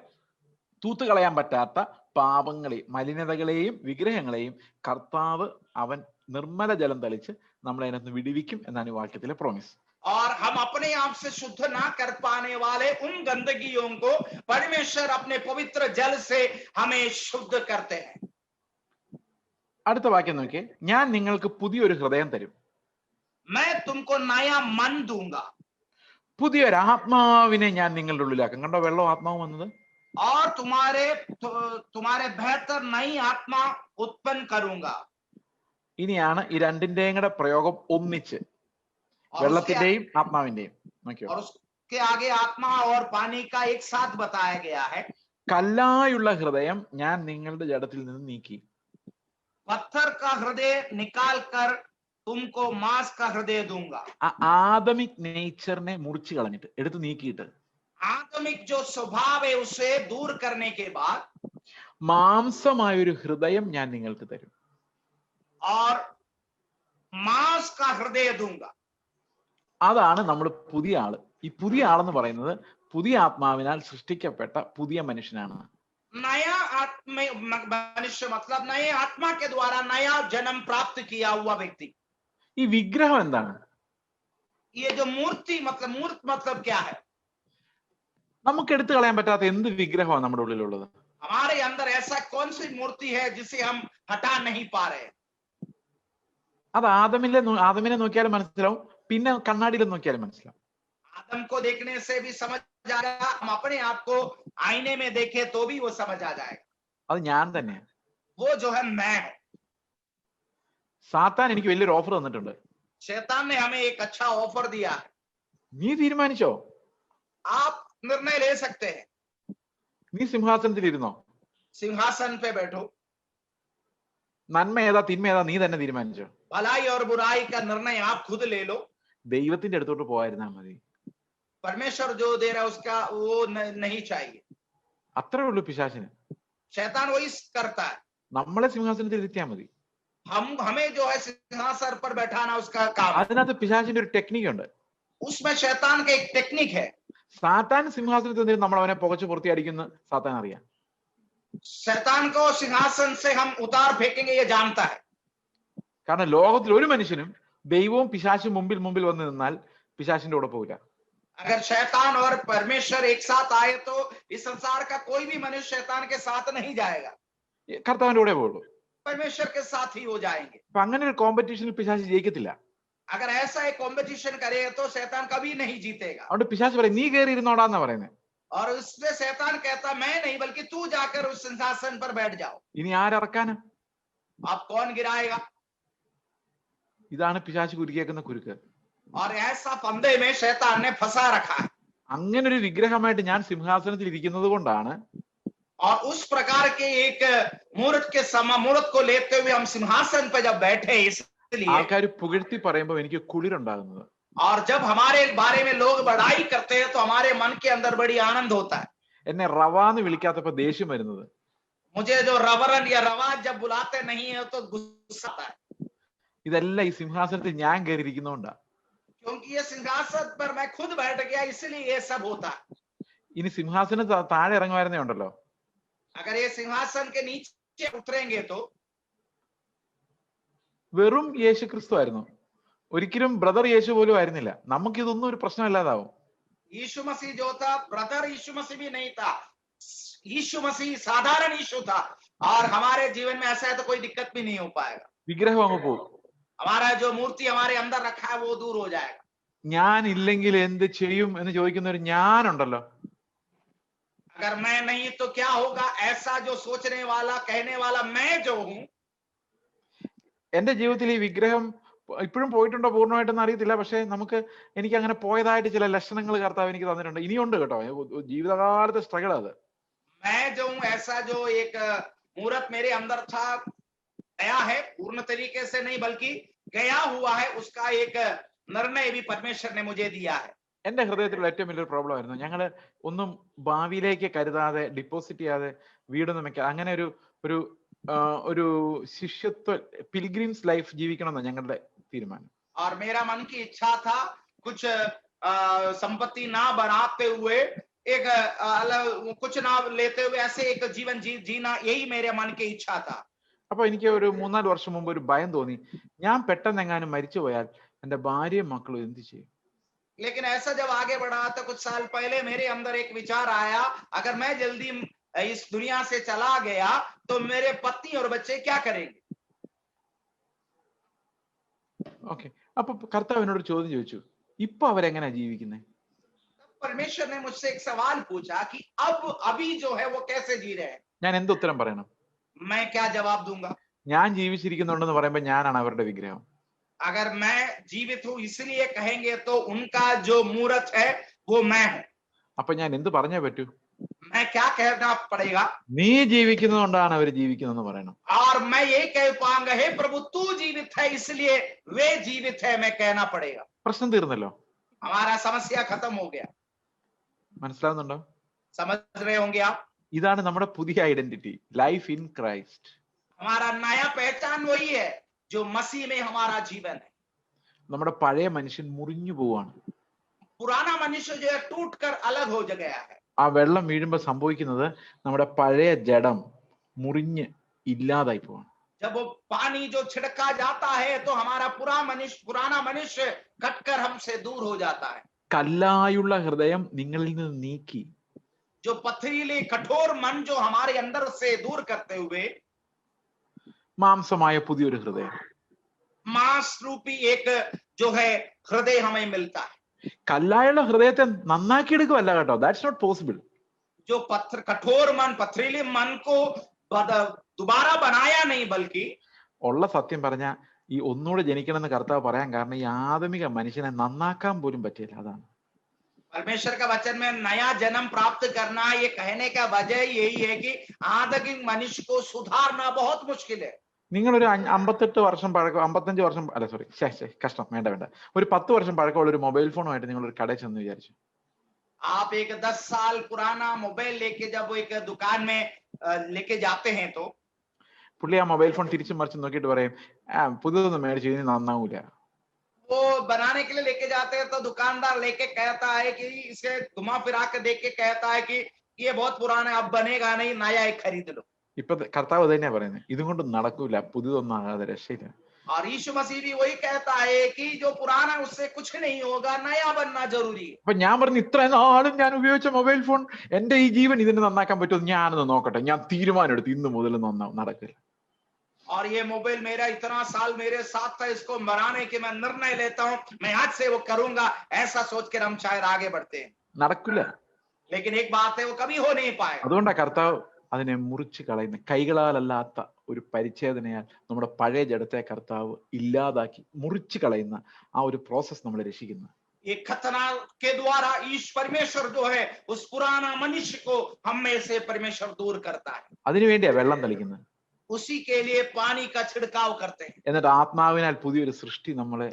തൂത്ത് കളയാൻ പറ്റാത്ത പാപങ്ങളെയും മലിനതകളെയും വിഗ്രഹങ്ങളെയും കർത്താവ് അവൻ നിർമ്മല ജലം തളിച്ച് നമ്മളെ അതിനകത്ത് വിടുവിക്കും എന്നാണ് ഈ വാക്യത്തിലെ പ്രോമിസ്. और हम अपने आप से शुद्ध ना कर पाने वाले उन गंदगियों को परमेश्वर अपने पवित्र जल से हमें शुद्ध करते हैं. അടുത്ത വാക്യം നോക്കിയേ. ഞാൻ നിങ്ങൾക്ക് പുതിയൊരു ഹൃദയം തരും. मैं तुमको नया मन दूंगा. പുതിയൊരു ആത്മാവിനെ ഞാൻ നിങ്ങളുടെ ഉള്ളിലാക്കും. കണ്ടോ, വെള്ളം ആത്മാവ് വന്നത്. और तुम्हारे बेहतर नई आत्मा उत्पन्न करूंगा. ഇനിയാണ് ഈ രണ്ടിന്റെയും കൂടെ പ്രയോഗം ഒന്നിച്ച്, വെള്ളത്തിന്റെയും ആത്മാവിന്റെയും. നോക്കിയോ, और उसके आगे आत्मा और पानी का एक साथ बताया गया है. കല്ലായുള്ള ഹൃദയം ഞാൻ നിങ്ങളുടെ ജഡത്തിൽ നിന്ന് നീക്കി. पत्थर का हृदय निकाल कर तुमको मांस का हृदय दूंगा. ആദമിക് നേച്ചറിനെ മുറിച്ചു കളഞ്ഞിട്ട്, എടുത്ത് നീക്കിയിട്ട്, आदमिक जो स्वभाव है उसे दूर करने के बाद മാംസമായൊരു ഹൃദയം ഞാൻ നിങ്ങൾക്ക് തരും. और मांस का हृदय दूंगा. അതാണ് നമ്മൾ പുതിയ ആള്. ഈ പുതിയ ആളെന്ന് പറയുന്നത് പുതിയ ആത്മാവിനാൽ സൃഷ്ടിക്കപ്പെട്ട പുതിയ മനുഷ്യനാണ്. नया मनुष्य मतलब नए आत्मा के द्वारा नया जन्म प्राप्त किया हुआ व्यक्ति. ഈ വിഗ്രഹം എന്താണ്? ये जो मूर्ति मतलब क्या है? നമുക്ക് എടുത്തു കളയാൻ പറ്റാത്ത എന്ത് വിഗ്രഹമാണ് നമ്മുടെ ഉള്ളിലുള്ളത്? हमारे अंदर ऐसा कौन सी मूर्ति है जिसे हम हटा नहीं पा रहे? അത് ആദമിനെ നോക്കിയാലും മനസ്സിലാവും, പിന്നെ കണ്ണാടിയിൽ നോക്കിയാലും മനസ്സിലാവും. आदम को देखने से भी समझ आएगा, हम अपने आप को आईने में देखें तो भी वो समझ आ जाएगा. അത് ഞാൻ തന്നെയാണ്. वो जो है मैं है. സാത്താൻ എനിക്ക് വലിയൊരു ഓഫർ തന്നിട്ടുണ്ട്. शैतान ने हमें एक अच्छा ऑफर दिया है. നീ തീരുമാനിച്ചോ? आप निर्णय ले सकते हैं. നീ സിംഹാസനത്തിൽ ഇരുന്നോ, सिंहासन पे बैठो. നന്മ ഏതാ തിന്മ ഏതാ നീ തന്നെ തീരുമാനിച്ചോ. भलाई और बुराई का निर्णय आप खुद ले लो. ദൈവത്തിന്റെ അടുത്തോട്ട് പോയിരുന്നാ മതി. परमेश्वर जो दे रहा है उसका वो नहीं चाहिए. അത്രേ ഉള്ളൂ പിശാചിന്. शैतान वही करता है. നമ്മളെ സിംഹാസനത്തിൽ ഇരുത്തിയാ മതി. हमें जो है सिंहासन पर बैठाना उसका काम. അതിനകത്ത് പിശാചിന്റെ ഒരു ടെക്നിക്ക് ഉണ്ട്. उसमें शैतान का एक टेक्निक है. സാത്താൻ സിംഹാസനത്തിൽ നിന്ന് നമ്മൾ അവനെ പുകച്ചു പുറത്തിയടിക്കുന്ന സാത്താൻ അറിയാം. शैतान को सिंहासन से हम उतार फेंकेंगे ये जानता है. കാരണം ലോകത്തിൽ ഒരു മനുഷ്യനും ദൈവവും പിശാചും മുമ്പിൽ വന്ന് നിന്നാൽ പിശാചിന്റെ കൂടെ പോകില്ല. अगर शैतान और परमेश्वर एक साथ आए तो इस संसार का कोई भी मनुष्य शैतान के साथ नहीं जाएगा, കർത്താവിന്റെ കൂടെ പോകുള്ളൂ. परमेश्वर के साथ ही हो जाएंगे. അപ്പൊ അങ്ങനെ ഒരു കോമ്പറ്റീഷനിൽ പിശാച് ജയിക്കത്തില്ല. अगर ऐसा एक कंपटीशन करे तो शैतान कभी नहीं जीतेगा. അതുകൊണ്ട് പിശാച് പറയും നീ കയറി ഇരുന്നോടാന്നാ പറയുന്നത്. और उसमें शैतान कहता मैं नहीं बल्कि तू जाकर उस सिंहासन पर बैठ जाओ. ഇനി ആരിറക്കാനാ? अब कौन गिराएगा? ഇതാണ് പിശാച് കുരുക്കിയേക്കുന്ന കുരുക്ക്. और ऐसा फंदे में शैतान ने फंसा रखा है. അങ്ങനെ ഒരു വിഗ്രഹമായിട്ട് ഞാൻ സിംഹാസനത്തിൽ ഇരിക്കുന്നത് കൊണ്ടാണ് और उस प्रकार के एक मूर्त को लेते हुए हम सिंहासन पर जब बैठे इसलिए ആൾക്കാർ പുകഴ്ത്തി പറയുമ്പോൾ എനിക്ക് കുളിരുണ്ടാകുന്നത്. और जब हमारे बारे में लोग बड़ाई करते हैं तो हमारे मन के अंदर बड़ी आनंद होता है. എന്നെ റവാന്ന് വിളിക്കാത്തപ്പോ ദേഷ്യം വരുന്നത്. मुझे जो रवरन या रवाज जब बुलाते नहीं है तो गुस्सा आता है. ഇതെല്ലാം ഈ സിംഹാസനത്തിൽ ഞാൻ കയറിയിരിക്കുന്നോണ്ടാ. क्योंकि ये सिंहासन पर मैं खुद बैठ गया इसलिए ये सब होता है. ഇനി സിംഹാസനം താഴെ ഇറങ്ങുമായിരുന്നേ ഉണ്ടല്ലോ, अगर ये सिंहासन के नीचे उतरेंगे तो വെറും യേശു ക്രിസ്തു ആയിരുന്നു. ഒരിക്കലും ബ്രദർ യേശു പോലും ആയിരുന്നില്ല. നമുക്കിതൊന്നും ഒരു പ്രശ്നമില്ലാതാവും. यीशु मसीह जो था, ब्रदर यीशु मसीह भी नहीं था, यीशु मसीह साधारण यीशु था, और हमारे जीवन में ऐसा है तो कोई दिक्कत भी नहीं हो पाएगा. വിഗ്രഹം അങ്ങ് പോകും. हमारा जो मूर्ति हमारे अंदर रखा है वो दूर हो जाएगा. ഞാൻ ഇല്ലെങ്കിൽ എന്ത് ചെയ്യും എന്ന് ചോദിക്കുന്ന ഒരു ഞാനുണ്ടല്ലോ, अगर मैं नहीं तो क्या होगा, ऐसा जो सोचने वाला कहने वाला मैं जो हूं, എന്റെ ജീവിതത്തിൽ ഈ വിഗ്രഹം ഇപ്പോഴും പോയിട്ടുണ്ടോ പൂർണ്ണമായിട്ടൊന്നും അറിയത്തില്ല. പക്ഷെ എനിക്ക് അങ്ങനെ പോയതായിട്ട് ചില ലക്ഷണങ്ങൾ കർത്താവ് എനിക്ക് തന്നിട്ടുണ്ട്. ഇനിയുണ്ട് കേട്ടോ, ജീവിതകാലത്തെ സ്ട്രഗിൾ അത്. मैं जो हूं ऐसा जो एक मूर्त मेरे अंदर था, गया है, पूर्ण तरीके से नहीं बल्कि गया हुआ है, उसका एक निर्णय भी परमेश्वर ने मुझे दिया है. എന്റെ ഹൃദയത്തിലുള്ള ഏറ്റവും വലിയൊരു പ്രോബ്ലം ആയിരുന്നു, ഞങ്ങള് ഒന്നും ഭാവിയിലേക്ക് കരുതാതെ ഡിപ്പോസിറ്റ് ചെയ്യാതെ വീടൊന്നും വെക്കാതെ അങ്ങനെ ഒരു ശിഷ്യത്വ പിൽഗ്രിംസ് ലൈഫ് ജീവിക്കണം എന്നാണ് ഞങ്ങളുടെ തീരുമാനം. और मेरा मन की इच्छा था कुछ संपत्ति ना बनाते हुए, एक कुछ ना लेते हुए ऐसे एक जीवन जीना, यही मेरे मन की इच्छा था. അപ്പൊ എനിക്ക് ഒരു 3-4 വർഷം മുമ്പ് ഒരു ഭയം തോന്നി, ഞാൻ പെട്ടെന്ന് എങ്ങാനും മരിച്ചു പോയാൽ എന്റെ ഭാര്യയും മക്കളും എന്ത് ചെയ്യും? लेकिन ऐसा जब आगे बढ़ा तो कुछ साल पहले मेरे अंदर एक विचार आया, अगर मैं जल्दी इस दुनिया से चला गया तो मेरे पत्नी और बच्चे क्या करेंगे? ഓക്കെ, അപ്പൊ കർത്താവ് എന്നോട് ചോദ്യം ചോദിച്ചു, ഇപ്പൊ അവരെങ്ങനെയാ ജീവിക്കുന്നത്? परमेश्वर ने मुझसे एक सवाल पूछा कि अभी जो है वो कैसे जी रहे हैं. ഞാൻ എന്ത് ഉത്തരം പറയണം? मैं क्या जवाब दूंगा? ഞാൻ ജീവിച്ചിരിക്കുന്നുണ്ടെന്ന് പറയുമ്പോ ഞാനാണ് അവരുടെ വിഗ്രഹം. अगर मैं जीवित हूं इसलिए कहेंगे तो उनका जो मूर्त है वो मैं हूं. അപ്പൊ ഞാൻ എന്ത് പറഞ്ഞേ പറ്റൂ? मैं क्या कहना पड़ेगा? നീ ജീവിക്കുന്നതുകൊണ്ടാണ് അവർ ജീവിക്കുന്നതെന്ന് പറയണം. और मैं ये कह पाऊंगा, हे प्रभु तू जीवित है इसलिए वे जीवित है, मैं कहना पड़ेगा. പ്രശ്നം തീർന്നല്ലോ. हमारा समस्या खत्म हो गया. മനസ്സിലാവുന്നുണ്ടോ? समझ रहे होंगे आप? ഇതാണ് നമ്മുടെ പുതിയ ഐഡന്റിറ്റി, ലൈഫ് ഇൻ ക്രൈസ്റ്റ്. हमारा नया पहचान वही है जो मसीह में हमारा जीवन है. നമ്മുടെ പഴയ മനുഷ്യൻ മുറിഞ്ഞു പോവാണ്. पुराना मनुष्य जो है टूट कर अलग हो गया है. ആ വെള്ളം വീഴുമ്പോൾ സംഭവിക്കുന്നത് നമ്മുടെ പഴയ ജഡം മുറിഞ്ഞ് ഇല്ലാതായി പോവാണ്. जब वो पानी जो छिड़का जाता है तो हमारा पुराना मनुष्य कटकर हमसे दूर हो जाता है. കല്ലായുള്ള ഹൃദയം നിങ്ങളിൽ നിന്ന് നീക്കി जो पथरीले कठोर मन जो हमारे अंदर से दूर करते हुए മാംസമായ പുതിയൊരു ഹൃദയം, मांस रूपी एक जो है हृदय हमें मिलता है. കല്ലായുള്ള ഹൃദയത്തെ നന്നാക്കിയെടുക്കുമല്ല കേട്ടോ, ദാറ്റ്സ് നോട്ട് പോസിബിൾ. जो कठोर मन, पथरीले मन को दोबारा बनाया नहीं, बल्कि ഉള്ള സത്യം പറഞ്ഞ ഈ ഒന്നുകൂടെ ജനിക്കണമെന്ന് കർത്താവ് പറയാൻ കാരണം ഈ ആദമിക മനുഷ്യനെ നന്നാക്കാൻ പോലും പറ്റില്ല. അതാണ് परमेश्वर का वचन में नया जन्म प्राप्त करना, ये कहने का वजह यही है कि आदमिक मनुष्य को सुधारना बहुत मुश्किल है. നിങ്ങളൊരു 58 വർഷം പഴക്കം, 55 വർഷം അല്ല സോറി കഷ്ടം വേണ്ട ഒരു 10 വർഷം പഴക്കമുള്ള ഒരു മൊബൈൽ ഫോണുമായിട്ട് നിങ്ങൾ ഒരു കടയിൽ ചെന്ന് വിചാരിച്ചു. आप एक 10 साल पुराना मोबाइल लेके जब वो एक दुकान में लेके जाते हैं तो പുള്ളി ആ മൊബൈൽ ഫോൺ തിരിച്ചു മറിച്ച് നോക്കിയിട്ട് പറയും, പുതിയതൊന്നും മേടിച്ചു ഇനി നന്നാവൂല. वो बनाने के लिए लेके जाते हैं तो दुकानदार लेके कहता है कि इसे घुमा फिरा के देख के कहता है कि ये बहुत पुराना है, अब बनेगा नहीं, नया एक खरीद लो. ഇപ്പൊ കർത്താവ് തന്നെയാ പറയുന്നത്, ഇതും കൊണ്ട് നടക്കൂല, പുതിയതൊന്നും ആകാതെ രക്ഷയില്ല. और यीशु मसीह भी वही कहता है कि जो पुराना उससे कुछ नहीं होगा, नया बनना जरूरी है. അപ്പൊ ഞാൻ പറഞ്ഞു, ഇത്ര നാളും ഞാൻ ഉപയോഗിച്ച മൊബൈൽ ഫോൺ എന്റെ ഈ ജീവൻ ഇതിന് നന്നാക്കാൻ പറ്റുമോ, ഞാനൊന്ന് നോക്കട്ടെ, ഞാൻ തീരുമാനം എടുത്ത് ഇന്ന് മുതൽ നടക്കില്ല. और ये मोबाइल मेरा इतना साल मेरे साथ था, इसको बनाने के मैं निर्णय लेता हूं, मैं आज से वो करूंगा, ऐसा सोचकर हम शायद आगे बढ़ते हैं. നടക്കില്ല. लेकिन एक बात है, वो कभी हो नहीं पाएगा. അതുകൊണ്ടാ കർത്താവ് അതിനെ മുറിച്ച് കളയുന്ന, കൈകളാലല്ലാത്ത ഒരു പരിച്ഛേദനയാൽ നമ്മുടെ പഴയ ജഡത്തെ കർത്താവ് ഇല്ലാതാക്കി മുറിച്ച് കളയുന്ന ആ ഒരു പ്രോസസ് നമ്മളെ രക്ഷിക്കുന്നത്. ये खतना के द्वारा परमेश्वर जो है उस पुराना मनुष्य को हम में से परमेश्वर दूर करता है. അതിനുവേണ്ടിയാ വെള്ളം തളിക്കുന്നത്. उसी के लिए पानी का छिड़काव करते हैं. എന്നിട്ട് ആത്മാവിനാൽ പുതിയൊരു സൃഷ്ടി നമ്മളെ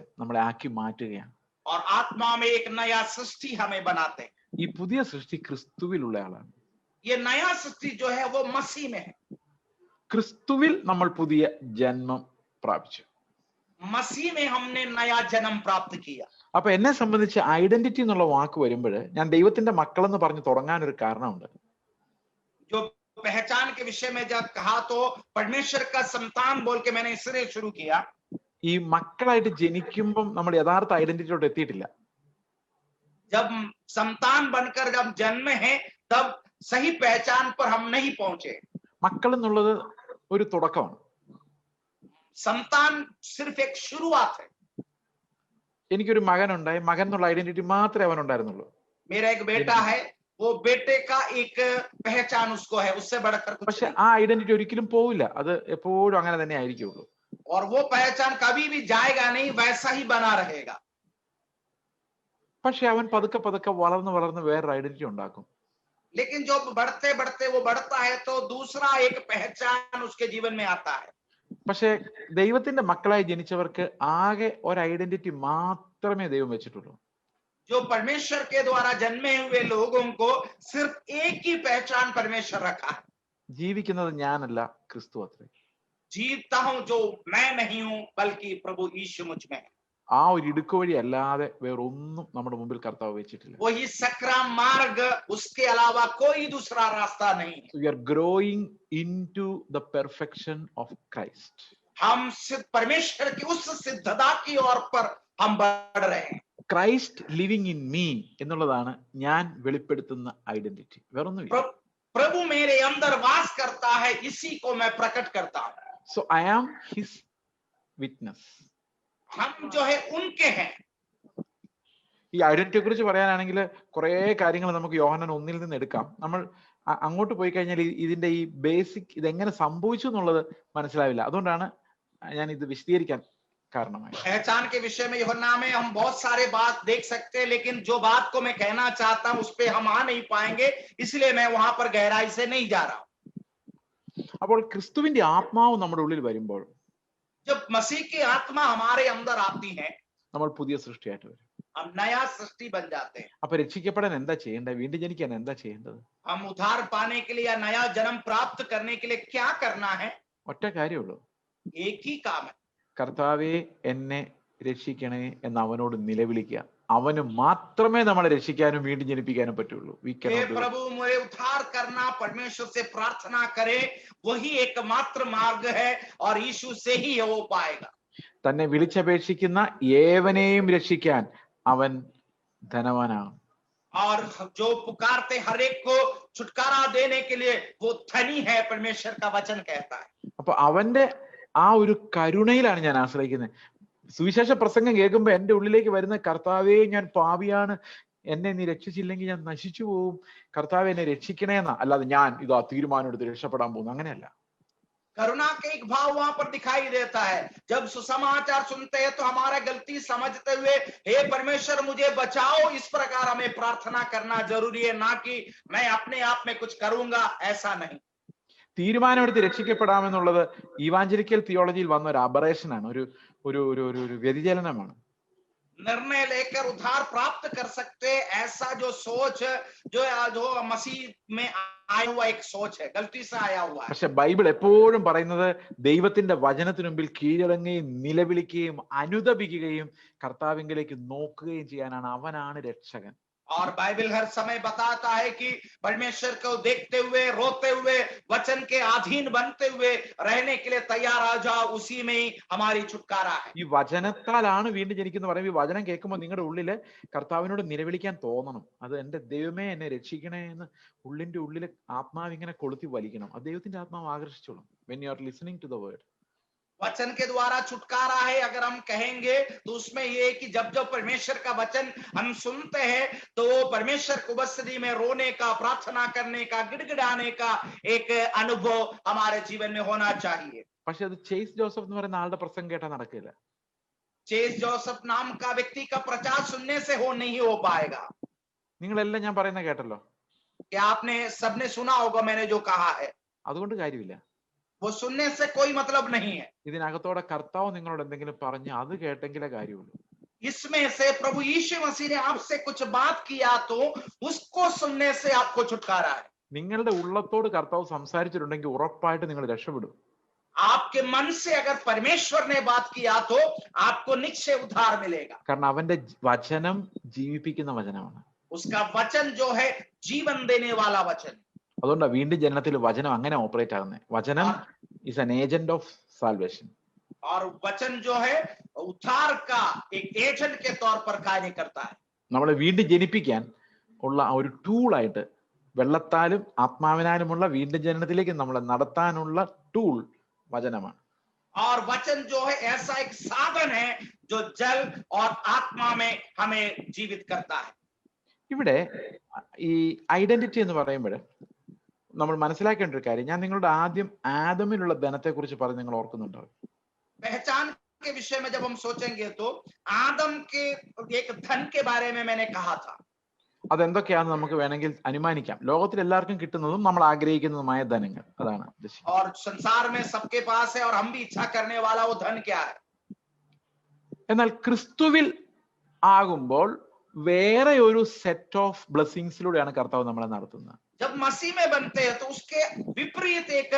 ആക്കി മാറ്റുകയാണ്. और आत्मा में एक नया सृष्टि हमें बनाते हैं. ഈ പുതിയ സൃഷ്ടി ക്രിസ്തുവിലുള്ള ആളാണ്. ये नया सृष्टि जो है वो मसीह में है. ക്രിസ്തുവിൽ നമ്മൾ പുതിയ ജന്മം പ്രാപിച്ചു. मसीह में हमने नया जन्म प्राप्त किया। അപ്പൊ എന്നെ സംബന്ധിച്ച് ഐഡന്റിറ്റി എന്നുള്ള വാക്ക് വരുമ്പോൾ ഞാൻ ദൈവത്തിന്റെ മക്കളെന്ന് പറഞ്ഞ് തുടങ്ങാൻ ഒരു കാരണമുണ്ട്. जो पहचान के विषय में जब कहा तो परमेश्वर का संतान बोल के मैंने इसलिए शुरू किया। ഈ മക്കളായിട്ട് ജനിക്കുമ്പം നമ്മൾ യഥാർത്ഥ ഐഡന്റിറ്റിയോട് എത്തിയിട്ടില്ല. जब संतान बनकर जब जन्म है तब सही पहचान पर हम नहीं पहुंचे। മക്കൾ എന്നുള്ളത് ഒരു തുടക്കമാണ്. संतान सिर्फ एक शुरुआत है। എനിക്കൊരു മകനുണ്ടായി, മകൻ എന്നുള്ള ഐഡന്റിറ്റി മാത്രമേ അവനുണ്ടായിരുന്നുള്ളൂ. मेरा एक बेटा है, वो बेटे का एक पहचान उसको है, उससे बढ़कर कुछ പക്ഷെ नहीं। ആ ഐഡന്റിറ്റി ഒരിക്കലും പോവില്ല, അത് എപ്പോഴും അങ്ങനെ തന്നെ ആയിരിക്കുള്ളൂ. और वो पहचान कभी भी जाएगा नहीं, वैसा ही बना रहेगा। പക്ഷെ അവൻ പതുക്കെ പതുക്കെ വളർന്ന് വളർന്ന് വേറൊരു ഐഡന്റിറ്റി ഉണ്ടാക്കും. लेकिन जो बढ़ते बढ़ते वो बढ़ता है तो दूसरा एक पहचान उसके जीवन में आता है। പക്ഷെ ദൈവത്തിന്റെ മക്കളായി ജനിച്ചവർക്ക് ആകെ ഒരു ഐഡന്റിറ്റി മാത്രമേ ദൈവം വെച്ചിട്ടുള്ളൂ. जो परमेश्वर के द्वारा जन्मे हुए लोगों को सिर्फ एक ही पहचान परमेश्वर रखा है। ജീവിക്കുന്നത് ഞാനല്ല, ക്രിസ്തു അത്രേ. जीवता हूं जो मैं नहीं हूं बल्कि प्रभु यीशु मुझ में है। ആ ഒരു ഇടുക്കുവഴി അല്ലാതെ വേറൊന്നും നമ്മുടെ മുമ്പിൽ കർത്താവ് വെച്ചിട്ടില്ല. वही सकरा मार्ग, उसके अलावा कोई दूसरा रास्ता नहीं है। We are growing into the perfection of Christ. हम सिर्फ परमेश्वर की उस सिद्धता की ओर पर हम बढ़ रहे हैं। ക്രൈസ്റ്റ് ലിവിങ് ഇൻ മീ എന്നുള്ളതാണ് ഞാൻ വെളിപ്പെടുത്തുന്ന ഐഡന്റിറ്റി, വേറൊന്നുമില്ല. प्रभु मेरे अंदर वास करता है, इसी को मैं प्रकट करता हूं। So I am his witness. हम जो है उनके हैं। ഈ ഐഡന്റിറ്റിയെ കുറിച്ച് പറയാനാണെങ്കിൽ കുറെ കാര്യങ്ങൾ നമുക്ക് യോഹന്നാൻ 1 നിന്ന് എടുക്കാം. നമ്മൾ അങ്ങോട്ട് പോയി കഴിഞ്ഞാൽ ഇതിന്റെ ഈ ബേസിക് ഇതെങ്ങനെ സംഭവിച്ചു എന്നുള്ളത് മനസ്സിലാവില്ല. അതുകൊണ്ടാണ് ഞാൻ ഇത് വിശദീകരിക്കാൻ कारणमाय। पहचान के विषय में यूहन्ना में हम बहुत सारे बात देख सकते हैं, लेकिन जो बात को मैं कहना चाहता हूं उस पे हम आ नहीं पाएंगे, इसलिए मैं वहां पर गहराई से नहीं जा रहा हूं। അപ്പോൾ ക്രിസ്തുവിന്റെ ആത്മാവ് നമ്മുടെ ഉള്ളിൽ വരുമ്പോൾ, जब मसीह की आत्मा हमारे अंदर आती है, നമ്മൾ പുതിയ സൃഷ്ടിയായിട്ട് വരും. हम नया सृष्टि बन जाते हैं। അപ്പോൾ രക്ഷിക്കപ്പെടാൻ എന്താ ചെയ്യേണ്ടത്? വീണ്ടും ജനിക്കാൻ എന്താ ചെയ്യേണ്ടത്? हम उद्धार पाने के लिए या नया जन्म प्राप्त करने के लिए क्या करना है? ഒറ്റ കാര്യമുള്ളൂ, एक ही काम है, കർത്താവേ എന്നെ രക്ഷിക്കണേ എന്ന് അവനോട് നിലവിളിക്കുക. അവന് മാത്രമേ നമ്മളെ രക്ഷിക്കാനും വീണ്ടും ജനിപ്പിക്കാനും പറ്റുള്ളൂ. हे प्रभु मुझे उद्धार करना, परमेश्वर से प्रार्थना करें, वही एकमात्र मार्ग है और यीशु से ही हो पाएगा। തന്നെ വിളിച്ചപേക്ഷിക്കുന്ന ഏവനെയും രക്ഷിക്കാൻ അവൻ ധനവാനാണ്. और जो पुकारते हर एक को छुटकारा देने के लिए वो धनी है, परमेश्वर का वचन कहता है। അപ്പൊ അവന്റെ ആ ഒരു കരുണയിലാണ് ഞാൻ ആശ്രയിക്കുന്നത്. സുവിശേഷ പ്രസംഗം കേൾക്കുമ്പോ എന്റെ ഉള്ളിലേക്ക് വരുന്ന കർത്താവേ ഞാൻ പാപിയാണ്, എന്നെ നീ രക്ഷിച്ചില്ലെങ്കിൽ ഞാൻ നശിച്ചു പോവും, കർത്താവെ എന്നെ രക്ഷിക്കണേന്നാ. അല്ലാതെ ഞാൻ ഇതാ തീരുമാനം എടുത്ത് രക്ഷപ്പെടാൻ പോകുന്നു, അങ്ങനെയല്ല. करुणा का एक भाव वहां पर दिखाई देता है। जब सुसमाचार सुनते हैं तो हमारा गलती समझते हुए हे परमेश्वर मुझे बचाओ, इस प्रकार हमें प्रार्थना करना जरूरी है, ना कि मैं अपने आप में कुछ करूंगा, ऐसा नहीं। തീരുമാനമെടുത്ത് രക്ഷിക്കപ്പെടാമെന്നുള്ളത് ഇവാഞ്ചലിക്കൽ തിയോളജിയിൽ വന്ന ഒരു അബറേഷനാണ്, ഒരു ഒരു ഒരു ഒരു വ്യതിചലനമാണ്. निर्णय लेकर उद्धार प्राप्त कर सकते, ऐसा जो सोच जो मसीह में आया हुआ एक सोच है, गलती से आया हुआ है। പക്ഷെ ബൈബിൾ എപ്പോഴും പറയുന്നത് ദൈവത്തിന്റെ വചനത്തിനു മുമ്പിൽ കീഴടങ്ങുകയും നിലവിളിക്കുകയും അനുതപിക്കുകയും കർത്താവിങ്കിലേക്ക് നോക്കുകയും ചെയ്യാനാണ്. അവനാണ് രക്ഷകൻ. और बाइबल हर समय बताता है कि परमेश्वर को देखते हुए, रोते हुए, वचन के अधीन बनते हुए रहने के लिए तैयार आ जाओ, उसी में ही हमारी छुटकारा है। ഈ വചനത്താലാണ് വീണ്ടും ജനിക്കുന്ന പറയുമ്പോൾ ഈ വചനം കേൾക്കുമ്പോൾ നിങ്ങളുടെ ഉള്ളില് കർത്താവിനോട് നിലവിളിക്കാൻ തോന്നണം. അത് എന്റെ ദൈവമേ എന്നെ രക്ഷിക്കണേ എന്ന് ഉള്ളിന്റെ ഉള്ളില് ആത്മാവ് ഇങ്ങനെ കൊളുത്തി വലിക്കണം. അത് ദൈവത്തിന്റെ ആത്മാവ് ആകർഷിച്ചോളും. when you are listening to the word. वचन के द्वारा छुटकारा है अगर हम कहेंगे तो उसमें ये है कि जब जब परमेश्वर का वचन हम सुनते हैं तो वो परमेश्वर को उपस्थिति में रोने का, प्रार्थना करने का, गिड़गिड़ाने का एक अनुभव हमारे जीवन में होना चाहिए। പക്ഷെ അത് ചേസ് ജോസഫ് എന്ന് പറയുന്ന ആളുടെ പ്രസംഗം കേട്ടാൽ നടക്കില്ല. चेस जोसेफ नाम का व्यक्ति का प्रचार सुनने से नहीं हो पाएगा। നിങ്ങളെല്ലാം ഞാൻ പറയുന്ന കേട്ടല്ലോ. क्या आपने सबने सुना होगा मैंने जो कहा है? അതുകൊണ്ട് കാര്യമില്ല. वो सुनने से कोई मतलब नहीं है। ഇതിനകത്തോടെ കർത്താവ് നിങ്ങളോട് എന്തെങ്കിലും പറഞ്ഞ് അത് കേട്ടെങ്കിലേ കാര്യമുള്ളൂ. इसमें से प्रभु यीशु मसीह ने आपसे कुछ बात किया तो उसको सुनने से आपको छुटकारा है। നിങ്ങളുടെ ഉള്ളത്തോട് കർത്താവ് സംസാരിച്ചിട്ടുണ്ടെങ്കിൽ ഉറപ്പായിട്ട് നിങ്ങൾ രക്ഷപ്പെടും. आपके मन से अगर परमेश्वर ने बात किया तो आपको निश्चय उद्धार मिलेगा। കാരണം അവന്റെ വചനം ജീവിപ്പിക്കുന്ന വചനമാണ്. उसका वचन जो है जीवन देने वाला वचन। അതുകൊണ്ടാണ് വീണ്ടും ജനനത്തിൽ വചനം അങ്ങനെ ഓപ്പറേറ്റ് ആകുന്നത്. വചനം is an agent of salvation. और वचन जो है उद्धार का एक एजेंट के तौर पर कार्य करता है. നമ്മളെ വീണ്ടും ജനിപ്പിക്കാൻ ഉള്ള ഒരു ടൂളായിട്ട് വെള്ളത്താലും ആത്മാവിനാലുമുള്ള വീണ്ടും ജനനത്തിലേക്ക് നമ്മളെ നടത്താനുള്ള ടൂൾ വചനമാണ്. और वचन जो है ऐसा एक साधन है जो जल और आत्मा में हमें जीवित करता है. ഇവിടെ ഈ ഐഡന്റിറ്റി എന്ന് പറയുമ്പോൾ നമ്മൾ മനസ്സിലാക്കേണ്ട ഒരു കാര്യം, ഞാൻ നിങ്ങളുടെ ആദ്യം ആദമിലുള്ള ധനത്തെ കുറിച്ച് പറഞ്ഞ് നിങ്ങൾ ഓർക്കുന്നുണ്ടോ? पहचान के विषय में जब हम सोचेंगे तो आदम के एक धन के बारे में मैंने कहा था. അതെന്തൊക്കെയാണെന്ന് നമുക്ക് വേണമെങ്കിൽ അനുമാനിക്കാം. ലോകത്തിൽ എല്ലാവർക്കും കിട്ടുന്നതും നമ്മൾ ആഗ്രഹിക്കുന്നതുമായ ധനങ്ങൾ, അതാണ്. और संसार में सबके पास है और हम भी इच्छा करने वाला वो धन क्या है. എന്നാൽ ക്രിസ്തുവിൽ ആകുമ്പോൾ വേറെ ഒരു സെറ്റ് ഓഫ് ബ്ലെസ്സിങ്സിലൂടെയാണ് കർത്താവ് നമ്മളെ നടത്തുന്നത്. जब मसीह में बनते हैं तो उसके विपरीत एक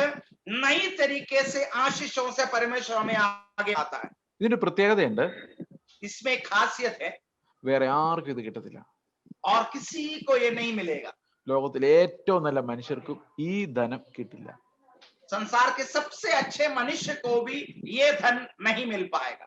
नई तरीके से आशीषों से परमेश्वर हमें आगे आता है. ഇതിന്റെ പ്രത്യേകതയുണ്ട്, इसमें खासियत है വേറെ ആർക്കും ഇത് കിട്ടത്തില്ല. और किसी को ये नहीं मिलेगा. ലോകത്തിലെ ഏറ്റവും നല്ല മനുഷ്യർക്കും ഈ ധനം കിട്ടില്ല. संसार के सबसे अच्छे मनुष्य को भी ये धन नहीं मिल पाएगा.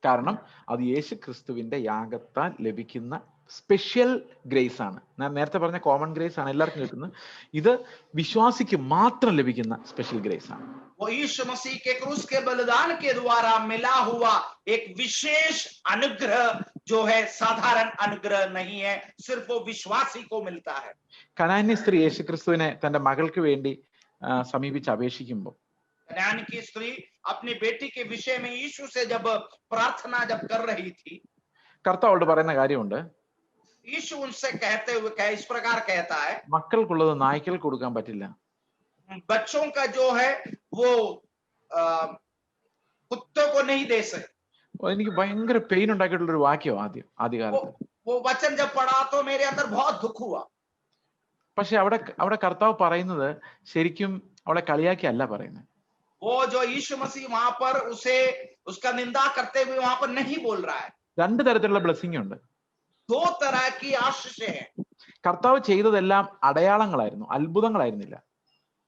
കാരണം അത് യേശു ക്രിസ്തുവിന്റെ യാഗത്താൽ ലഭിക്കുന്ന സ്പെഷ്യൽ ഗ്രേസ് ആണ്. ഞാൻ നേരത്തെ പറഞ്ഞ കോമൺ ഗ്രേസ് ആണ് എല്ലാവർക്കും കിട്ടുന്നത്. ഇത് വിശ്വാസിക്ക് മാത്രം ലഭിക്കുന്ന സ്പെഷ്യൽ ഗ്രേസ് ആണ്. वो यीशु मसीह के क्रूस के बलिदान के द्वारा मिला हुआ एक विशेष अनुग्रह जो है साधारण अनुग्रह नहीं है, सिर्फ वो विश्वासी को मिलता है. കനാന്യ സ്ത്രീ യേശു ക്രിസ്തുവിനെ തന്റെ മകൾക്ക് വേണ്ടി സമീപിച്ച് അപേക്ഷിക്കുമ്പോൾ, कनान की स्त्री अपनी बेटी के विषय में यीशु से जब प्रार्थना जब कर रही थी, കർത്താവോട് പറയുന്ന കാര്യമുണ്ട്. यीशु उनसे कहते हुए इस प्रकार कहता है, മക്കൾക്കുള്ളത് നായ്ക്കൾക്ക് കൊടുക്കാൻ പറ്റില്ല. बच्चों का जो है वो कुत्तों को नहीं दे सकते. എനിക്ക് ഭയങ്കര പെയിൻ ഉണ്ടാക്കിയിട്ടുള്ള ഒരു വാക്യം ആദ്യകാലത്ത്. वो वचन जब पढ़ा तो मेरे अंदर बहुत दुख हुआ. പക്ഷെ അവിടെ കർത്താവ് പറയുന്നത് ശരിക്കും അവിടെ കളിയാക്കിയല്ല പറയുന്നത്. वो जो यीशु मसीह वहां पर उसे उसका निंदा करते हुए वहां पर नहीं बोल रहा है. രണ്ട് തരത്തിലുള്ള ബ്ലെസ്സിംഗ് ഉണ്ട്. दो तरह की आशीष है. കർത്താവ് ചെയ്തതെല്ലാം അടയാളങ്ങളായിരുന്നു, അത്ഭുതങ്ങളായിരുന്നില്ല.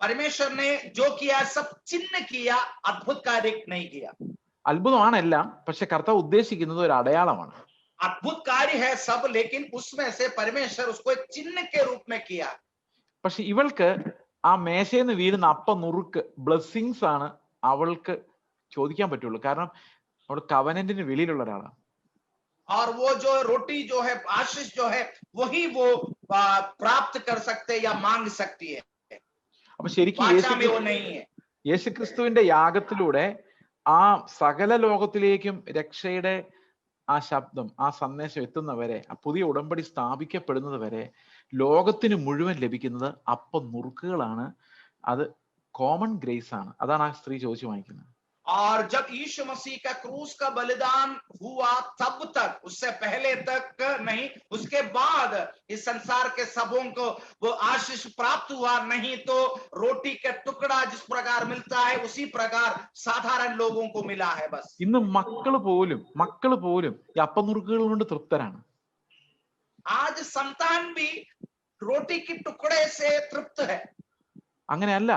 परमेश्वर ने जो किया सब चिन्ह किया, अद्भुत कार्य नहीं किया. അത്ഭുതമാണ് എല്ലാം, പക്ഷെ കർത്താവ് ഉദ്ദേശിക്കുന്നത് ഒരു അടയാളമാണ്. अद्भुत कार्य है सब, लेकिन उसमें से परमेश्वर उसको एक चिन्ह के रूप में किया. പക്ഷെ ഇവൾക്ക് ആ മേശയിൽ നിന്ന് വീഴുന്ന അപ്പം നുറുക്ക് ബ്ലെസ്സിങ്സ് ആണ് അവൾക്ക് ചോദിക്കാൻ പറ്റുള്ളൂ. കാരണം അവൾ കവനന്റിന് വെളിയിലുള്ള ഒരാളാണ്. और वो जो रोटी जो है आशीष जो है वही वो प्राप्त कर सकते या मांग सकती है. അപ്പൊ ശരിക്കും യേശുക്രിസ്തുവിന്റെ യാഗത്തിലൂടെ ആ സകല ലോകത്തിലേക്കും രക്ഷയുടെ ആ ശബ്ദം, ആ സന്ദേശം എത്തുന്നവരെ, ആ പുതിയ ഉടമ്പടി സ്ഥാപിക്കപ്പെടുന്നത് വരെ ലോകത്തിന് മുഴുവൻ ലഭിക്കുന്നത് അപ്പം നുറുക്കുകളാണ്. അത് കോമൺ ഗ്രേസ് ആണ്. അതാണ് ആ സ്ത്രീ ചോദിച്ചു വാങ്ങിക്കുന്നത്. और जब यीशु मसीह का क्रूस का बलिदान हुआ तब तक, उससे पहले तक नहीं, उसके बाद इस संसार के सबों को वो आशीष प्राप्त हुआ नहीं. तो रोटी का टुकड़ा जिस प्रकार मिलता है उसी प्रकार साधारण लोगों को मिला है. बस ഇന്ന് മക്കള് പോലും ഈ അപ്പനുറുക്കുകൾ കൊണ്ട് തൃപ്തരാണ്. आज संतान भी रोटी की टुकड़े से तृप्त है. അങ്ങനെയല്ല,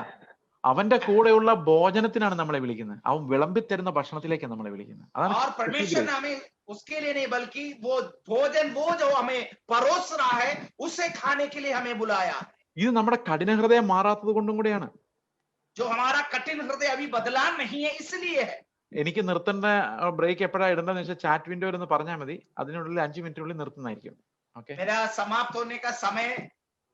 അവന്റെ കൂടെയുള്ള ഭോജനത്തിനാണ് നമ്മളെ വിളിക്കുന്നത്. അവൻ വിളമ്പിത്തരുന്ന ഭക്ഷണത്തിലേക്ക് നമ്മളെ വിളിക്കുന്നത്. और परमेश्वर ने हमें उसके लिए नहीं बल्कि वो भोजन वो जो हमें परोस रहा है उसे खाने के लिए हमें बुलाया. ഇത് നമ്മുടെ കഠിന ഹൃദയം മാറാത്തത് കൊണ്ടും കൂടെയാണ്. जो हमारा कठिन हृदय अभी बदला नहीं है इसलिए है. എനിക്ക് നിർത്തേണ്ട ബ്രേക്ക് എപ്പോഴാണ് ഇടേണ്ടതെന്ന് വെച്ചാൽ ചാറ്റ് വിൻഡോയിൽ ഒന്ന് പറഞ്ഞാൽ മതി. അതിനുള്ളിൽ 5 മിനിറ്റിനുള്ളിൽ നിർത്തുന്നതായിരിക്കും. ഓക്കെ, मेरा समाप्त होने का समय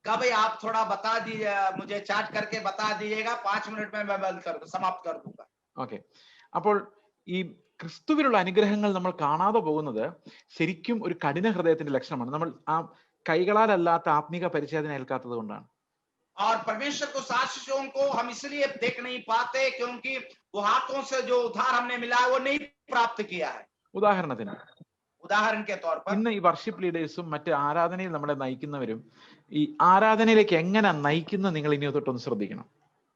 कब है आप थोड़ा बता दीजिए, मुझे चैट करके बता दीजिएगा. 5 मिनट में मैं बंद कर समाप्त कर दूंगा. ഓക്കെ, അപ്പോൾ ഈ ക്രിസ്തുവിലുള്ള അനുഗ്രഹങ്ങൾ നമ്മൾ കാണാതെ പോകുന്നത് ശരിക്കും ഒരു കഠിന ഹൃദയത്തിന്റെ ലക്ഷണമാണ്. നമ്മൾ ആ കൈകളാലല്ലാത്ത ആത്മീക പരിച്ഛേദന ഏൽക്കാത്തത് കൊണ്ടാണ്. और परमेश्वर को आशीषों को हम इसलिए देख नहीं पाते क्योंकि वो हाथों से जो उद्धार हमने मिला वो नहीं प्राप्त किया है. ഉദാഹരണത്തിന് उदाहरण के तौर पर ഇന്ന് ഈ വർഷിപ്പ് ലീഡേഴ്സും മറ്റ് ആരാധനയിൽ നമ്മളെ നയിക്കുന്നവരും ഈ ആരാധനയിലേക്ക് എങ്ങനെ നയിക്കുന്ന നിങ്ങൾ ഇനി തൊട്ടൊന്ന് ശ്രദ്ധിക്കണം.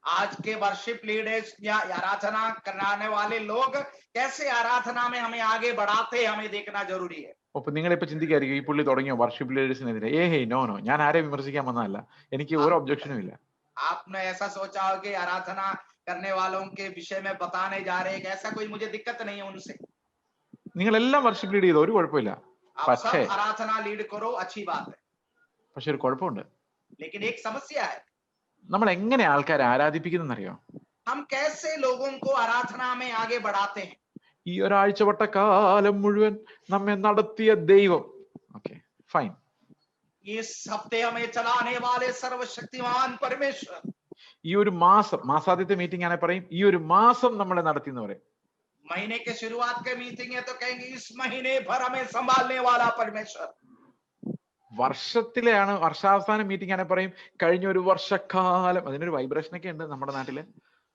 आज के वर्शिप लीडर्स या आराधना कराने वाले लोग कैसे आराधना में हमें आगे बढ़ाते हैं, हमें देखना जरूरी है। അപ്പൊ നിങ്ങളിപ്പോ ചിന്തിക്കായിരിക്കും ഈ പുള്ളി തുടങ്ങിയ വർഷിപ്പ് ലീഡേഴ്സിനെതിരെ. ഹേയ് നോ നോ, ഞാൻ ആരെ വിമർശിക്കാൻ വന്നതല്ല, എനിക്ക് ഒരു ഒബ്ജക്ഷനും ഇല്ല. आपने ऐसा सोचा हो कि आराधना करने वालों के विषय में बताने जा रहे हैं कि ऐसा कोई मुझे दिक्कत नहीं है उनसे। നിങ്ങളെല്ലാം വർഷിപ്പ് ലീഡ് ചെയ്തോ, ഒരു കുഴപ്പമില്ല. आप പക്ഷേ सब आराधना लीड करो, अच्छी बात है, പക്ഷെ ഒരു കുഴപ്പമുണ്ട്. लेकिन एक समस्या है, നമ്മൾ എങ്ങനെ ആൾക്കാരെ ആരാധിപ്പിക്കുന്നറിയോ? हम कैसे लोगों को आराधना में आगे बढ़ाते हैं। ഈ ഒരാഴ്ചവട്ട കാലം മുഴുവൻ നമ്മെ നടത്തിയ ദൈവം. Okay fine. इस हफ्ते हमें चलाने वाले सर्वशक्तिमान परमेश्वर, ഈ ഒരു മാസാദ്യത്തെ മീറ്റിംഗ് ആണെ പറയും ഈ ഒരു മാസം നമ്മളെ നടത്തി എന്ന് പറയും. महीने के शुरुआत के मीटिंग है तो कहेंगे इस महीने भर हमें संभालने वाला परमेश्वर। വർഷത്തിലെയാണ് വർഷാവസാന മീറ്റിംഗ് ആണെ പറയും കഴിഞ്ഞ ഒരു വർഷക്കാലം. അതിനൊരു വൈബ്രേഷൻ ഒക്കെ ഉണ്ട് നമ്മുടെ നാട്ടില്.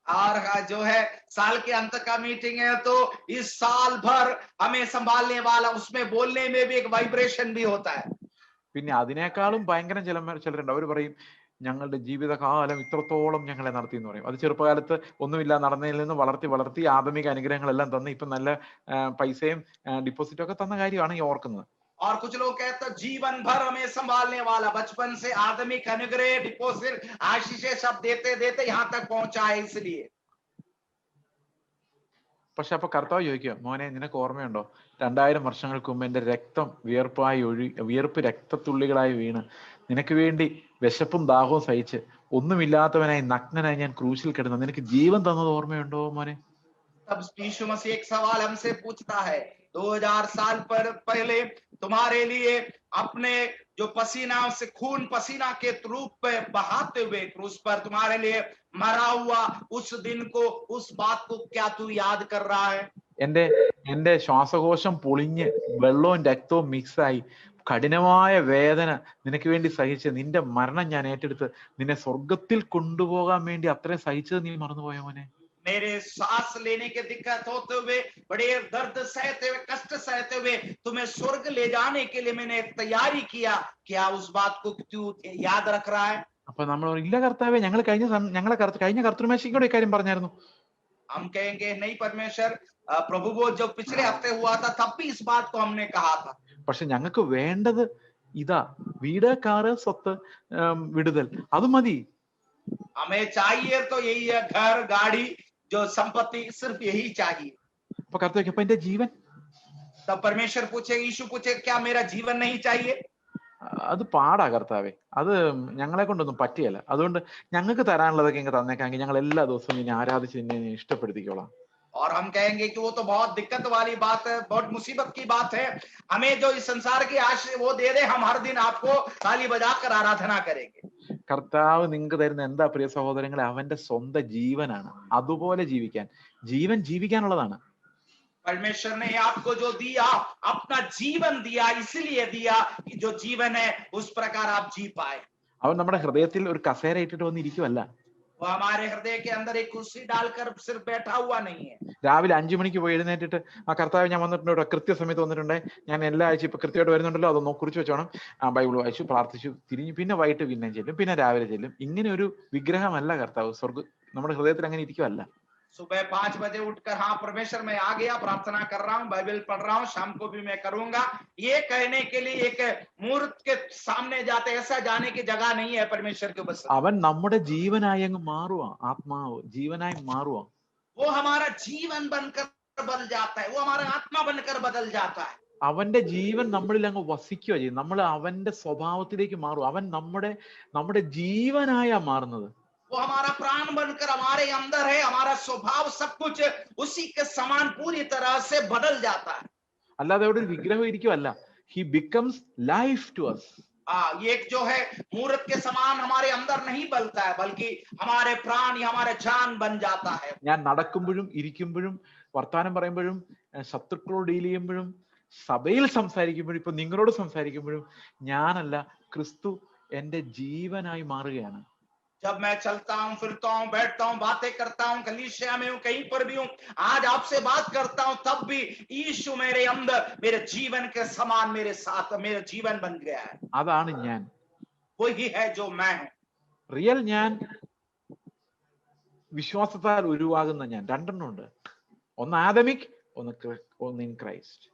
और जो है साल के अंत का मीटिंग है तो इस साल भर हमें संभालने वाला, उसमें बोलने में भी एक वाइब्रेशन भी होता है। പിന്നെ അതിനേക്കാളും ഭയങ്കരം ചിലരുണ്ട്. അവർ പറയും ഞങ്ങളുടെ ജീവിതകാലം ഇത്രത്തോളം ഞങ്ങളെ നടത്തി എന്ന് പറയും. അത് ചെറുപ്പകാലത്ത് ഒന്നുമില്ല നടന്നതിൽ നിന്ന് വളർത്തി ആധുനിക അനുഗ്രഹങ്ങളെല്ലാം തന്ന് ഇപ്പൊ നല്ല പൈസയും ഡിപ്പോസിറ്റും ഒക്കെ തന്ന കാര്യമാണ് ഈ ഓർക്കുന്നത്. और कुछ लोग कहते हैं जीवन भर हमें संभालने वाला, बचपन से आदमिक अनुग्रह डिपोजिट आशीषें सब देते देते यहाँ तक पहुंचा है। इसलिए പക്ഷെ അപ്പൊ കർത്താവ് ചോദിക്കുക, മോനെ നിനക്ക് ഓർമ്മയുണ്ടോ 2000 വർഷങ്ങൾക്ക് മുമ്പ് എന്റെ രക്തം വിയർപ്പ് രക്തത്തുള്ളികളായി വീണ് നിനക്ക് വേണ്ടി വിശപ്പും ദാഹവും സഹിച്ച് ഒന്നുമില്ലാത്തവനായി നഗ്നനായി ഞാൻ ക്രൂശിൽ കിടന്നു നിനക്ക് ജീവൻ തന്നത് ഓർമ്മയുണ്ടോ മോനെ? तब यीशु मसीह एक सवाल हमसे पूछता है, 2000 साल पहले तुम्हारे लिए अपने जो पसीना से खून पसीना के रूप में बहाते हुए क्रूस पर तुम्हारे लिए मरा हुआ उस दिन को, उस बात को क्या तू याद कर रहा है? എന്റെ ശ്വാസകോശം പൊളിഞ്ഞ് വെള്ളവും രക്തവും മിക്സായി കഠിനമായ വേദന നിനക്ക് വേണ്ടി സഹിച്ച് നിന്റെ മരണം ഞാൻ ഏറ്റെടുത്ത് നിന്നെ സ്വർഗത്തിൽ കൊണ്ടുപോകാൻ വേണ്ടി അത്രയും സഹിച്ചത് നീ മറന്നുപോയോ മോനെ? मेरे सांस लेने के दिक्कत होते हुए, बड़े दर्द सहते हुए, कष्ट सहते हुए तुम्हें स्वर्ग ले जाने के लिए मैंने तैयारी किया, क्या उस बात को तू याद रख रहा है? അപ്പൊ നമ്മൾ ഇല്ല കർത്താവേ, ഞങ്ങളെ കഴിഞ്ഞ കർത്തൃമേശയ്ക്കൂടെ ഇക്കാര്യം പറഞ്ഞായിരുന്നു. हम कहेंगे नहीं परमेश्वर, प्रभु वो जो पिछले हफ्ते हुआ था तब भी इस बात को हमने कहा था। പക്ഷെ ഞങ്ങൾക്ക് വേണ്ടത് ഇതാ, വീട് കാറ് സ്വത്ത് വിടുതൽ, അത് മതി. हमें चाहिए तो यही है, घर गाड़ी जो संपत्ति, सिर्फ यही चाहिए। അപ്പൊ കർത്താവ് അപ്പൊ എന്റെ ജീവൻ? तब परमेश्वर पूछे, यीशु पूछे क्या मेरा जीवन नहीं चाहिए? അത് പാടാ കർത്താവേ, അത് ഞങ്ങളെ കൊണ്ടൊന്നും പറ്റിയല്ല. അതുകൊണ്ട് ഞങ്ങൾക്ക് തരാനുള്ളതൊക്കെ ഇങ്ങ് തന്നേക്കാമെങ്കിൽ ഞങ്ങൾ എല്ലാ ദിവസവും നിന്നെ ആരാധിച്ച് നിന്നെ ഇഷ്ടപ്പെടുത്തിക്കോളാം. और हम कहेंगे कि वो तो बहुत दिक्कत वाली बात है, बहुत मुसीबत की बात है, हमें जो इस संसार की आशीष वो दे दे, हम हर दिन आपको ताली बजाकर आराधना करेंगे। കർത്താവ് നിങ്ങൾക്ക് തരുന്ന എന്താ പ്രിയ സഹോദരങ്ങളെ? അവന്റെ സ്വന്തം ജീവനാണ്. അതുപോലെ ജീവിക്കാനുള്ളതാണ്. परमेश्वर ने आपको जो दिया, अपना जीवन दिया, इसलिए दिया कि जो जीवन है उस प्रकार आप जी पाए। അവൻ നമ്മുടെ ഹൃദയത്തിൽ ഒരു കസേര ഇട്ടിട്ട് വന്നിരിക്കുവല്ല. वो हमारे हृदय के अंदर एक कुर्सी डालकर सिर्फ बैठा हुआ नहीं है। രാവിലെ 5 മണിക്ക് പോയി എഴുന്നേറ്റിട്ട് ആ കർത്താവ് ഞാൻ വന്നിട്ടുണ്ട്, ഇവിടെ കൃത്യസമയത്ത് വന്നിട്ടുണ്ട്, ഞാൻ എല്ലാ ആഴ്ച ഇപ്പൊ കൃത്യമായിട്ട് വരുന്നുണ്ടല്ലോ, അതൊന്ന് കുറിച്ച് വെച്ചോണം, ബൈബിൾ വായിച്ചു പ്രാർത്ഥിച്ചു തിരിഞ്ഞു, പിന്നെ വൈകിട്ട് പിന്നെയും ചെല്ലും, പിന്നെ രാവിലെ ചെല്ലും. ഇങ്ങനെ ഒരു വിഗ്രഹമല്ല കർത്താവ്. നമ്മുടെ ഹൃദയത്തിൽ അങ്ങനെ ഇരിക്കുവല്ല. सुबह 5 बजे उठकर हाँ परमेश्वर मैं आ गया, प्रार्थना कर रहा हूँ, बाइबल पढ़ रहा हूँ, शाम को भी मैं करूंगा, ये कहने के लिए एक मूर्त के सामने जाते ऐसा जाने की जगह नहीं है परमेश्वर के बस। അവൻ നമ്മുടെ ജീവനായി അങ്ങ് മാറുക, ആത്മാവ് ജീവനായി മാറുക. वो हमारा जीवन बनकर बदल जाता है, वो हमारा आत्मा बनकर बदल जाता है। അവന്റെ ജീവൻ നമ്മളിൽ അങ്ങ് വസിക്കുക ചെയ്യും. നമ്മൾ അവന്റെ സ്വഭാവത്തിലേക്ക് മാറും. അവൻ നമ്മുടെ ജീവനായാ മാറുന്നത്. वो हमारा प्राण बनकर हमारे अंदर है, हमारा स्वभाव सब कुछ उसी के समान पूरी तरह से बदल जाता है। അല്ലാതെ അവിടെ ഒരു വിഗ്രഹം ഇരിക്കുവല്ല. He becomes life to us. ये जो है मूर्त के समान हमारे अंदर नहीं बलता है, बल्कि हमारे प्राण या हमारे जान बन जाता है। ഞാൻ നടക്കുമ്പോഴും ഇരിക്കുമ്പോഴും വർത്താനം പറയുമ്പോഴും ശത്രുക്കളോട് ഡീൽ ചെയ്യുമ്പോഴും സഭയിൽ സംസാരിക്കുമ്പോഴും ഇപ്പൊ നിങ്ങളോട് സംസാരിക്കുമ്പോഴും ഞാനല്ല, ക്രിസ്തു എന്റെ ജീവനായി മാറുകയാണ്. जब मैं चलता हूँ, फिरता हूँ, बैठता हूँ, बातें करता हूँ, कलीसिया में हूँ, कहीं पर भी हूँ, आज आपसे बात करता हूँ, तब भी यीशु मेरे अंदर, मेरे जीवन के समान मेरे साथ मेरा जीवन बन गया है। അതാണ് ഞാൻ. वही है जो मैं हूँ। റിയൽ ഞാൻ വിശ്വാസത്താൽ ഉരുവാകുന്ന ഞാൻ. രണ്ടെണ്ണം ഉണ്ട്. ഒന്ന് ആദമിക്, ഒന്ന് ഇൻ ക്രൈസ്റ്റ്.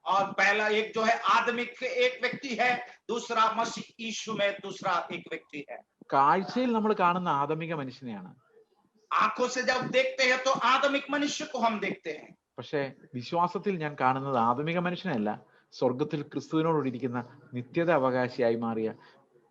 और पहला एक जो है आदमिक एक व्यक्ति है, दूसरा मसीह यीशु में दूसरा एक व्यक्ति है. കാഴ്ചയിൽ നമ്മൾ കാണുന്ന ആദമിക മനുഷ്യനെയാണ്. आंखों से जब देखते हैं तो आदमिक मनुष्य को हम देखते हैं. പക്ഷേ വിശ്വാസത്തിൽ ഞാൻ കാണുന്നത് ആദമിക മനുഷ്യനല്ല, സ്വർഗത്തിൽ ക്രിസ്തുവിനോടിരിക്കുന്ന നിത്യത അവകാശിയായി മാറിയ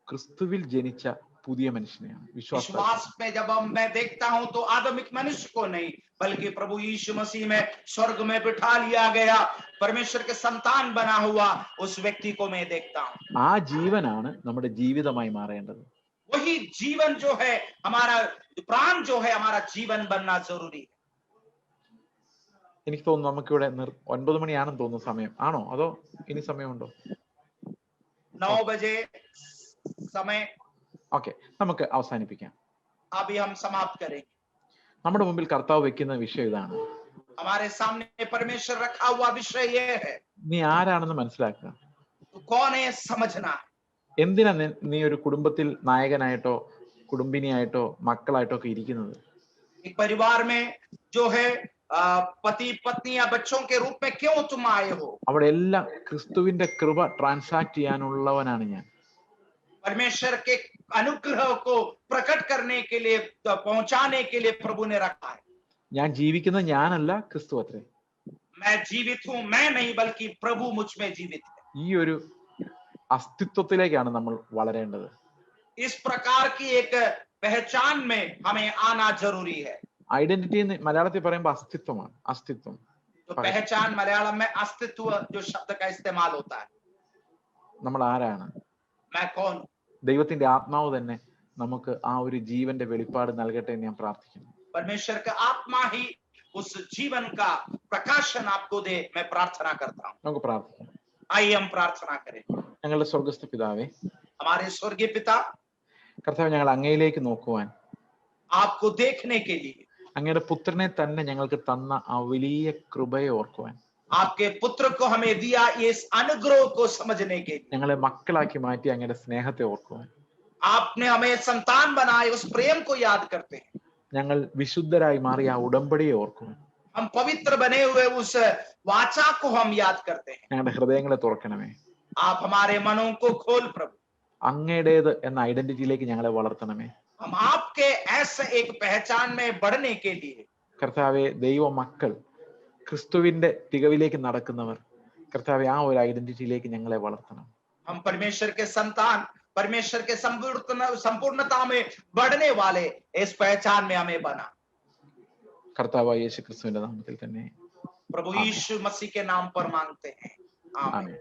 ക്രിസ്തുവിൽ ജനിച്ച പുതിയ മനുഷ്യനെയാണ്. विश्वास में जब मैं देखता हूं तो आदमिक मनुष्य को नहीं, बल्कि प्रभु यीशु मसीह में स्वर्ग में बिठा लिया गया परमेश्वर के संतान बना हुआ उस व्यक्ति को मैं देखता हूं. ആ ജീവനാണ് നമ്മുടെ ജീവിതമായി മാറേണ്ടത്. वही जीवन जो है हमारा प्राण जो है हमारा जीवन बनना जरूरी है. എനിക്ക് തോന്നുന്നു നമുക്കിവിടെ 9 മണിയാണെന്ന് തോന്നുന്നു സമയം. ആണോ അതോ ഇനി സമയമുണ്ടോ? 9 बजे समय. ഓക്കെ, നമുക്ക് അവസാനിപ്പിക്കാം. अभी हम समाप्त करेंगे. നമ്മുടെ മുമ്പിൽ കർത്താവ് വെക്കുന്ന വിഷയം ഇതാണ്. हमारे सामने परमेश्वर रखा हुआ विषय ये है. നീ ആരാണെന്ന് മനസ്സിലാക്കുക. तो कौन है समझना. എന്തിനാ നീ ഒരു കുടുംബത്തിൽ നായകനായിട്ടോ കുടുംബിനിയായിട്ടോ മക്കളായിട്ടോ ഒക്കെ ഇരിക്കുന്നത്? एक परिवार में जो है पति पत्नी या बच्चों के रूप में क्यों तुम आए हो? അവിടെ എല്ലാം ക്രിസ്തുവിന്റെ കൃപ ട്രാൻസാക്ട് ചെയ്യാനുള്ളവനാണ് ഞാൻ. परमेश्वर के अनुग्रह को प्रकट करने के लिए, पहुंचाने के लिए प्रभु ने रखा है. ഞാൻ ജീവിക്കുന്നത് ഞാനല്ല, ക്രിസ്തു അത്രേ. मैं जीवित हूं, मैं नहीं बल्कि प्रभु मुझ में जीवित है. ഈ ഒരു അസ്തിത്വത്തിലേക്കാണ് നമ്മൾ വളരേണ്ടത്. इस प्रकार की एक पहचान में हमें आना जरूरी है. ഐഡന്റിറ്റി എന്ന് മലയാളത്തിൽ പറയുമ്പോൾ അസ്തിത്വമാണ്. അസ്തിത്വം. तो पहचान मलयालम में अस्तित्व जो शब्द का इस्तेमाल होता है. നമ്മൾ ആരാണ്? मैं कौन? ദൈവത്തിന്റെ ആത്മാവ് തന്നെ നമുക്ക് ആ ഒരു ജീവന്റെ വെളിപ്പാട് നൽകട്ടെ എന്ന് ഞാൻ പ്രാർത്ഥിക്കുന്നു. परमेश्वर का आत्मा ही उस जीवन का प्रकाशन आपको दे, मैं प्रार्थना करता हूं. നമുക്ക് പ്രാർത്ഥിക്കാം. आइए हम प्रार्थना करें. ഞങ്ങളുടെ സ്വർഗ്ഗസ്ഥ പിതാവേ, हमारे स्वर्गीय पिता, കർത്താവ്, ഞങ്ങൾ അങ്ങയിലേക്ക് നോക്കുവാൻ, आपको देखने के लिए, അങ്ങയുടെ പുത്രനെ തന്നെ ഞങ്ങൾക്ക് തന്ന ആ വലിയ കൃപയെ ഓർക്കുവാൻ, आपके पुत्र को हमें दिया इस अनुग्रह को समझने के लिए, ഞങ്ങളെ മക്കളാക്കി മാറ്റി അങ്ങയുടെ സ്നേഹത്തെ ഓർക്കുവാൻ, आपने हमें संतान बनाए उस प्रेम को याद करते हैं. ഞങ്ങൾ വിശുദ്ധരായി മാറിയ ആ ഉടമ്പടിയെ ഓർക്കുവാൻ, हम पवित्र बने हुए उस वाचा को हम याद करते हैं. ഞങ്ങളുടെ ഹൃദയങ്ങളെ തുറക്കണമേ. आप हमारे मनों को खोल प्रभु. അങ്ങയുടേത് എന്ന ഐഡന്റിറ്റിയിലേക്ക് ഞങ്ങളെ വളർത്തണമേ. हम आपके ऐसे एक पहचान में बढ़ने के लिए, കർത്താവെ, ദൈവ മക്കൾ, ക്രിസ്തുവിന്റെ തികവിലേക്ക് നടക്കുന്നവർ, കർത്താവെ, ആ ഒരു ഐഡന്റിറ്റിയിലേക്ക് ഞങ്ങളെ വളർത്തണം. हम परमेश्वर के संतान, परमेश्वर के संपूर्णता में बढ़ने वाले इस पहचान में हमें बना. കർത്താവായ യേശു ക്രിസ്തുവിന്റെ നാമത്തിൽ തന്നെ प्रभु यीशु मसीह के नाम पर मांगते हैं. आमीन. ആമേൻ.